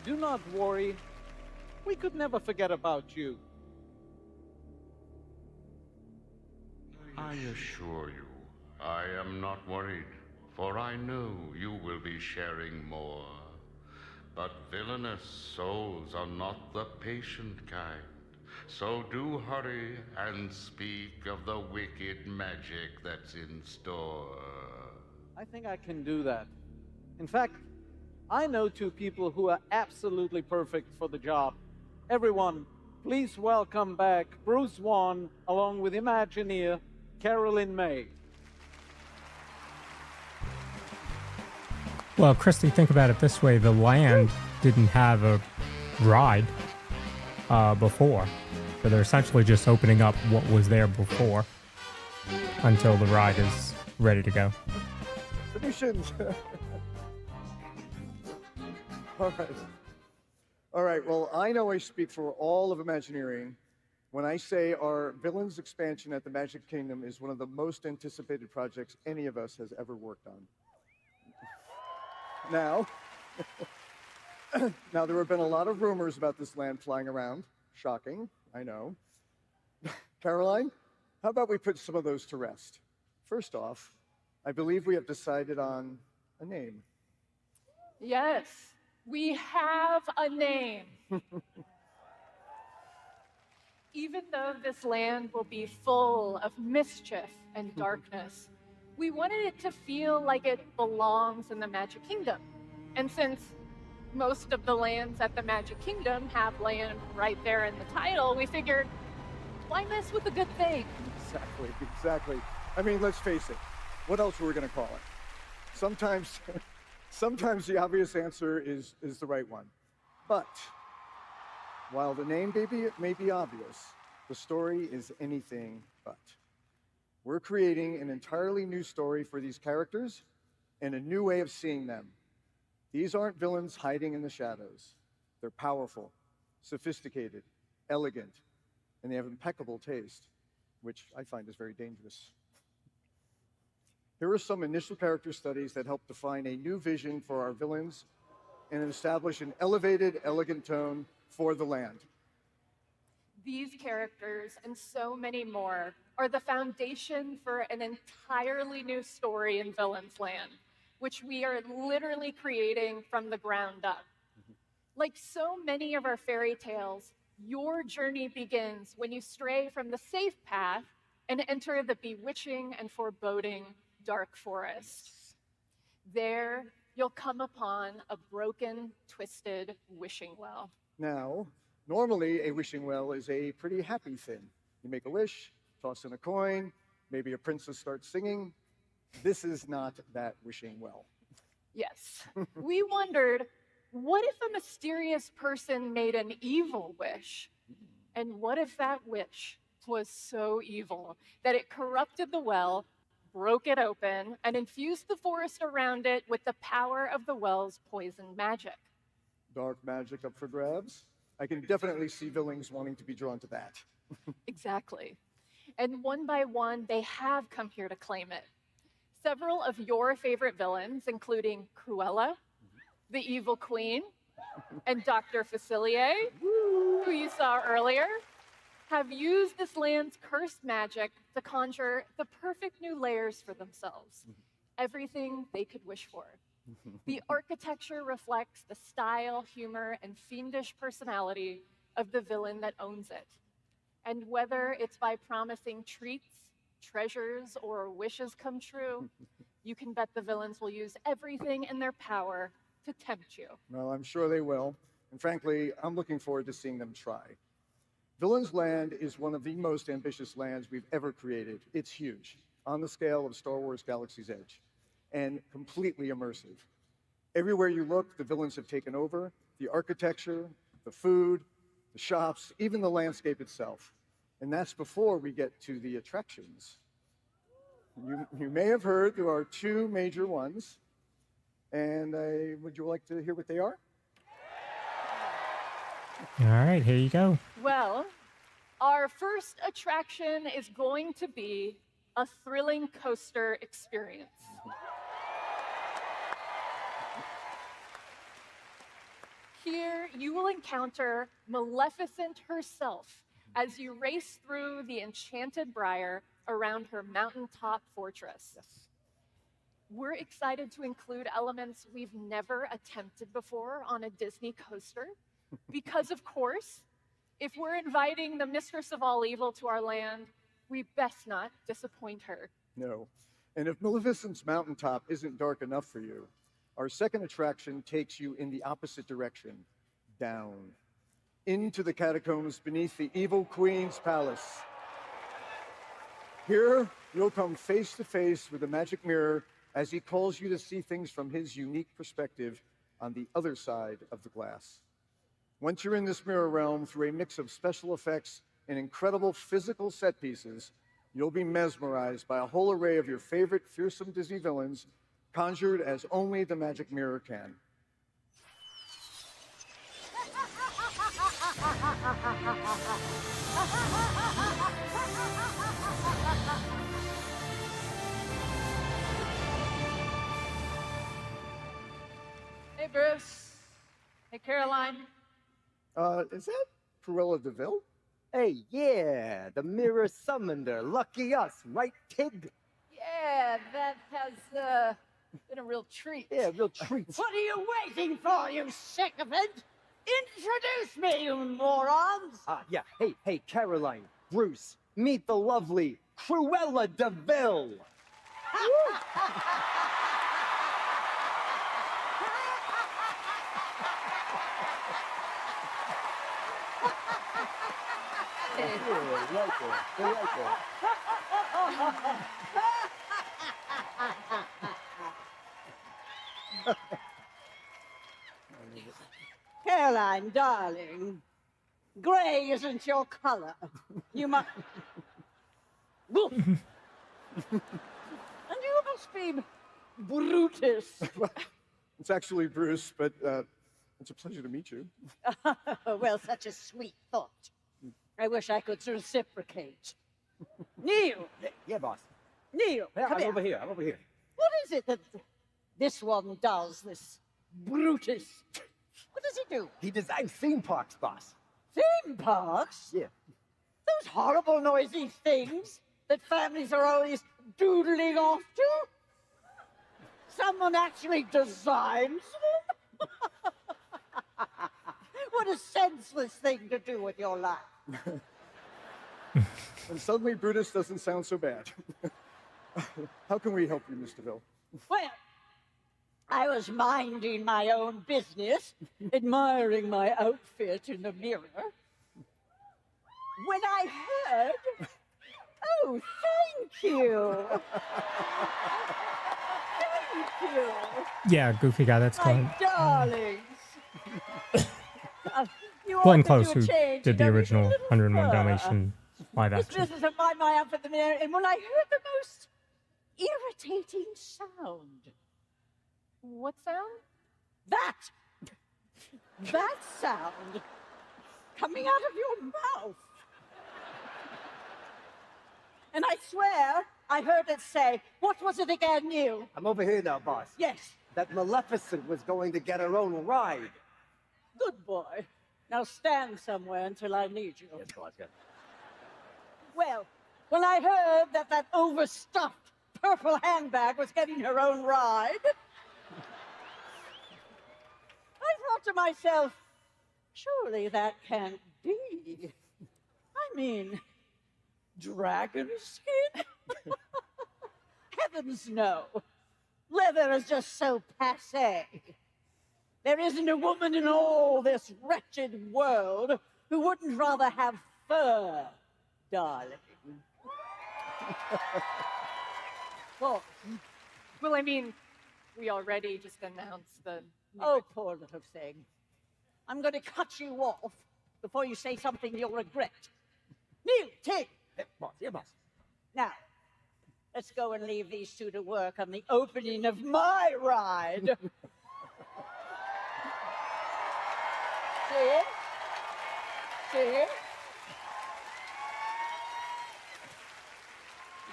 do not worry. We could never forget about you. I assure you, I am not worried, for I know you will be sharing more. But villainous souls are not the patient kind. So do hurry and speak of the wicked magic that's in store. I think I can do that. In fact, I know two people who are absolutely perfect for the job. Everyone, please welcome back Bruce Wan along with Imagineer Carolyn May. Well, Christy, think about it this way. The land didn't have a ride before. So they're essentially just opening up what was there before until the ride is ready to go. Solutions. All right. All right. Well, I know I speak for all of Imagineering when I say our villains expansion at the Magic Kingdom is one of the most anticipated projects any of us has ever worked on. Now, there have been a lot of rumors about this land flying around. Shocking, I know. Caroline, how about we put some of those to rest? First off, I believe we have decided on a name. Yes, we have a name. Even though this land will be full of mischief and darkness, we wanted it to feel like it belongs in the Magic Kingdom. And since most of the lands at the Magic Kingdom have land right there in the title, we figured, why mess with a good thing? Exactly. I mean, let's face it. What else were we going to call it? Sometimes the obvious answer is the right one. But while the name may be obvious, the story is anything but. We're creating an entirely new story for these characters and a new way of seeing them. These aren't villains hiding in the shadows. They're powerful, sophisticated, elegant, and they have impeccable taste, which I find is very dangerous. Here are some initial character studies that help define a new vision for our villains and establish an elevated, elegant tone for the land. These characters and so many more are the foundation for an entirely new story in Villains Land, which we are literally creating from the ground up. Like so many of our fairy tales, your journey begins when you stray from the safe path and enter the bewitching and foreboding dark forest. There, you'll come upon a broken, twisted wishing well. Now, normally a wishing well is a pretty happy thing. You make a wish, toss in a coin, maybe a princess starts singing. This is not that wishing well. Yes. We wondered, what if a mysterious person made an evil wish? And what if that wish was so evil that it corrupted the well, broke it open, and infused the forest around it with the power of the well's poison magic? Dark magic up for grabs? I can definitely see villains wanting to be drawn to that. Exactly. And one by one, they have come here to claim it. Several of your favorite villains, including Cruella, the Evil Queen, and Dr. Facilier, who you saw earlier, have used this land's cursed magic to conjure the perfect new layers for themselves. Everything they could wish for. The architecture reflects the style, humor, and fiendish personality of the villain that owns it. And whether it's by promising treats, treasures, or wishes come true, you can bet the villains will use everything in their power to tempt you. Well, I'm sure they will. And frankly, I'm looking forward to seeing them try. Villains Land is one of the most ambitious lands we've ever created. It's huge, on the scale of Star Wars Galaxy's Edge, and completely immersive. Everywhere you look, the villains have taken over. The architecture, the food, the shops, even the landscape itself. And that's before we get to the attractions. You may have heard there are two major ones. And would you like to hear what they are? All right, here you go. Well, our first attraction is going to be a thrilling coaster experience. Here, you will encounter Maleficent herself as you race through the enchanted briar around her mountaintop fortress. Yes. We're excited to include elements we've never attempted before on a Disney coaster because, of course, if we're inviting the mistress of all evil to our land, we best not disappoint her. No. And if Maleficent's mountaintop isn't dark enough for you, our second attraction takes you in the opposite direction, down, into the catacombs beneath the evil queen's palace. Here, you'll come face to face with the magic mirror as he calls you to see things from his unique perspective on the other side of the glass. Once you're in this mirror realm, through a mix of special effects and incredible physical set pieces, you'll be mesmerized by a whole array of your favorite fearsome Disney villains, conjured as only the magic mirror can. Hey, Bruce. Hey, Caroline. Is that Cruella de Vil? Hey, yeah, the mirror summoned her. Lucky us, right, pig? Yeah, that has been a real treat. Yeah, real treat. What are you waiting for, you sycophant? Introduce me, you morons! Yeah. Hey, Caroline, Bruce, meet the lovely Cruella de Vil. Caroline, darling, gray isn't your color. You must... And you must be Brutus. It's actually Bruce, but it's a pleasure to meet you. Well, such a sweet thought. I wish I could reciprocate. Neil! Yeah, boss. Neil, Yeah, come I'm here. over here. I'm over here. What is it that this one does, this Brutus? What does he do? He designs theme parks, boss. Theme parks? Yeah. Those horrible, noisy things that families are always doodling off to? Someone actually designs them? What a senseless thing to do with your life. And suddenly Brutus doesn't sound so bad. How can we help you, Mr. Vil? Well, I was minding my own business, admiring my outfit in the mirror, when I heard... Oh, thank you. Thank you. Yeah, goofy guy, that's Glenn. My darlings. You Glenn ought to Close, do a who change, did the you know, original a little 101 fur. Dalmatian live This action. business of my outfit in the mirror, and when I heard the most irritating sound. What sound? That sound coming out of your mouth. And I swear I heard it say, what was it again, Neil? I'm over here now, boss. Yes. That Maleficent was going to get her own ride. Good boy. Now stand somewhere until I need you. Yes, boss. Yes. Well, when I heard that that overstuffed purple handbag was getting her own ride, I thought to myself, surely that can't be. I mean, dragon skin? Heavens no. Leather is just so passé. There isn't a woman in all this wretched world who wouldn't rather have fur, darling. Well, I mean, we already just announced the... Oh, poor little thing. I'm going to cut you off before you say something you'll regret. Neil, take. Boss, yeah, boss. Now, let's go and leave these two to work on the opening of my ride. See? See?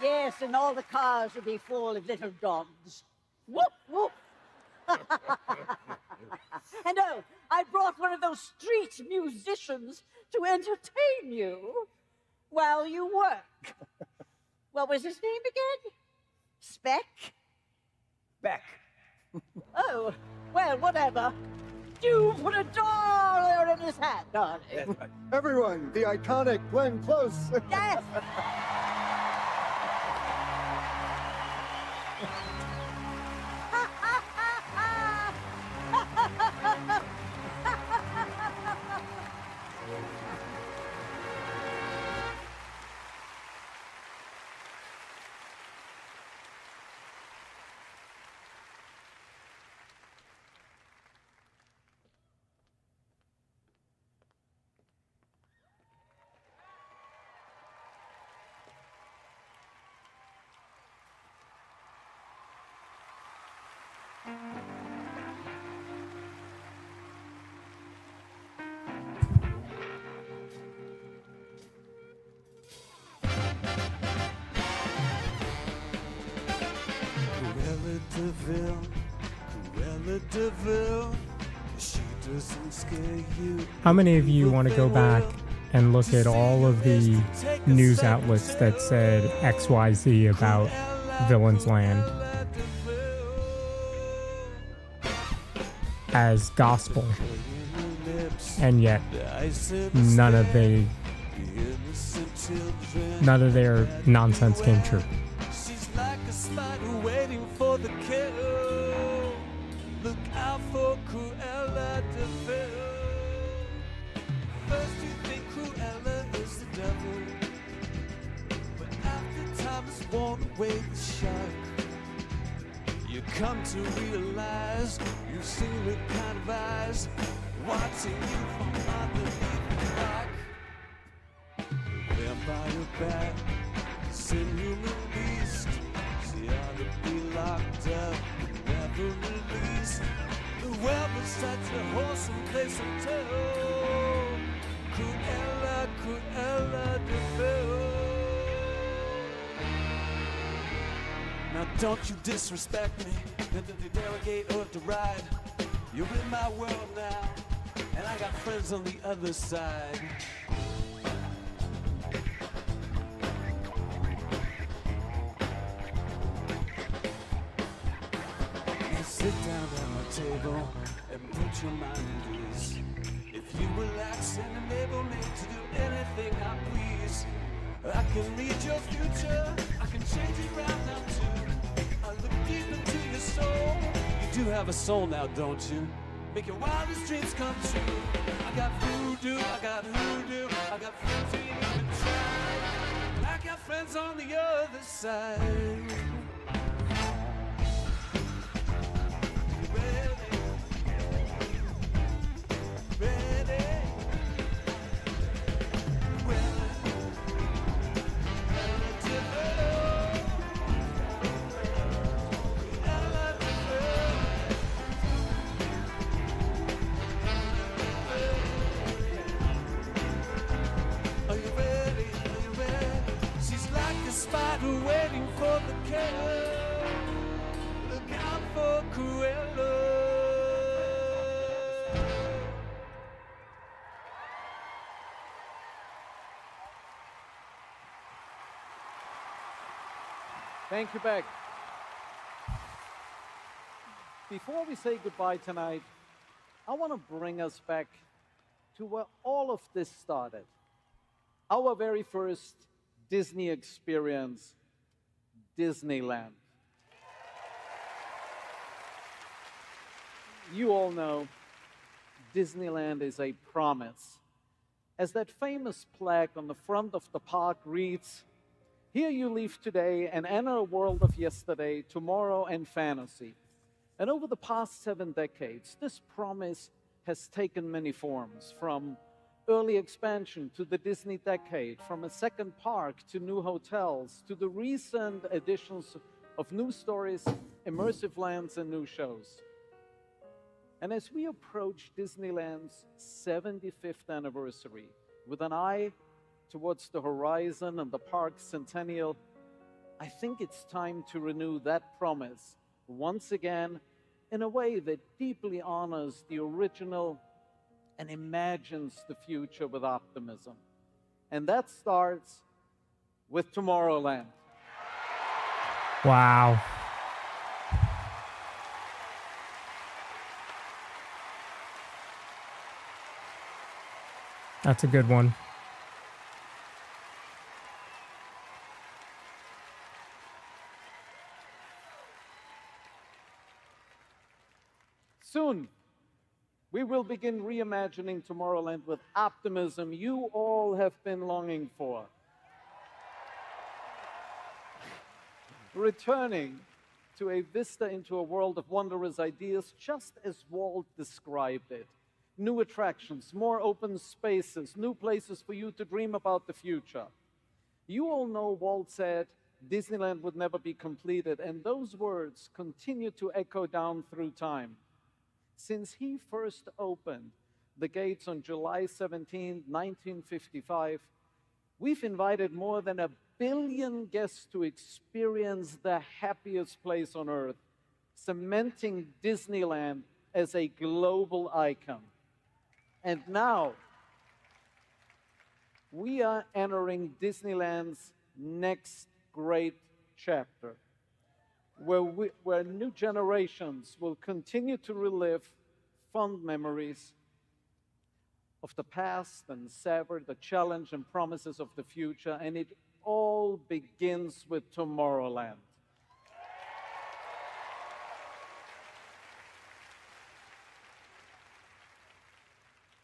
Yes, and all the cars will be full of little dogs. Whoop, whoop. And oh, I brought one of those street musicians to entertain you while you work. What was his name again? Speck? Beck. Oh, well, whatever. You put a dollar in his hat, darling. Everyone, the iconic Glenn Close. Yes! Cruella de Vil, she doesn't scare you. How many of you want to go back and look at all of the news outlets that said XYZ about Villain's Land as gospel, and yet none of their nonsense came true? She's like a spider waiting for the kill. Look out for Cruella de Vil. First you think Cruella is the devil, but after time has worn away the shock, you come to realize you've seen the kind of eyes watching you from underneath the rock. Vampire bat, inhuman beast, she ought to be locked up and never released. Whoever sets a horse and plays some toe, Cruella, Cruella de Vil. Now don't you disrespect me, and to derogate or deride. You're in my world now, and I got friends on the other side. Sit down at my table and put your mind at ease. If you relax and enable me to do anything I please, I can read your future, I can change it right now too. I look deep into your soul. You do have a soul now, don't you? Make your wildest dreams come true. I got voodoo, I got hoodoo, I got friends who you even try. I got friends on the other side. Waiting for the kill. Look out for Cruella. Thank you, Beck. Before we say goodbye tonight, I want to bring us back to where all of this started. Our very first Disney experience, Disneyland. You all know Disneyland is a promise. As that famous plaque on the front of the park reads, "Here you leave today and enter a world of yesterday, tomorrow, and fantasy." And over the past 7 decades, this promise has taken many forms, from early expansion to the Disney decade, from a second park to new hotels, to the recent additions of new stories, immersive lands, and new shows. And as we approach Disneyland's 75th anniversary, with an eye towards the horizon and the park's centennial, I think it's time to renew that promise once again in a way that deeply honors the original and imagines the future with optimism. And that starts with Tomorrowland. Wow. That's a good one. Soon, we will begin reimagining Tomorrowland with optimism you all have been longing for. Returning to a vista into a world of wondrous ideas, just as Walt described it. New attractions, more open spaces, new places for you to dream about the future. You all know Walt said Disneyland would never be completed, and those words continue to echo down through time. Since he first opened the gates on July 17, 1955, we've invited more than 1 billion guests to experience the happiest place on earth, cementing Disneyland as a global icon. And now, we are entering Disneyland's next great chapter, where new generations will continue to relive fond memories of the past and savor the challenge and promises of the future. And it all begins with Tomorrowland.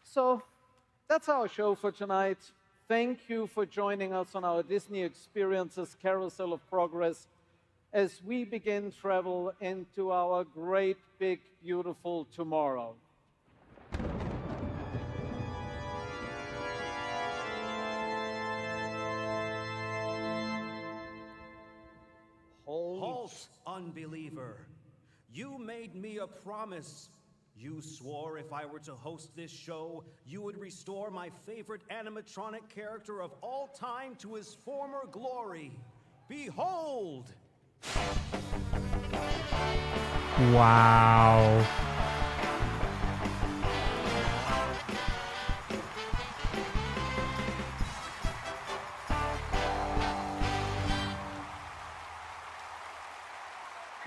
So that's our show for tonight. Thank you for joining us on our Disney Experiences Carousel of Progress as we begin travel into our great, big, beautiful tomorrow. Halt, unbeliever. You made me a promise. You swore if I were to host this show, you would restore my favorite animatronic character of all time to his former glory. Behold! Wow.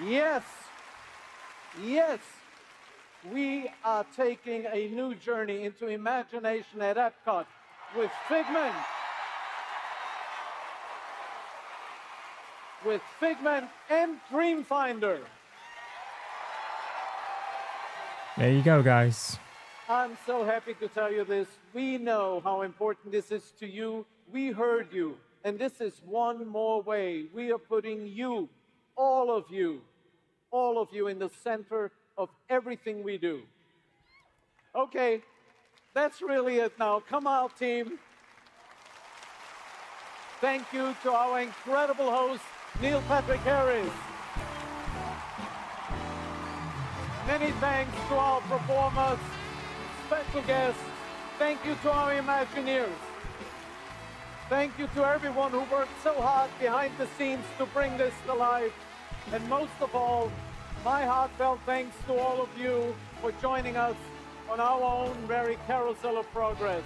Yes, yes, we are taking a new journey into imagination at Epcot with Figment. With Figment and Dreamfinder. There you go, guys. I'm so happy to tell you this. We know how important this is to you. We heard you. And this is one more way we are putting you, all of you in the center of everything we do. Okay, that's really it now. Come out, team. Thank you to our incredible host, Neil Patrick Harris. Many thanks to our performers, special guests. Thank you to our Imagineers. Thank you to everyone who worked so hard behind the scenes to bring this to life. And most of all, my heartfelt thanks to all of you for joining us on our own very Carousel of Progress.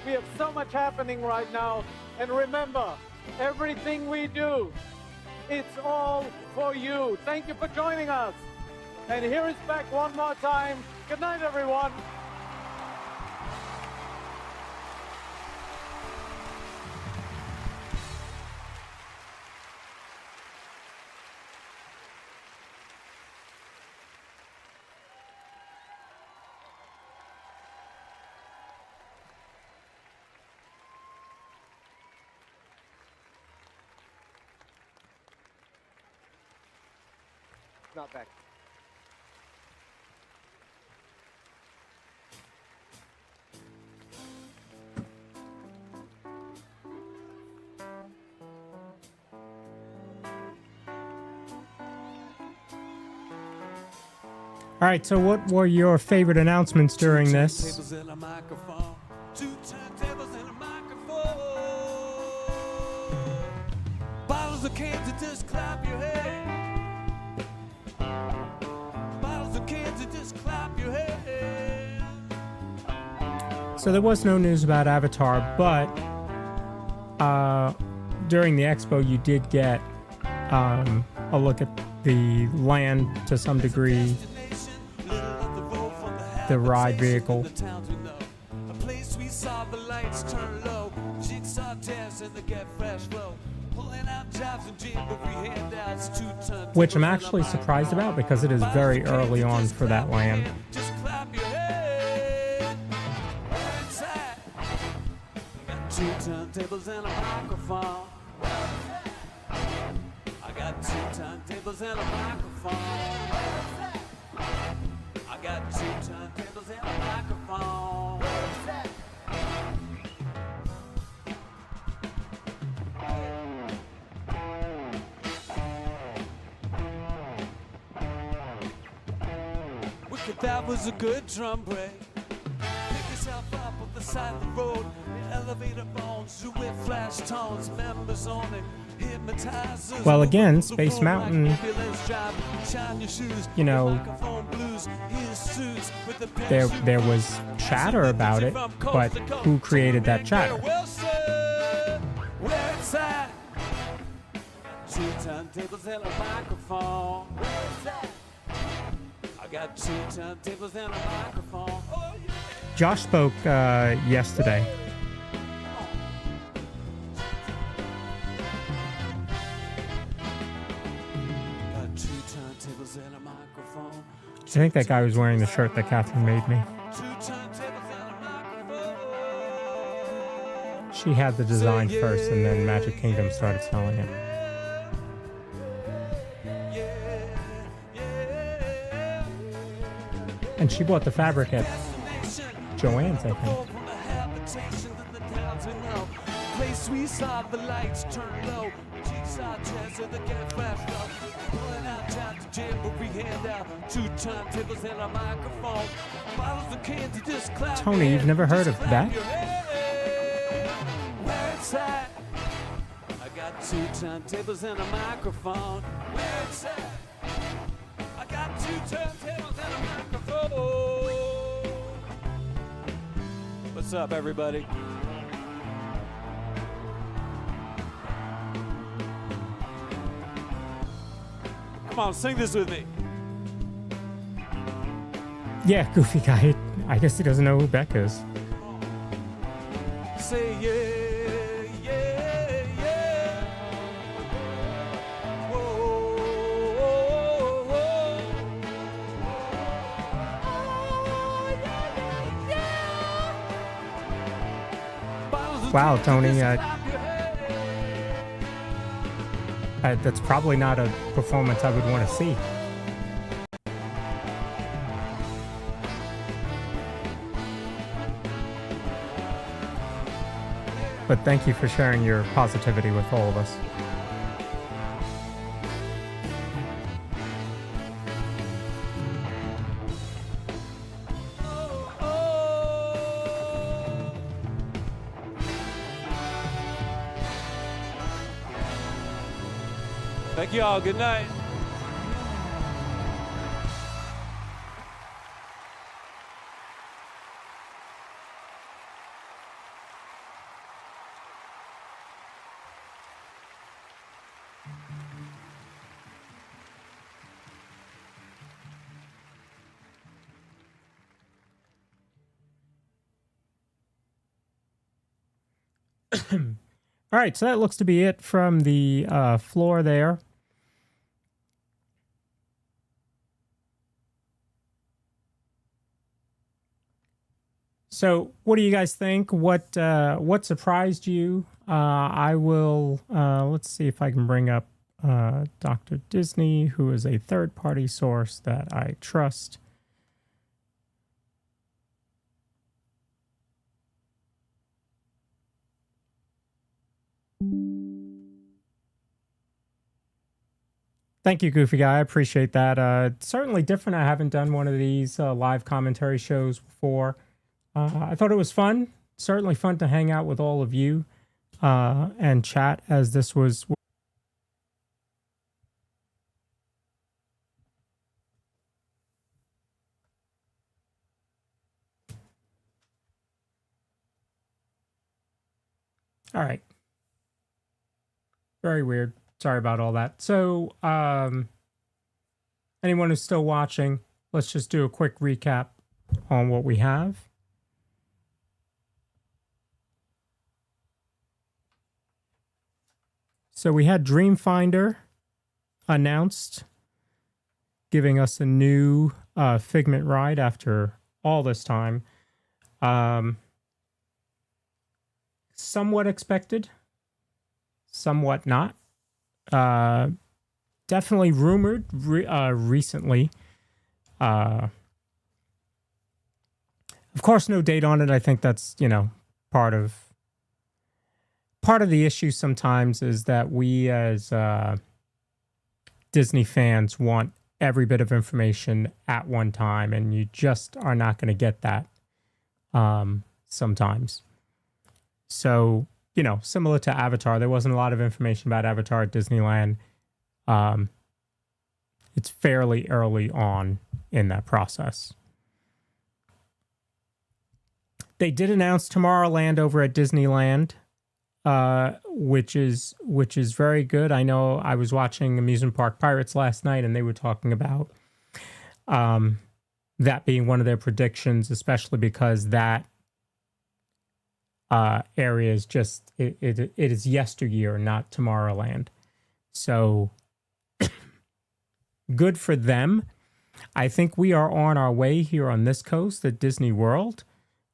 We have so much happening right now. And remember, everything we do, it's all for you. Thank you for joining us. And here is back one more time. Good night, everyone. Not back. All right, so what were your favorite announcements during this? Two turntables and a microphone. Bottles of candy, just clap your hands. Bottles of candy, just clap your hands. So there was no news about Avatar, but during the expo you did get a look at the land to some degree, the ride vehicle. A place we saw the lights turn low, jigsaw dance and the get fresh flow, pulling out jobs and jamboree handouts, 2-ton. Which I'm actually surprised about because it is very early on for that land. Just clap your head. Where it's at. I got 2 turntables and a microphone. I got 2 turntables and a microphone. I got 2 turntables and a microphone. Wicked, that was a good drum break. Pick yourself up off the side of the road. The elevator bones, you with flash tones, members only. Well, again, Space Mountain, you know, there was chatter about it, but who created that chatter? Where it's at. 2 turntables and a microphone. I got 2 turntables and a microphone. Josh spoke yesterday. I think that guy was wearing the shirt that Catherine made me. She had the design first, and then Magic Kingdom started selling it. And she bought the fabric at Joann's, I think. Place we saw the lights turn low, jigsaw chairs and the get flash low, pulling out jobs to jamboree handout, 2 turntables and a microphone, bottles of candy, just clap. Tony, you've never heard of that? Where it's at. I got 2 turntables and a microphone. Where it's at. I got 2 turntables and a microphone. What's up, everybody? Come on, sing this with me. Yeah, goofy guy. I guess he doesn't know who Beck is. Say yeah, yeah, yeah. Whoa, whoa, whoa. Oh, yeah, yeah. Wow, Tony. That's probably not a performance I would want to see. But thank you for sharing your positivity with all of us. Thank you all. Good night. All right, so that looks to be it from the floor there. So, what do you guys think? What surprised you? I will. Let's see if I can bring up Dr. Disney, who is a third-party source that I trust. Thank you, Goofy Guy. I appreciate that. Certainly different. I haven't done one of these live commentary shows before. I thought it was fun. Certainly fun to hang out with all of you and chat, as this was All right. Very weird. Sorry about all that. So, anyone who's still watching, let's just do a quick recap on what we have. So we had Dreamfinder announced, giving us a new Figment ride after all this time. Somewhat expected, somewhat not. Definitely rumored recently. Of course, no date on it. I think that's, part of the issue sometimes is that we as Disney fans want every bit of information at one time, and you just are not going to get that sometimes. So, similar to Avatar, there wasn't a lot of information about Avatar at Disneyland. It's fairly early on in that process. They did announce Tomorrowland over at Disneyland, which is very good. I know I was watching Amusement Park Pirates last night, and they were talking about that being one of their predictions, especially because that area is just it is yesteryear, not Tomorrowland. So good for them. I think we are on our way here on this coast at Disney World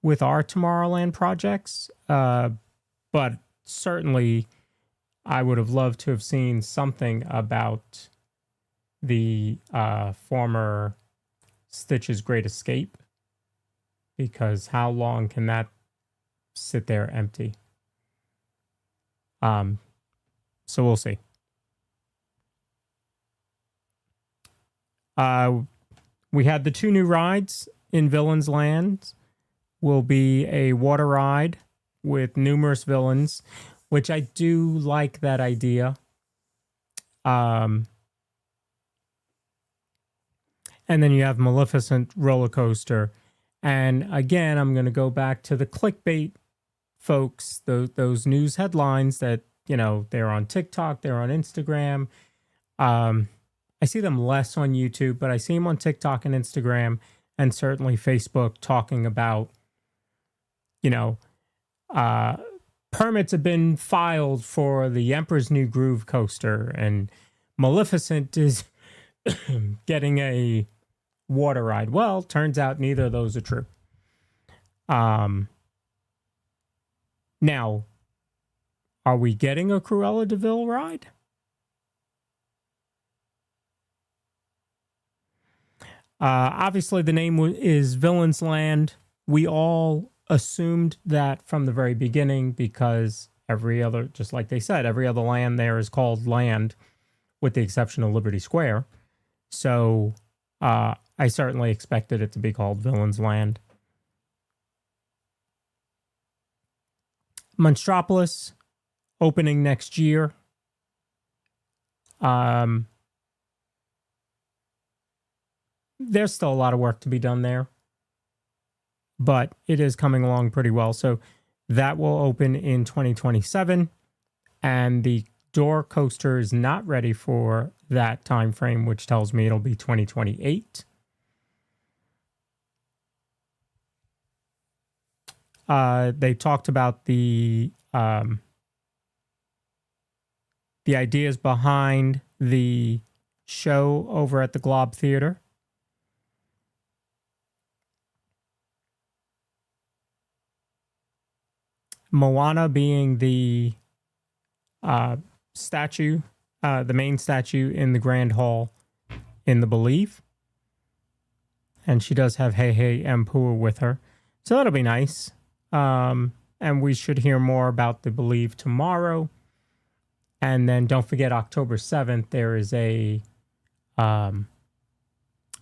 with our Tomorrowland projects. But certainly I would have loved to have seen something about the former Stitch's Great Escape, because how long can that sit there empty? So we'll see. We had the two new rides in Villains Land. Will be a water ride with numerous villains, which I do like that idea. And then you have Maleficent roller coaster. And again, I'm going to go back to the clickbait folks, those news headlines that, they're on TikTok, they're on Instagram. I see them less on YouTube, but I see them on TikTok and Instagram, and certainly Facebook, talking about, permits have been filed for the Emperor's New Groove coaster, and Maleficent is getting a water ride. Well, turns out neither of those are true. Now, are we getting a Cruella de Vil ride? Obviously, the name is Villains Land. We all assumed that from the very beginning, because every other, just like they said, every other land there is called Land, with the exception of Liberty Square. So I certainly expected it to be called Villains Land. Monstropolis opening next year. There's still a lot of work to be done there, but it is coming along pretty well. So that will open in 2027, and the door coaster is not ready for that time frame, which tells me it'll be 2028. They talked about the ideas behind the show over at the Globe Theater. Moana being the statue, the main statue in the Grand Hall in the Believe. And she does have Hey Hey Mpua with her. So that'll be nice. And we should hear more about the Believe tomorrow. And then don't forget, October 7th, there is a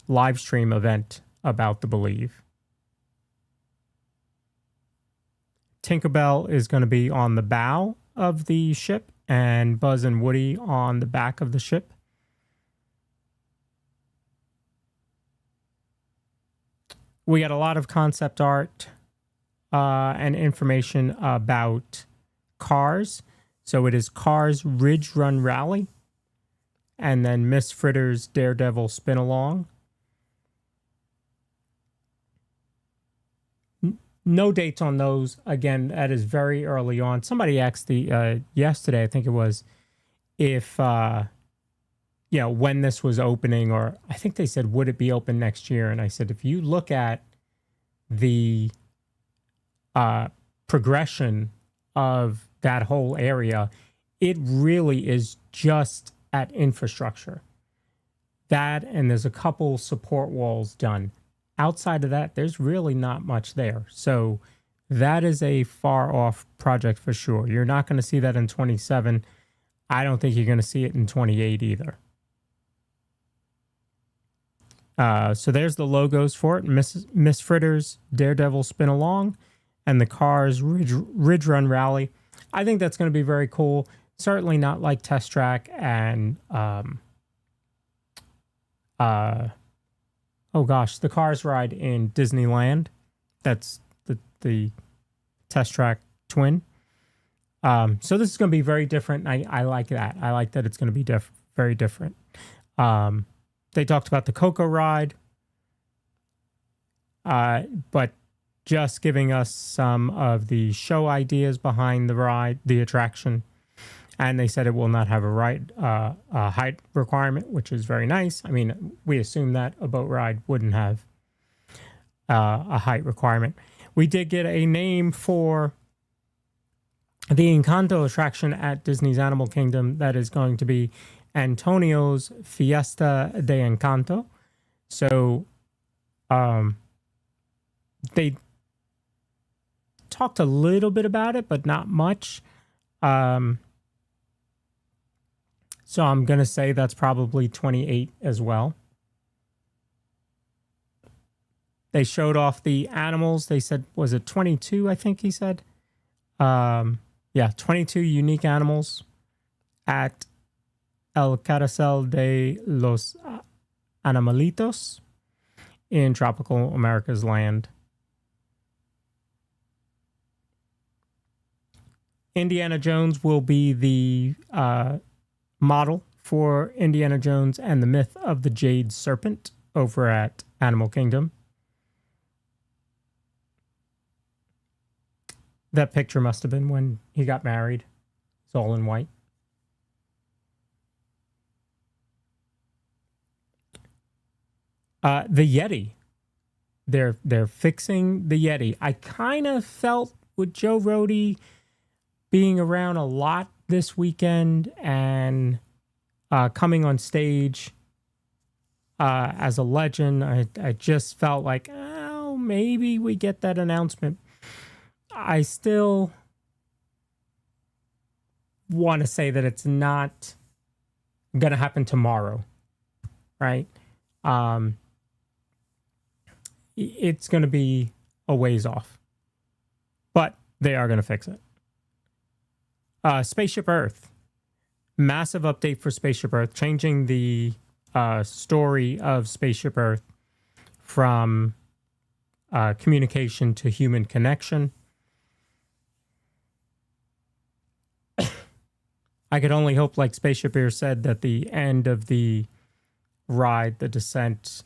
live stream event about the Believe. Tinkerbell is going to be on the bow of the ship, and Buzz and Woody on the back of the ship. We got a lot of concept art and information about Cars. So it is Cars Ridge Run Rally, and then Miss Fritter's Daredevil Spin Along. No dates on those. Again, that is very early on. Somebody asked yesterday, I think it was, if when this was opening, or I think they said, would it be open next year? And I said, if you look at the progression of that whole area, it really is just at infrastructure. That, and there's a couple support walls done. Outside of that, there's really not much there. So that is a far off project for sure. You're not going to see that in 27. I don't think you're going to see it in 28 either. So there's the logos for it. Miss Fritter's Daredevil Spin Along and the Cars Ridge Run Rally. I think that's going to be very cool. Certainly not like Test Track and the Cars ride in Disneyland. That's the Test Track twin. So this is going to be very different. I like that. I like that it's going to be very different. They talked about the Coco ride, but just giving us some of the show ideas behind the ride, the attraction. And they said it will not have a height requirement, which is very nice. I mean, we assume that a boat ride wouldn't have a height requirement. We did get a name for the Encanto attraction at Disney's Animal Kingdom. That is going to be Antonio's Fiesta de Encanto. So they talked a little bit about it, but not much. So I'm going to say that's probably 28 as well. They showed off the animals. They said, was it 22, I think he said? 22 unique animals at El Carrusel de los Animalitos in Tropical America's Land. Indiana Jones will be the model for Indiana Jones and the Myth of the Jade Serpent over at Animal Kingdom. That picture must have been when he got married. It's all in white. The Yeti. They're fixing the Yeti. I kind of felt with Joe Rohde being around a lot this weekend and coming on stage as a legend, I just felt like, oh, maybe we get that announcement. I still want to say that it's not going to happen tomorrow, right? It's going to be a ways off, but they are going to fix it. Spaceship Earth. Massive update for Spaceship Earth, changing the story of Spaceship Earth from communication to human connection. I could only hope, like Spaceship Earth said, that the end of the ride, the descent,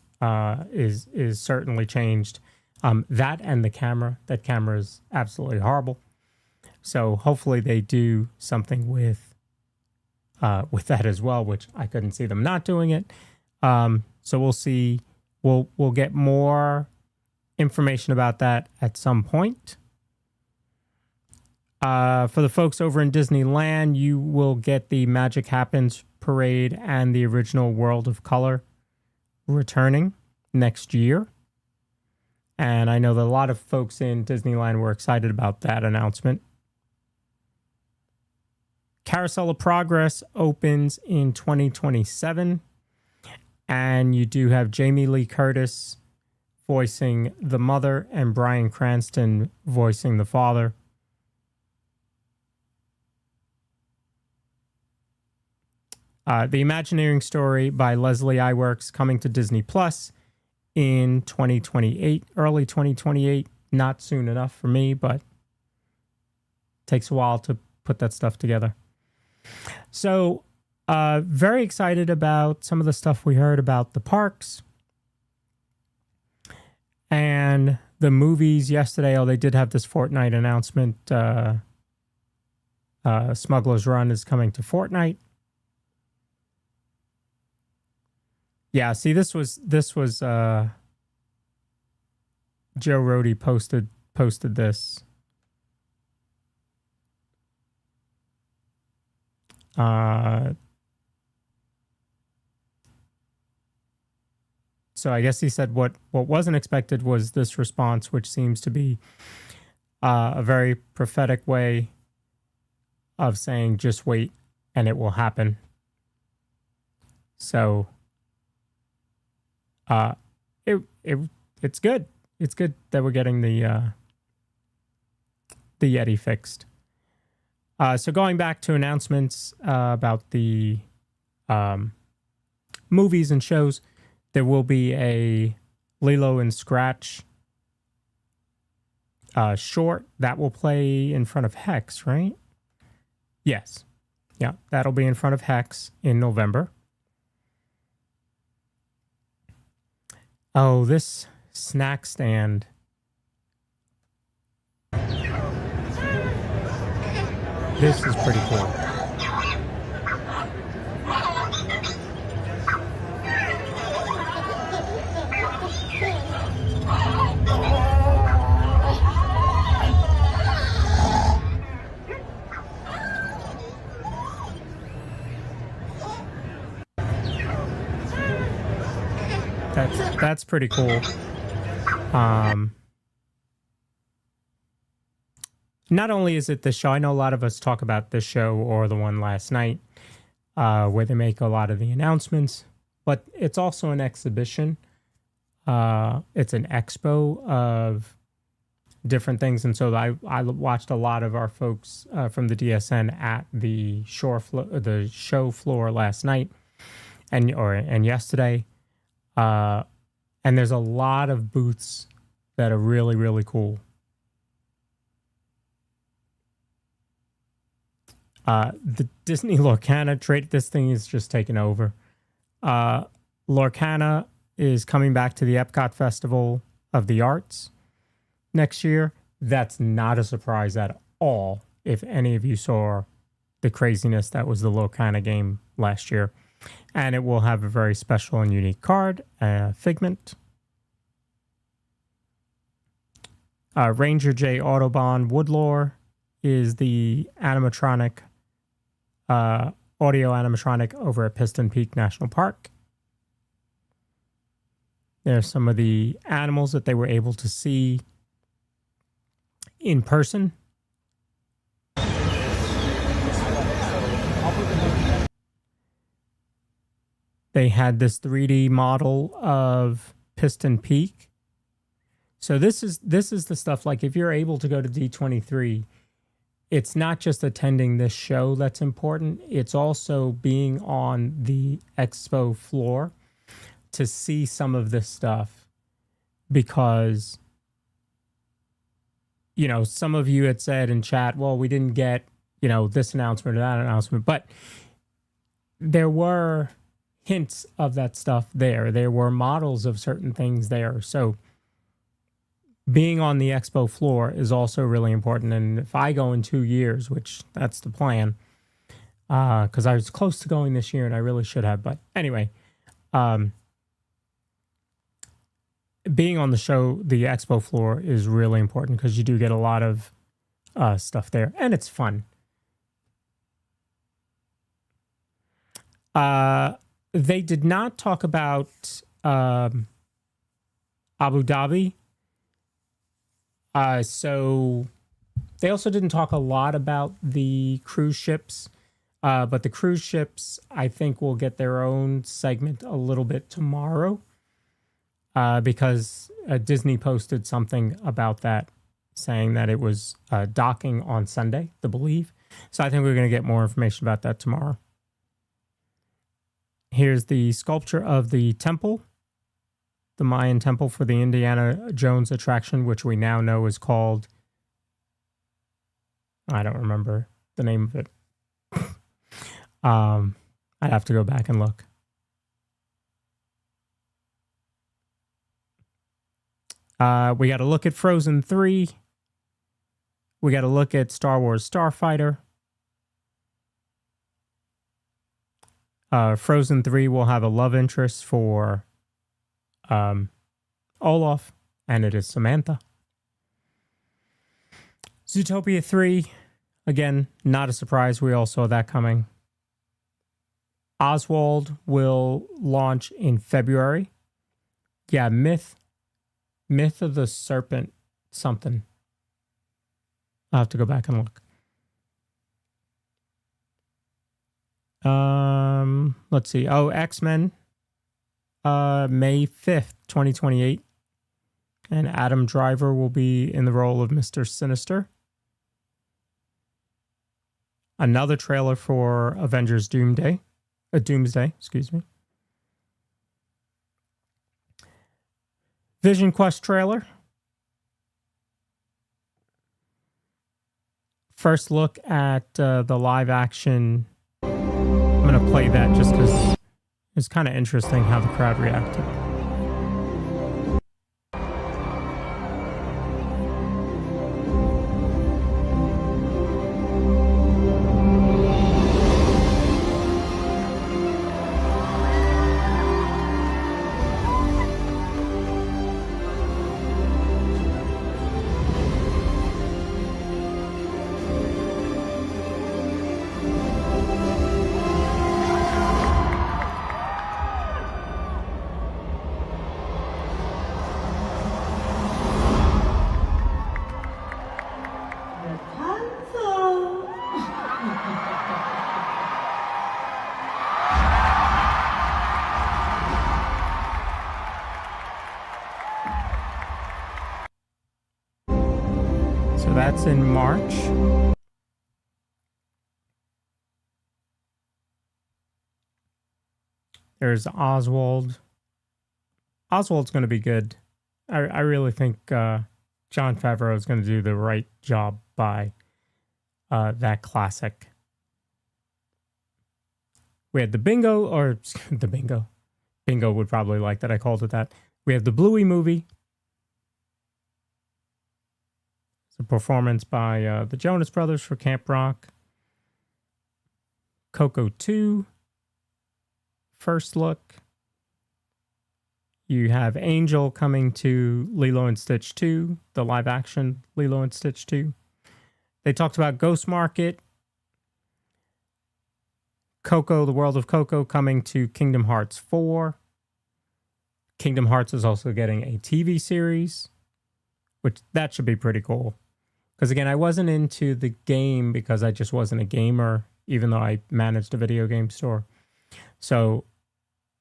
is certainly changed. That and the camera. That camera is absolutely horrible. So hopefully they do something with that as well, which I couldn't see them not doing it. So we'll see. We'll get more information about that at some point. For the folks over in Disneyland, you will get the Magic Happens parade and the original World of Color returning next year. And I know that a lot of folks in Disneyland were excited about that announcement. Carousel of Progress opens in 2027. And you do have Jamie Lee Curtis voicing the mother and Bryan Cranston voicing the father. The Imagineering story by Leslie Iwerks coming to Disney Plus in 2028, early 2028. Not soon enough for me, but takes a while to put that stuff together. So, very excited about some of the stuff we heard about the parks and the movies yesterday. Oh, they did have this Fortnite announcement. Smuggler's Run is coming to Fortnite. Yeah, see, this was Joe Rohde posted this. So I guess he said what wasn't expected was this response, which seems to be a very prophetic way of saying just wait and it will happen. So it's good. It's good that we're getting the Yeti fixed. So going back to announcements about the movies and shows, there will be a Lilo and Scratch short that will play in front of Hex, right? Yes. Yeah, that'll be in front of Hex in November. Oh, this snack stand. This is pretty cool. That's pretty cool. Not only is it the show, I know a lot of us talk about this show or the one last night where they make a lot of the announcements, but it's also an exhibition. It's an expo of different things. And so I watched a lot of our folks from the DSN at the show floor last night and yesterday. And there's a lot of booths that are really, really cool. The Disney Lorcana trade, this thing is just taken over. Lorcana is coming back to the Epcot Festival of the Arts next year. That's not a surprise at all if any of you saw the craziness that was the Lorcana game last year. And it will have a very special and unique card, Figment. Ranger J Autobahn Woodlore is the animatronic, audio animatronic over at Piston Peak National Park. There's some of the animals that they were able to see in person. They had this 3D model of Piston Peak. So this is the stuff, like if you're able to go to D23, it's not just attending this show that's important. It's also being on the expo floor to see some of this stuff because, you know, some of you had said in chat, well, we didn't get, you know, this announcement or that announcement, but there were hints of that stuff there. There were models of certain things there. So being on the expo floor is also really important. And if I go in 2 years, which that's the plan, because I was close to going this year and I really should have. But anyway, being on the show, the expo floor is really important because you do get a lot of stuff there and it's fun. They did not talk about Abu Dhabi. So they also didn't talk a lot about the cruise ships. But the cruise ships, I think, will get their own segment a little bit tomorrow. Because Disney posted something about that, saying that it was docking on Sunday, I believe. So I think we're going to get more information about that tomorrow. Here's the sculpture of the temple, the Mayan temple for the Indiana Jones attraction, which we now know is called, I don't remember, the name of it. I'd have to go back and look. We got to look at Frozen 3. We got to look at Star Wars Starfighter. Frozen 3 will have a love interest for Olaf, and it is Samantha. Zootopia 3, again, not a surprise. We all saw that coming. Oswald will launch in February. Yeah, Myth of the Serpent something. I'll have to go back and look. Let's see. Oh, X-Men, May 5th, 2028. And Adam Driver will be in the role of Mr. Sinister. Another trailer for Avengers Doomsday, excuse me. Vision Quest trailer. First look at the live action. I'm going to play that just because it's kind of interesting how the crowd reacted. That's in March. There's Oswald. Oswald's going to be good. I really think Jon Favreau is going to do the right job by that classic. We had the Bingo, or the Bingo. Bingo would probably like that I called it that. We have the Bluey movie. It's a performance by the Jonas Brothers for Camp Rock. Coco 2. First look. You have Angel coming to Lilo and Stitch 2, the live action Lilo and Stitch 2. They talked about Ghost Market. Coco, the World of Coco, coming to Kingdom Hearts 4. Kingdom Hearts is also getting a TV series, which that should be pretty cool. Because again, I wasn't into the game because I just wasn't a gamer, even though I managed a video game store. So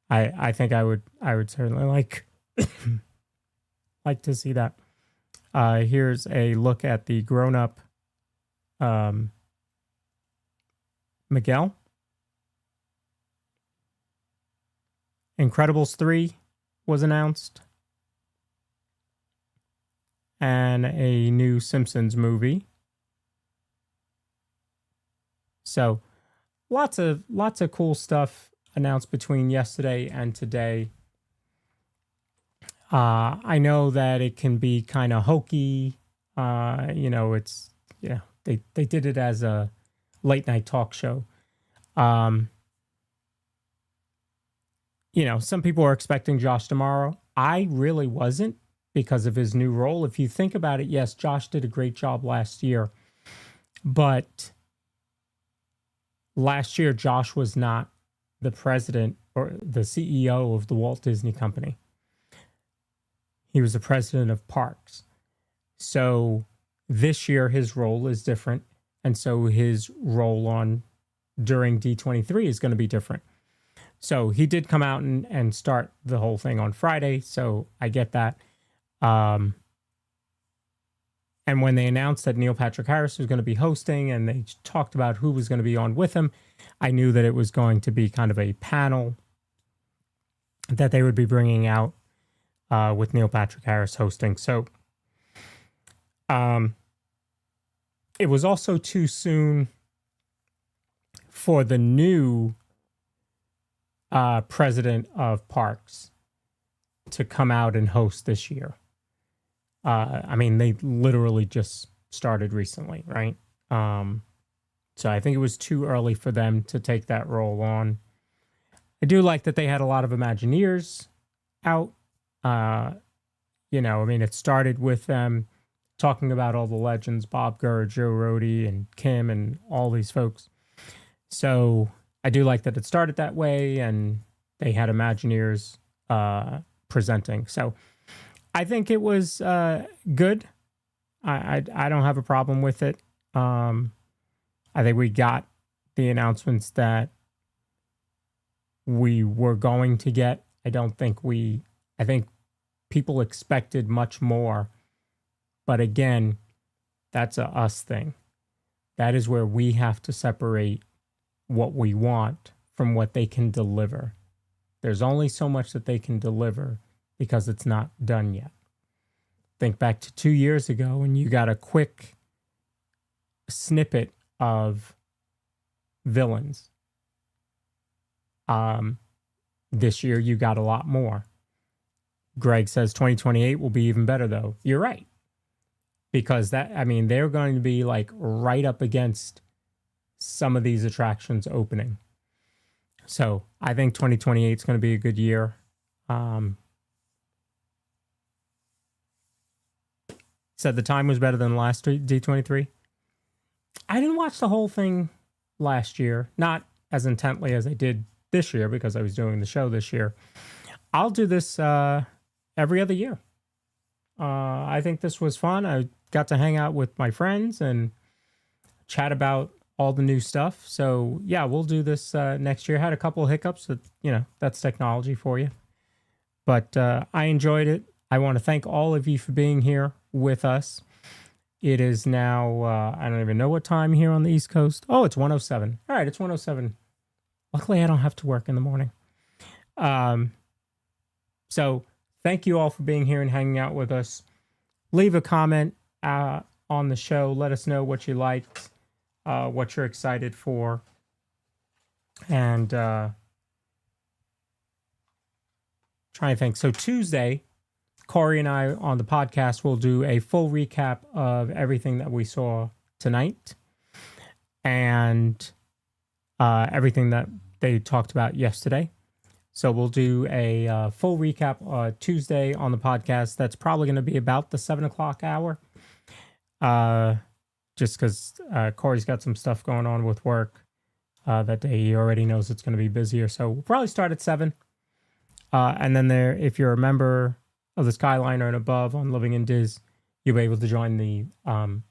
I think I would certainly like to see that. Here's a look at the grown-up Miguel. Incredibles 3 was announced. And a new Simpsons movie. So lots of cool stuff announced between yesterday and today. I know that it can be kind of hokey. It's they did it as a late night talk show. Some people are expecting Josh tomorrow. I really wasn't because of his new role. If you think about it, yes, Josh did a great job last year. But last year, Josh was not the president or the CEO of the Walt Disney Company. He was the president of parks. So this year, his role is different. And so his role during D23 is going to be different. So he did come out and start the whole thing on Friday. So I get that. And when they announced that Neil Patrick Harris was going to be hosting and they talked about who was going to be on with him, I knew that it was going to be kind of a panel that they would be bringing out with Neil Patrick Harris hosting. So it was also too soon for the new president of parks to come out and host this year. I mean, they literally just started recently, right? So I think it was too early for them to take that role on. I do like that they had a lot of Imagineers out. You know, I mean, it started with them talking about all the legends, Bob Gurr, Joe Rohde, and Kim, and all these folks. So I do like that it started that way, and they had Imagineers presenting. So I think it was good. I don't have a problem with it. I think we got the announcements that we were going to get. I think people expected much more. But again, that's a us thing. That is where we have to separate what we want from what they can deliver. There's only so much that they can deliver because it's not done yet. Think back to 2 years ago and you got a quick snippet of villains. This year you got a lot more. Greg says 2028 will be even better though. You're right. Because they're going to be like right up against some of these attractions opening. So I think 2028 is going to be a good year. Said the time was better than last D23. I didn't watch the whole thing last year, not as intently as I did this year because I was doing the show this year. I'll do this every other year. I think this was fun. I got to hang out with my friends and chat about all the new stuff. So yeah, we'll do this next year. Had a couple of hiccups, that that's technology for you. But I enjoyed it. I want to thank all of you for being here with us. It is now, I don't even know what time here on the East Coast. Oh, it's 1:07. All right, it's 1:07. Luckily, I don't have to work in the morning. So thank you all for being here and hanging out with us. Leave a comment on the show. Let us know what you liked, what you're excited for. And trying to think. So Tuesday, Corey and I on the podcast will do a full recap of everything that we saw tonight and everything that they talked about yesterday. So we'll do a full recap Tuesday on the podcast. That's probably going to be about the 7 o'clock hour. Just because Corey's got some stuff going on with work that day. He already knows it's going to be busier. So we'll probably start at 7. And then if you're a member of the Skyliner and above on Living in Diz, you'll be able to join the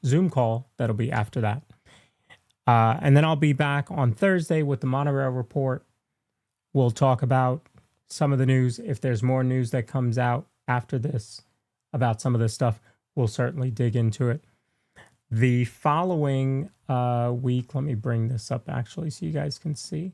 Zoom call. That'll be after that. And then I'll be back on Thursday with the Monorail Report. We'll talk about some of the news. If there's more news that comes out after this about some of this stuff, we'll certainly dig into it. The following week, let me bring this up actually so you guys can see.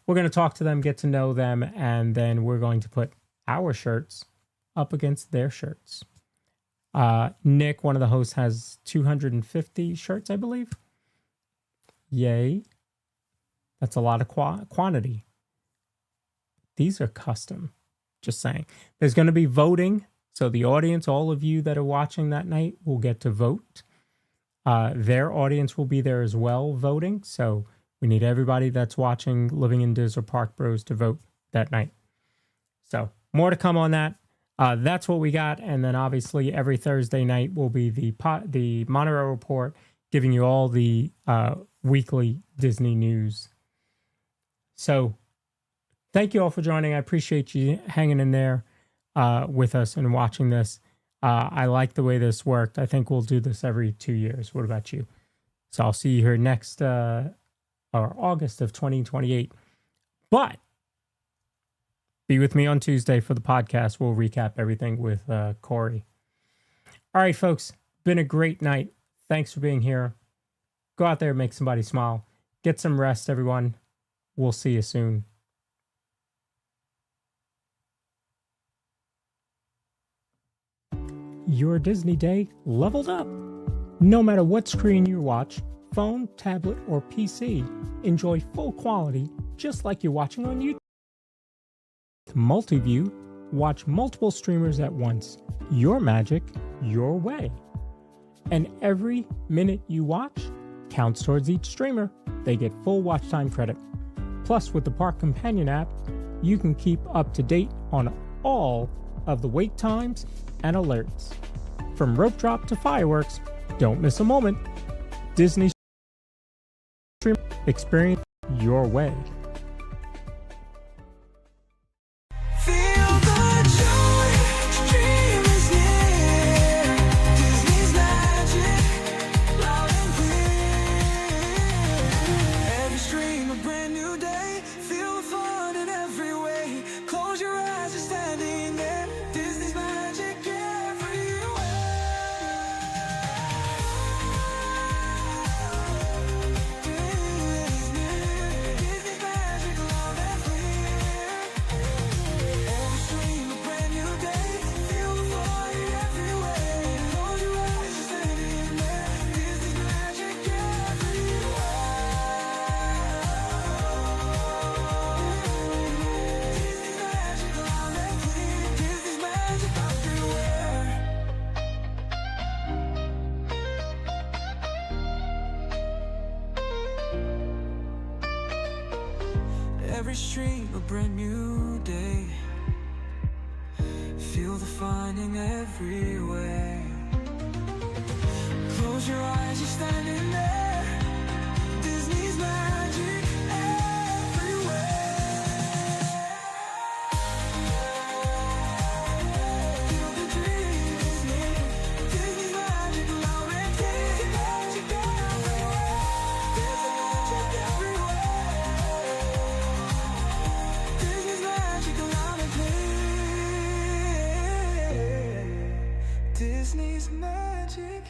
We're going to talk to them, get to know them, and then we're going to put our shirts up against their shirts. Nick, one of the hosts, has 250 shirts, I believe. Yay. That's a lot of quantity. These are custom. Just saying. There's going to be voting. So the audience, all of you that are watching that night, will get to vote. Their audience will be there as well voting. So we need everybody that's watching Living in Diz or Park Bros to vote that night. So more to come on that. That's what we got. And then obviously every Thursday night will be the Monorail Report, giving you all the weekly Disney news. So thank you all for joining. I appreciate you hanging in there with us and watching this. I like the way this worked. I think we'll do this every 2 years. What about you? So I'll see you here next or August of 2028. But be with me on Tuesday for the podcast. We'll recap everything with Corey. All right, folks. Been a great night. Thanks for being here. Go out there, make somebody smile. Get some rest, everyone. We'll see you soon. Your Disney day leveled up. No matter what screen you watch, phone, tablet, or PC, enjoy full quality just like you're watching on YouTube. With Multiview, watch multiple streamers at once. Your magic, your way. And every minute you watch counts towards each streamer. They get full watch time credit. Plus, with the Park Companion app, you can keep up to date on all of the wait times and alerts. From rope drop to fireworks, don't miss a moment. Disney Stream experience your way. Every stream a brand new day. Feel the finding everywhere. Close your eyes, you're standing there. Disney's magic everywhere. Feel the dream is near. Disney's magic loud and clear. Magic everywhere. There's a magic everywhere. Disney's magic loud and clear. Disney's magic.